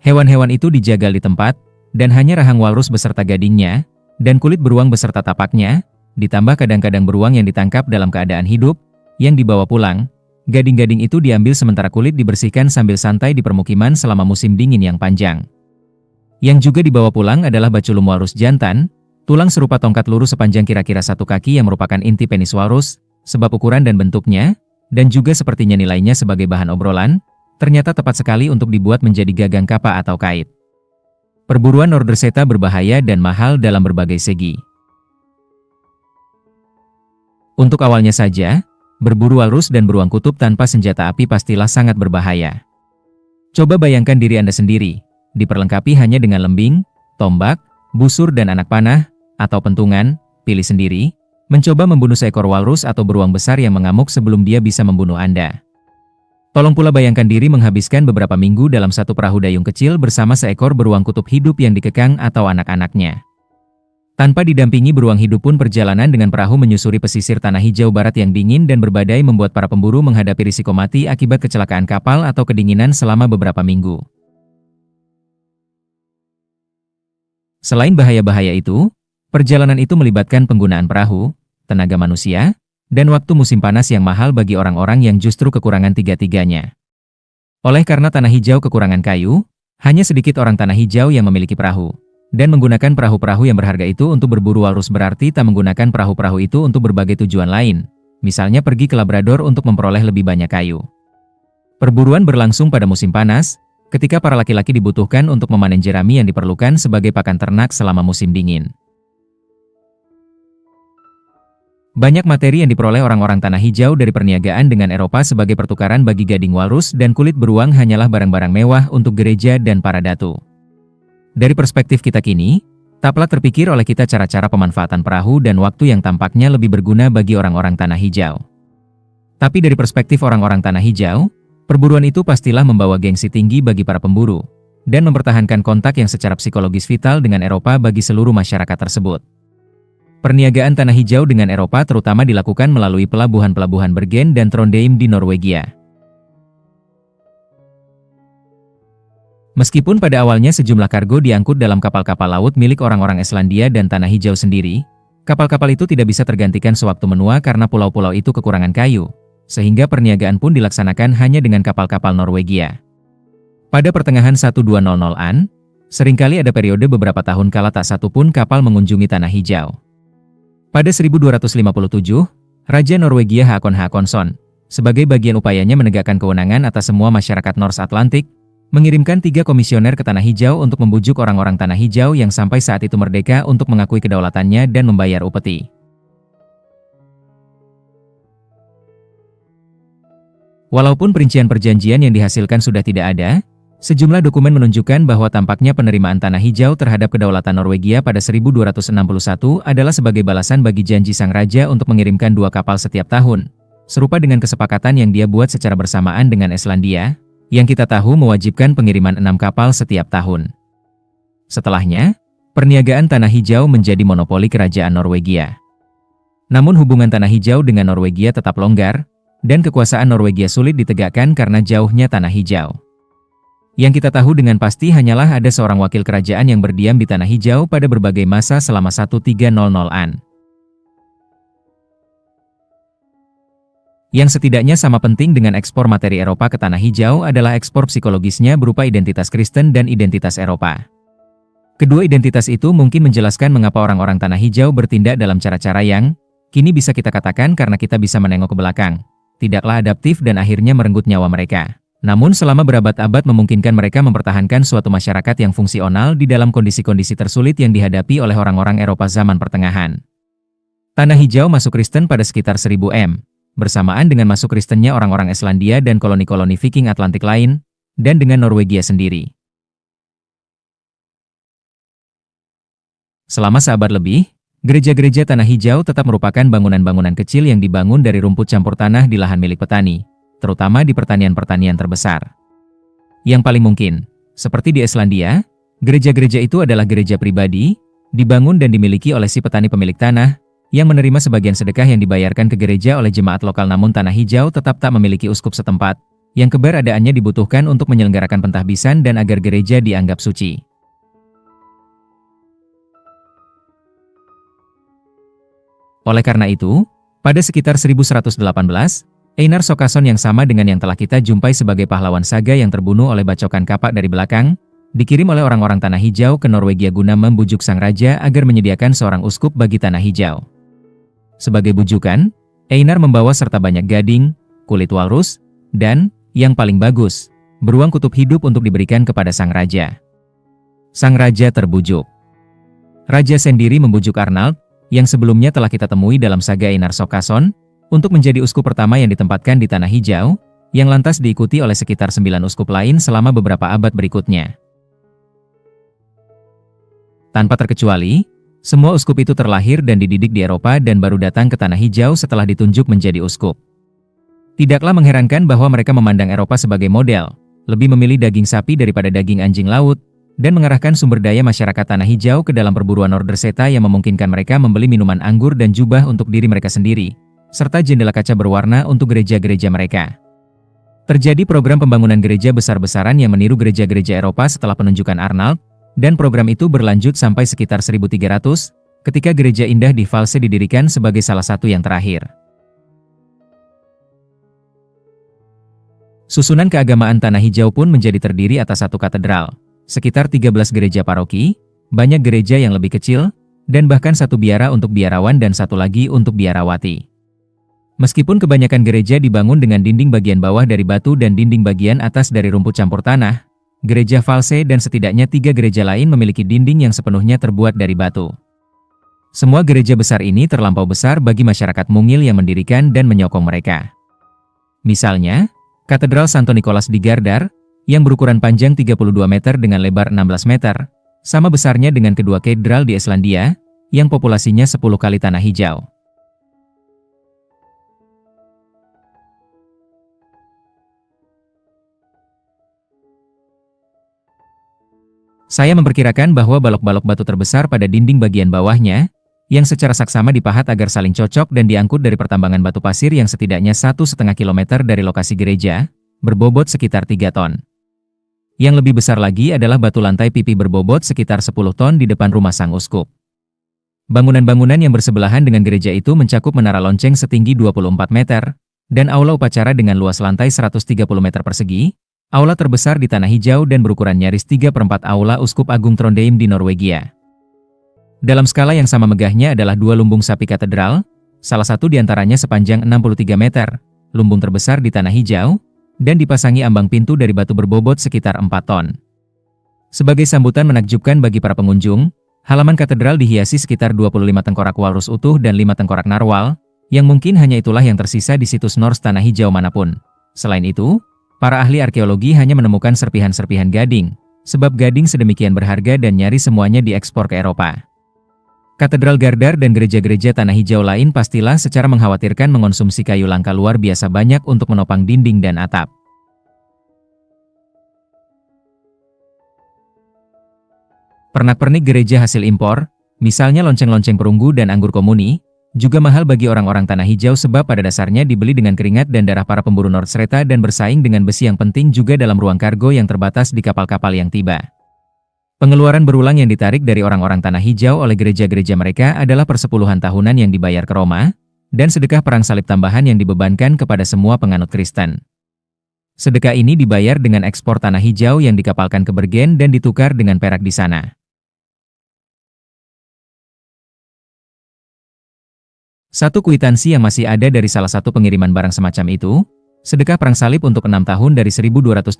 [SPEAKER 1] Hewan-hewan itu dijagal di tempat, dan hanya rahang walrus beserta gadingnya, dan kulit beruang beserta tapaknya, ditambah kadang-kadang beruang yang ditangkap dalam keadaan hidup, yang dibawa pulang. Gading-gading itu diambil sementara kulit dibersihkan sambil santai di permukiman selama musim dingin yang panjang. Yang juga dibawa pulang adalah baculum walrus jantan, tulang serupa tongkat lurus sepanjang kira-kira 1 kaki yang merupakan inti penis walrus, sebab ukuran dan bentuknya, dan juga sepertinya nilainya sebagai bahan obrolan, ternyata tepat sekali untuk dibuat menjadi gagang kapa atau kait. Perburuan Norderseta berbahaya dan mahal dalam berbagai segi. Untuk awalnya saja, berburu walrus dan beruang kutub tanpa senjata api pastilah sangat berbahaya. Coba bayangkan diri Anda sendiri, diperlengkapi hanya dengan lembing, tombak, busur dan anak panah, atau pentungan, pilih sendiri, mencoba membunuh seekor walrus atau beruang besar yang mengamuk sebelum dia bisa membunuh Anda. Tolong pula bayangkan diri menghabiskan beberapa minggu dalam satu perahu dayung kecil bersama seekor beruang kutub hidup yang dikekang atau anak-anaknya. Tanpa didampingi beruang hidup pun perjalanan dengan perahu menyusuri pesisir tanah hijau barat yang dingin dan berbadai membuat para pemburu menghadapi risiko mati akibat kecelakaan kapal atau kedinginan selama beberapa minggu. Selain bahaya-bahaya itu, perjalanan itu melibatkan penggunaan perahu, tenaga manusia, dan waktu musim panas yang mahal bagi orang-orang yang justru kekurangan tiga-tiganya. Oleh karena tanah hijau kekurangan kayu, hanya sedikit orang tanah hijau yang memiliki perahu. Dan menggunakan perahu-perahu yang berharga itu untuk berburu walrus berarti tak menggunakan perahu-perahu itu untuk berbagai tujuan lain, misalnya pergi ke Labrador untuk memperoleh lebih banyak kayu. Perburuan berlangsung pada musim panas, ketika para laki-laki dibutuhkan untuk memanen jerami yang diperlukan sebagai pakan ternak selama musim dingin. Banyak materi yang diperoleh orang-orang tanah hijau dari perniagaan dengan Eropa sebagai pertukaran bagi gading walrus dan kulit beruang hanyalah barang-barang mewah untuk gereja dan para datu. Dari perspektif kita kini, tak pelak terpikir oleh kita cara-cara pemanfaatan perahu dan waktu yang tampaknya lebih berguna bagi orang-orang tanah hijau. Tapi dari perspektif orang-orang tanah hijau, perburuan itu pastilah membawa gengsi tinggi bagi para pemburu, dan mempertahankan kontak yang secara psikologis vital dengan Eropa bagi seluruh masyarakat tersebut. Perniagaan tanah hijau dengan Eropa terutama dilakukan melalui pelabuhan-pelabuhan Bergen dan Trondheim di Norwegia. Meskipun pada awalnya sejumlah kargo diangkut dalam kapal-kapal laut milik orang-orang Islandia dan tanah hijau sendiri, kapal-kapal itu tidak bisa tergantikan sewaktu menua karena pulau-pulau itu kekurangan kayu, sehingga perniagaan pun dilaksanakan hanya dengan kapal-kapal Norwegia. Pada pertengahan 1200-an, seringkali ada periode beberapa tahun kala tak satu pun kapal mengunjungi tanah hijau. Pada 1257, Raja Norwegia Hakon Hakonsson, sebagai bagian upayanya menegakkan kewenangan atas semua masyarakat North Atlantic, mengirimkan 3 komisioner ke Tanah Hijau untuk membujuk orang-orang Tanah Hijau yang sampai saat itu merdeka untuk mengakui kedaulatannya dan membayar upeti. Walaupun perincian perjanjian yang dihasilkan sudah tidak ada, sejumlah dokumen menunjukkan bahwa tampaknya penerimaan Tanah Hijau terhadap kedaulatan Norwegia pada 1261 adalah sebagai balasan bagi janji sang raja untuk mengirimkan 2 kapal setiap tahun, serupa dengan kesepakatan yang dia buat secara bersamaan dengan Islandia, yang kita tahu mewajibkan pengiriman 6 kapal setiap tahun. Setelahnya, perniagaan Tanah Hijau menjadi monopoli kerajaan Norwegia. Namun hubungan Tanah Hijau dengan Norwegia tetap longgar, dan kekuasaan Norwegia sulit ditegakkan karena jauhnya Tanah Hijau. Yang kita tahu dengan pasti hanyalah ada seorang wakil kerajaan yang berdiam di Tanah Hijau pada berbagai masa selama 1300-an. Yang setidaknya sama penting dengan ekspor materi Eropa ke Tanah Hijau adalah ekspor psikologisnya berupa identitas Kristen dan identitas Eropa. Kedua identitas itu mungkin menjelaskan mengapa orang-orang Tanah Hijau bertindak dalam cara-cara yang, kini bisa kita katakan karena kita bisa menengok ke belakang, tidaklah adaptif dan akhirnya merenggut nyawa mereka. Namun selama berabad-abad memungkinkan mereka mempertahankan suatu masyarakat yang fungsional di dalam kondisi-kondisi tersulit yang dihadapi oleh orang-orang Eropa zaman pertengahan. Tanah Hijau masuk Kristen pada sekitar 1000 M. Bersamaan dengan masuk Kristennya orang-orang Islandia dan koloni-koloni Viking Atlantik lain, dan dengan Norwegia sendiri. Selama seabad lebih, gereja-gereja Tanah Hijau tetap merupakan bangunan-bangunan kecil yang dibangun dari rumput campur tanah di lahan milik petani, terutama di pertanian-pertanian terbesar. Yang paling mungkin, seperti di Islandia, gereja-gereja itu adalah gereja pribadi, dibangun dan dimiliki oleh si petani pemilik tanah, yang menerima sebagian sedekah yang dibayarkan ke gereja oleh jemaat lokal namun Tanah Hijau tetap tak memiliki uskup setempat, yang keberadaannya dibutuhkan untuk menyelenggarakan pentahbisan dan agar gereja dianggap suci. Oleh karena itu, pada sekitar 1118, Einar Sokkason yang sama dengan yang telah kita jumpai sebagai pahlawan saga yang terbunuh oleh bacokan kapak dari belakang, dikirim oleh orang-orang Tanah Hijau ke Norwegia guna membujuk sang raja agar menyediakan seorang uskup bagi Tanah Hijau. Sebagai bujukan, Einar membawa serta banyak gading, kulit walrus, dan, yang paling bagus, beruang kutub hidup untuk diberikan kepada sang raja. Sang raja terbujuk. Raja sendiri membujuk Arnald, yang sebelumnya telah kita temui dalam saga Einar Sokkason, untuk menjadi uskup pertama yang ditempatkan di Tanah Hijau, yang lantas diikuti oleh sekitar 9 uskup lain selama beberapa abad berikutnya. Tanpa terkecuali, semua uskup itu terlahir dan dididik di Eropa dan baru datang ke Tanah Hijau setelah ditunjuk menjadi uskup. Tidaklah mengherankan bahwa mereka memandang Eropa sebagai model, lebih memilih daging sapi daripada daging anjing laut, dan mengarahkan sumber daya masyarakat Tanah Hijau ke dalam perburuan order Zeta yang memungkinkan mereka membeli minuman anggur dan jubah untuk diri mereka sendiri, serta jendela kaca berwarna untuk gereja-gereja mereka. Terjadi program pembangunan gereja besar-besaran yang meniru gereja-gereja Eropa setelah penunjukan Arnald, dan program itu berlanjut sampai sekitar 1300, ketika gereja indah di Valse didirikan sebagai salah satu yang terakhir. Susunan keagamaan Tanah Hijau pun menjadi terdiri atas satu katedral, sekitar 13 gereja paroki, banyak gereja yang lebih kecil, dan bahkan satu biara untuk biarawan dan satu lagi untuk biarawati. Meskipun kebanyakan gereja dibangun dengan dinding bagian bawah dari batu dan dinding bagian atas dari rumput campur tanah, gereja Valse dan setidaknya 3 gereja lain memiliki dinding yang sepenuhnya terbuat dari batu. Semua gereja besar ini terlampau besar bagi masyarakat mungil yang mendirikan dan menyokong mereka. Misalnya, Katedral Santo Nicholas di Gardar, yang berukuran panjang 32 meter dengan lebar 16 meter, sama besarnya dengan kedua katedral di Islandia, yang populasinya 10 kali Tanah Hijau. Saya memperkirakan bahwa balok-balok batu terbesar pada dinding bagian bawahnya, yang secara saksama dipahat agar saling cocok dan diangkut dari pertambangan batu pasir yang setidaknya 1,5 kilometer dari lokasi gereja, berbobot sekitar 3 ton. Yang lebih besar lagi adalah batu lantai pipi berbobot sekitar 10 ton di depan rumah sang uskup. Bangunan-bangunan yang bersebelahan dengan gereja itu mencakup menara lonceng setinggi 24 meter, dan aula upacara dengan luas lantai 130 meter persegi, aula terbesar di Tanah Hijau dan berukuran nyaris 3/4 aula Uskup Agung Trondheim di Norwegia. Dalam skala yang sama megahnya adalah 2 lumbung sapi katedral, salah satu diantaranya sepanjang 63 meter, lumbung terbesar di Tanah Hijau, dan dipasangi ambang pintu dari batu berbobot sekitar 4 ton. Sebagai sambutan menakjubkan bagi para pengunjung, halaman katedral dihiasi sekitar 25 tengkorak walrus utuh dan 5 tengkorak narwal, yang mungkin hanya itulah yang tersisa di situs Norse Tanah Hijau manapun. Selain itu, para ahli arkeologi hanya menemukan serpihan-serpihan gading, sebab gading sedemikian berharga dan nyaris semuanya diekspor ke Eropa. Katedral Gardar dan gereja-gereja Tanah Hijau lain pastilah secara mengkhawatirkan mengonsumsi kayu langka luar biasa banyak untuk menopang dinding dan atap. Pernak-pernik gereja hasil impor, misalnya lonceng-lonceng perunggu dan anggur komuni, juga mahal bagi orang-orang Tanah Hijau sebab pada dasarnya dibeli dengan keringat dan darah para pemburu Nordstreta dan bersaing dengan besi yang penting juga dalam ruang kargo yang terbatas di kapal-kapal yang tiba. Pengeluaran berulang yang ditarik dari orang-orang Tanah Hijau oleh gereja-gereja mereka adalah persepuluhan tahunan yang dibayar ke Roma, dan sedekah perang salib tambahan yang dibebankan kepada semua penganut Kristen. Sedekah ini dibayar dengan ekspor Tanah Hijau yang dikapalkan ke Bergen dan ditukar dengan perak di sana. Satu kwitansi yang masih ada dari salah satu pengiriman barang semacam itu, sedekah perang salib untuk 6 tahun dari 1274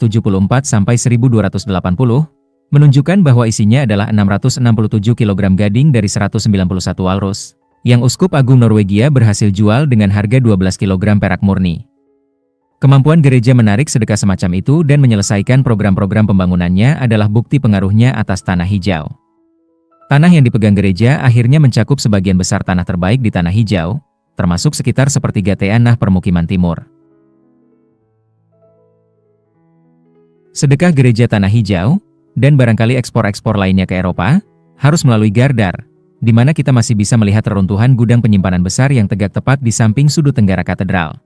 [SPEAKER 1] sampai 1280, menunjukkan bahwa isinya adalah 667 kg gading dari 191 walrus, yang Uskup Agung Norwegia berhasil jual dengan harga 12 kg perak murni. Kemampuan gereja menarik sedekah semacam itu dan menyelesaikan program-program pembangunannya adalah bukti pengaruhnya atas Tanah Hijau. Tanah yang dipegang gereja akhirnya mencakup sebagian besar tanah terbaik di Tanah Hijau, termasuk sekitar sepertiga tanah permukiman timur. Sedekah gereja Tanah Hijau, dan barangkali ekspor-ekspor lainnya ke Eropa, harus melalui Gardar, di mana kita masih bisa melihat reruntuhan gudang penyimpanan besar yang tegak tepat di samping sudut tenggara katedral.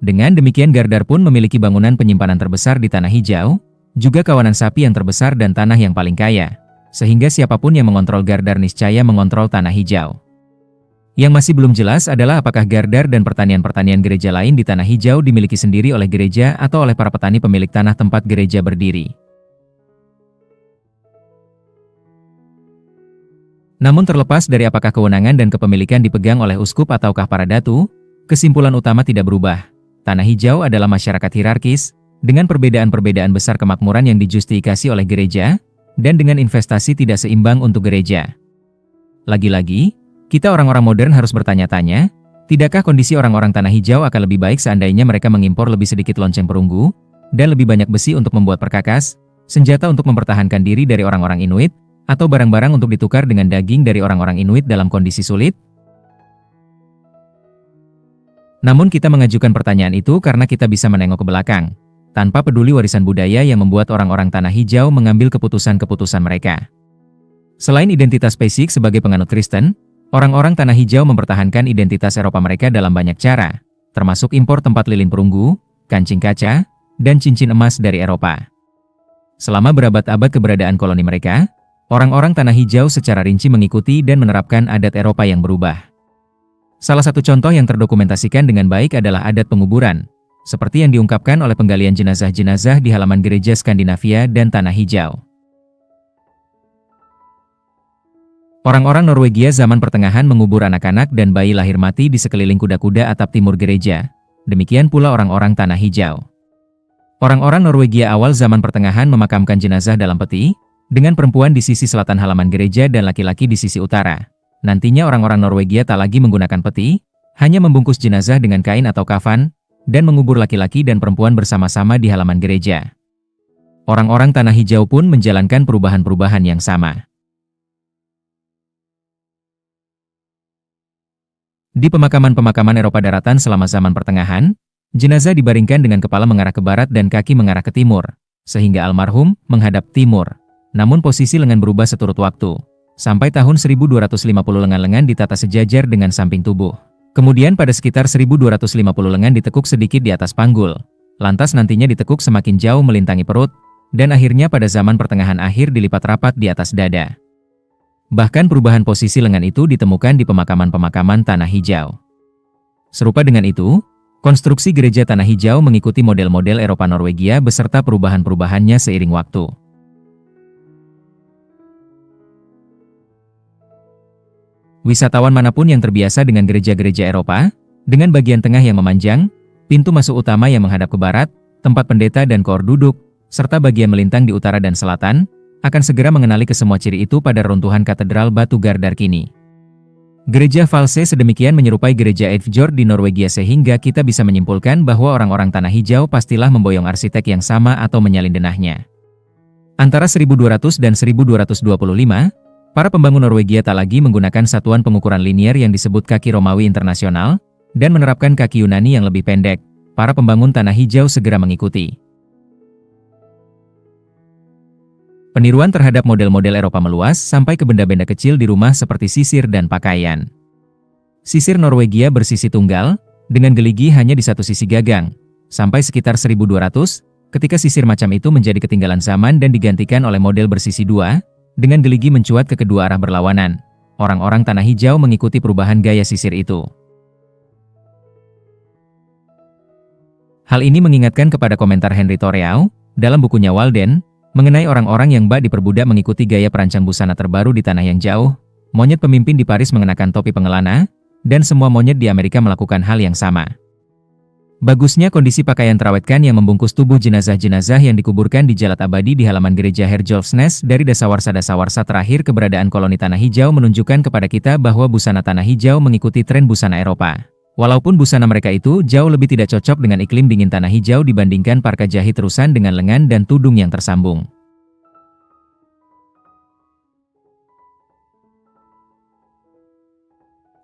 [SPEAKER 1] Dengan demikian Gardar pun memiliki bangunan penyimpanan terbesar di Tanah Hijau, juga kawanan sapi yang terbesar dan tanah yang paling kaya, sehingga siapapun yang mengontrol Gardar niscaya mengontrol Tanah Hijau. Yang masih belum jelas adalah apakah Gardar dan pertanian-pertanian gereja lain di Tanah Hijau dimiliki sendiri oleh gereja atau oleh para petani pemilik tanah tempat gereja berdiri. Namun terlepas dari apakah kewenangan dan kepemilikan dipegang oleh uskup ataukah para datu, kesimpulan utama tidak berubah. Tanah Hijau adalah masyarakat hierarkis, dengan perbedaan-perbedaan besar kemakmuran yang dijustifikasi oleh gereja, dan dengan investasi tidak seimbang untuk gereja. Lagi-lagi, kita orang-orang modern harus bertanya-tanya, tidakkah kondisi orang-orang Tanah Hijau akan lebih baik seandainya mereka mengimpor lebih sedikit lonceng perunggu, dan lebih banyak besi untuk membuat perkakas, senjata untuk mempertahankan diri dari orang-orang Inuit, atau barang-barang untuk ditukar dengan daging dari orang-orang Inuit dalam kondisi sulit? Namun kita mengajukan pertanyaan itu karena kita bisa menengok ke belakang. tanpa peduli warisan budaya yang membuat orang-orang Tanah Hijau mengambil keputusan-keputusan mereka. Selain identitas spesifik sebagai penganut Kristen, orang-orang Tanah Hijau mempertahankan identitas Eropa mereka dalam banyak cara, termasuk impor tempat lilin perunggu, kancing kaca, dan cincin emas dari Eropa. Selama berabad-abad keberadaan koloni mereka, orang-orang Tanah Hijau secara rinci mengikuti dan menerapkan adat Eropa yang berubah. Salah satu contoh yang terdokumentasikan dengan baik adalah adat penguburan, seperti yang diungkapkan oleh penggalian jenazah-jenazah di halaman gereja Skandinavia dan Tanah Hijau. Orang-orang Norwegia zaman pertengahan mengubur anak-anak dan bayi lahir mati di sekeliling kuda-kuda atap timur gereja. Demikian pula orang-orang Tanah Hijau. Orang-orang Norwegia awal zaman pertengahan memakamkan jenazah dalam peti, dengan perempuan di sisi selatan halaman gereja dan laki-laki di sisi utara. Nantinya orang-orang Norwegia tak lagi menggunakan peti, hanya membungkus jenazah dengan kain atau kafan, dan mengubur laki-laki dan perempuan bersama-sama di halaman gereja. Orang-orang Tanah Hijau pun menjalankan perubahan-perubahan yang sama. Di pemakaman-pemakaman Eropa daratan selama zaman pertengahan, jenazah dibaringkan dengan kepala mengarah ke barat dan kaki mengarah ke timur, sehingga almarhum menghadap timur. Namun posisi lengan berubah seturut waktu. Sampai tahun 1250 lengan-lengan ditata sejajar dengan samping tubuh. Kemudian pada sekitar 1250 lengan ditekuk sedikit di atas panggul. Lantas nantinya ditekuk semakin jauh melintangi perut, dan akhirnya pada zaman pertengahan akhir dilipat rapat di atas dada. Bahkan perubahan posisi lengan itu ditemukan di pemakaman-pemakaman Tanah Hijau. Serupa dengan itu, konstruksi gereja Tanah Hijau mengikuti model-model Eropa Norwegia beserta perubahan-perubahannya seiring waktu. Wisatawan manapun yang terbiasa dengan gereja-gereja Eropa, dengan bagian tengah yang memanjang, pintu masuk utama yang menghadap ke barat, tempat pendeta dan koor duduk, serta bagian melintang di utara dan selatan, akan segera mengenali kesemua ciri itu pada runtuhan katedral batu Gardar kini. Gereja False sedemikian menyerupai gereja Eidfjord di Norwegia sehingga kita bisa menyimpulkan bahwa orang-orang Tanah Hijau pastilah memboyong arsitek yang sama atau menyalin denahnya. Antara 1200 dan 1225, para pembangun Norwegia tak lagi menggunakan satuan pengukuran linier yang disebut kaki Romawi internasional, dan menerapkan kaki Yunani yang lebih pendek. Para pembangun Tanah Hijau segera mengikuti. Peniruan terhadap model-model Eropa meluas sampai ke benda-benda kecil di rumah seperti sisir dan pakaian. Sisir Norwegia bersisi tunggal, dengan geligi hanya di satu sisi gagang. Sampai sekitar 1200, ketika sisir macam itu menjadi ketinggalan zaman dan digantikan oleh model bersisi dua, dengan geligi mencuat ke kedua arah berlawanan. Orang-orang Tanah Hijau mengikuti perubahan gaya sisir itu. Hal ini mengingatkan kepada komentar Henry Thoreau, dalam bukunya Walden, mengenai orang-orang yang bak diperbudak mengikuti gaya perancang busana terbaru di tanah yang jauh. Monyet pemimpin di Paris mengenakan topi pengelana, dan semua monyet di Amerika melakukan hal yang sama. Bagusnya kondisi pakaian terawetkan yang membungkus tubuh jenazah-jenazah yang dikuburkan di Jalat Abadi di halaman gereja Herjolfsnes dari dasawarsa-dasawarsa terakhir keberadaan koloni Tanah Hijau menunjukkan kepada kita bahwa busana Tanah Hijau mengikuti tren busana Eropa. Walaupun busana mereka itu jauh lebih tidak cocok dengan iklim dingin Tanah Hijau dibandingkan parka jahit terusan dengan lengan dan tudung yang tersambung.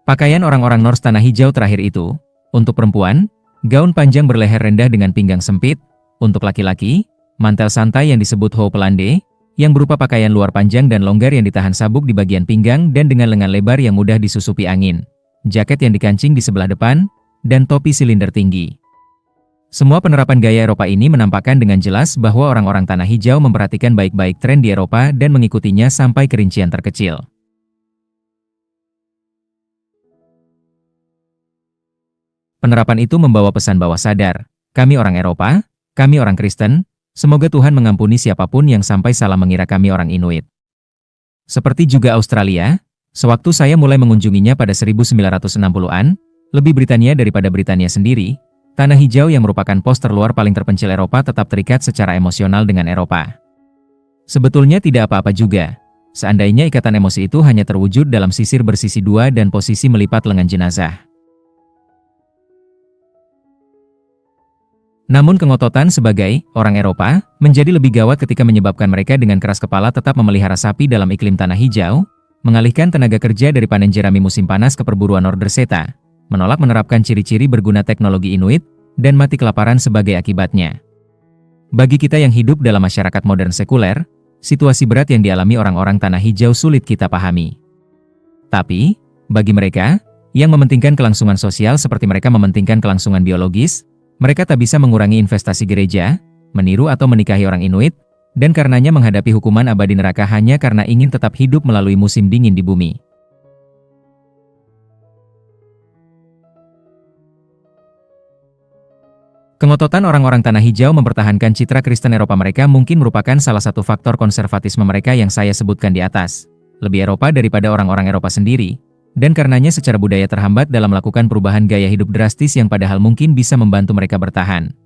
[SPEAKER 1] Pakaian orang-orang Norse Tanah Hijau terakhir itu, untuk perempuan, gaun panjang berleher rendah dengan pinggang sempit, untuk laki-laki, mantel santai yang disebut hoopelande, yang berupa pakaian luar panjang dan longgar yang ditahan sabuk di bagian pinggang dan dengan lengan lebar yang mudah disusupi angin. Jaket yang dikancing di sebelah depan, dan topi silinder tinggi. Semua penerapan gaya Eropa ini menampakkan dengan jelas bahwa orang-orang Tanah Hijau memperhatikan baik-baik tren di Eropa dan mengikutinya sampai kerincian terkecil. Penerapan itu membawa pesan bawah sadar, kami orang Eropa, kami orang Kristen, semoga Tuhan mengampuni siapapun yang sampai salah mengira kami orang Inuit. Seperti juga Australia, sewaktu saya mulai mengunjunginya pada 1960-an, lebih Britania daripada Britania sendiri, Tanah Hijau yang merupakan pos terluar paling terpencil Eropa tetap terikat secara emosional dengan Eropa. Sebetulnya tidak apa-apa juga, seandainya ikatan emosi itu hanya terwujud dalam sisir bersisi dua dan posisi melipat lengan jenazah. Namun kengototan sebagai orang Eropa menjadi lebih gawat ketika menyebabkan mereka dengan keras kepala tetap memelihara sapi dalam iklim Tanah Hijau, mengalihkan tenaga kerja dari panen jerami musim panas ke perburuan Norderseta, menolak menerapkan ciri-ciri berguna teknologi Inuit, dan mati kelaparan sebagai akibatnya. Bagi kita yang hidup dalam masyarakat modern sekuler, situasi berat yang dialami orang-orang tanah hijau sulit kita pahami. Tapi, bagi mereka yang mementingkan kelangsungan sosial seperti mereka mementingkan kelangsungan biologis, mereka tak bisa mengurangi investasi gereja, meniru atau menikahi orang Inuit, dan karenanya menghadapi hukuman abadi neraka hanya karena ingin tetap hidup melalui musim dingin di bumi. Kengototan orang-orang tanah hijau mempertahankan citra Kristen Eropa mereka mungkin merupakan salah satu faktor konservatisme mereka yang saya sebutkan di atas. Lebih Eropa daripada orang-orang Eropa sendiri, dan karenanya secara budaya terhambat dalam melakukan perubahan gaya hidup drastis yang padahal mungkin bisa membantu mereka bertahan.